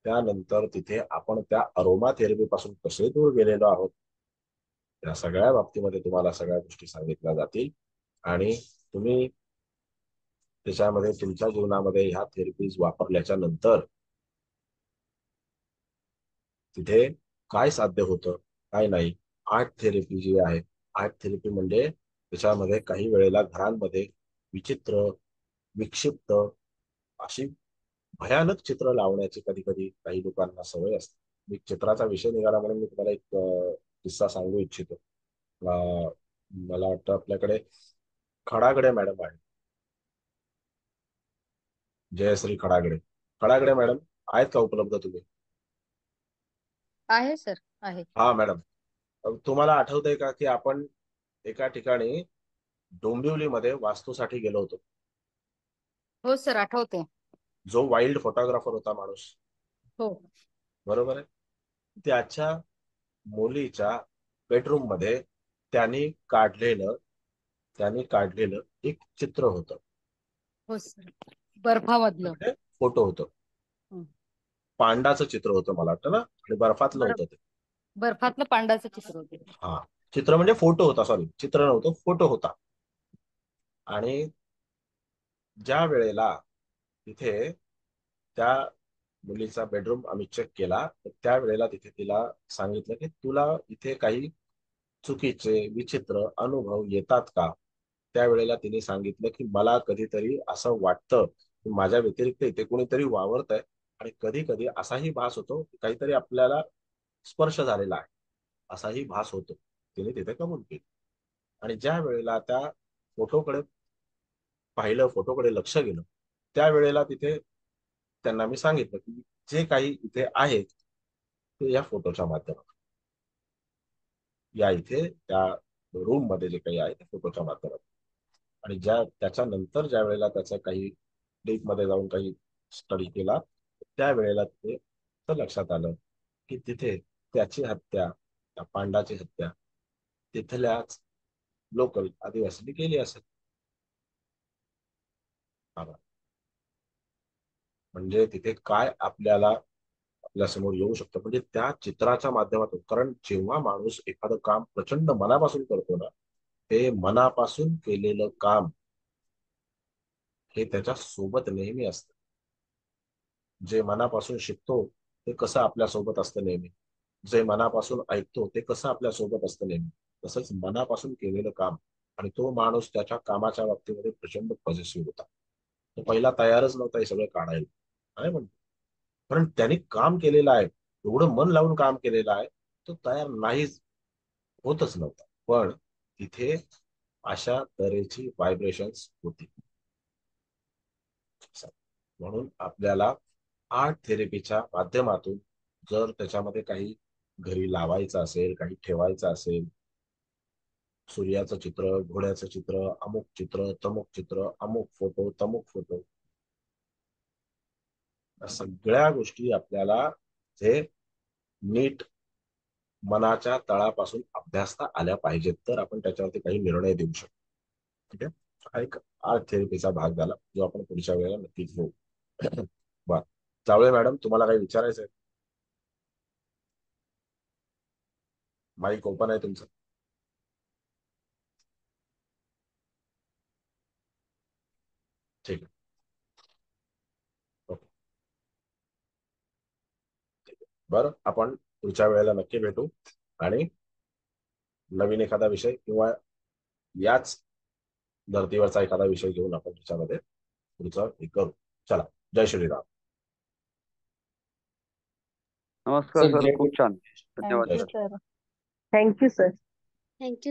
त्यानंतर तिथे आपण त्या अरोमा थेरपी पासून कसे दूर गेलेलो आहोत, या सगळ्या बाबतीमध्ये तुम्हाला सगळ्या गोष्टी सांगितल्या जातील. आणि तुम्ही त्याच्यामध्ये तुमच्या जीवनामध्ये ह्या थेरपीज वापरल्याच्या नंतर तिथे काय साध्य होतं काय नाही. आर्ट थेरपी जी आहे, आर्ट थेरपी म्हणजे त्याच्यामध्ये काही वेळेला घरांमध्ये विचित्र, विक्षिप्त अशी भयानक चित्र लावण्याची कधी कधी काही लोकांना सवय असते. मी चित्राचा विषय निघाला म्हणून मी तुम्हाला एक किस्सा सांगू इच्छितो. मला वाटतं आपल्याकडे खडागडे मॅडम आहे, जयश्री खडागडे. खडागडे मॅडम आहेत का उपलब्ध तुम्ही? आहे सर, आहे. हा मॅडम, तुम्हाला आठवतंय का की आपण एका ठिकाणी डोंबिवलीमध्ये वास्तूसाठी गेलो होतो? हो सर, आठवते. जो वाईल्ड फोटोग्राफर होता माणूस, हो. बरोबर आहे, त्याच्या मुलीच्या बेडरूम मध्ये त्यांनी काढलेलं एक चित्र होतं. हो सर, बर्फामधलं. त्याकडे फोटो होतं. हं. पांडाचं चित्र होतं मला वाटतं ना, आणि बर्फातलं बर्फ होतं ते. बर्फातलं पांडाचं चित्र होते. हा, चित्र म्हणजे फोटो होता, सॉरी चित्र नव्हतं, फोटो होता. आणि ज्या वेळेला तिथे त्या मुलीचा बेडरूम आम्ही चेक केला, तर त्या वेळेला तिथे तिला सांगितलं की तुला इथे काही चुकीचे विचित्र अनुभव येतात का? त्यावेळेला तिने सांगितलं की मला कधीतरी असं वाटतं की माझ्या व्यतिरिक्त इथे कोणीतरी वावरत आहे, आणि कधी कधी असाही भास होतो की काहीतरी आपल्याला स्पर्श झालेला आहे, असाही भास होतो. तिने तिथे कबूल केली. आणि ज्या वेळेला त्या फोटोकडे पाहिलं, फोटोकडे लक्ष गेलं, त्यावेळेला तिथे त्यांना मी सांगितलं की जे काही इथे आहे ते या फोटोच्या माध्यमातून, या इथे त्या रूम मध्ये जे काही आहे त्या फोटोच्या माध्यमातून. आणि त्याच्यानंतर ज्या वेळेला त्याचं काही डीप मध्ये जाऊन काही स्टडी केला, त्यावेळेला तिथे तर लक्षात आलं की तिथे त्याची हत्या, त्या पांडाची हत्या तिथल्याच लोकल आदिवासींनी केली असेल. आभार. म्हणजे तिथे काय आपल्याला आपल्या समोर येऊ शकतं, म्हणजे त्या चित्राच्या माध्यमातून. कारण जेव्हा माणूस एखादं काम प्रचंड मनापासून करतो ना, ते मनापासून केलेलं काम हे त्याच्या सोबत नेहमी असतं. जे मनापासून शिकतो ते कसं आपल्या सोबत असतं नेहमी, जे मनापासून ऐकतो ते कसं आपल्या सोबत असतं नेहमी, तसंच मनापासून केलेलं काम. आणि तो माणूस त्याच्या कामाच्या बाबतीमध्ये प्रचंड पॉझिटिव्ह होता. तो पहिला तयारच नव्हता हे सगळं काढायला, काय म्हणतो, कारण त्यांनी काम केलेलं आहे, एवढं मन लावून काम केलेलं आहे, तो तयार नाहीच, होतच नव्हता. पण तिथे अशा तऱ्हेची व्हायब्रेशन्स होती. म्हणून आपल्याला आर्ट थेरपीच्या माध्यमातून जर त्याच्यामध्ये काही घरी लावायचं असेल, काही ठेवायचं असेल, सूर्याचं चित्र, घोड्याचं चित्र, अमुक चित्र, तमुक चित्र, अमुक फोटो, तमुक फोटो, या सगळ्या गोष्टी आपल्याला हे नीट मनाच्या तळापासून अभ्यासता आल्या पाहिजेत, तर आपण त्याच्यावरती काही निर्णय देऊ शकतो. ठीक आहे. हा एक आर्ट थेरपीचा भाग झाला, जो आपण पुढच्या वेळेला नक्कीच घेऊ. बर, जावळे मॅडम, तुम्हाला काही विचारायचं आहे? माईक ओपन आहे तुमचं. ठीक आहे. ओके. ठीक आहे. बरं, आपण पुढच्या वेळेला नक्की भेटू आणि नवीन एखादा विषय किंवा याच धर्तीवरचा एखादा विषय घेऊन आपण त्याच्यामध्ये पुढचं हे करू. चला, जय श्रीराम. नमस्कार सर सर, जय खूप छान. धन्यवाद thank you sir. Sir. Thank you sir. Thank you.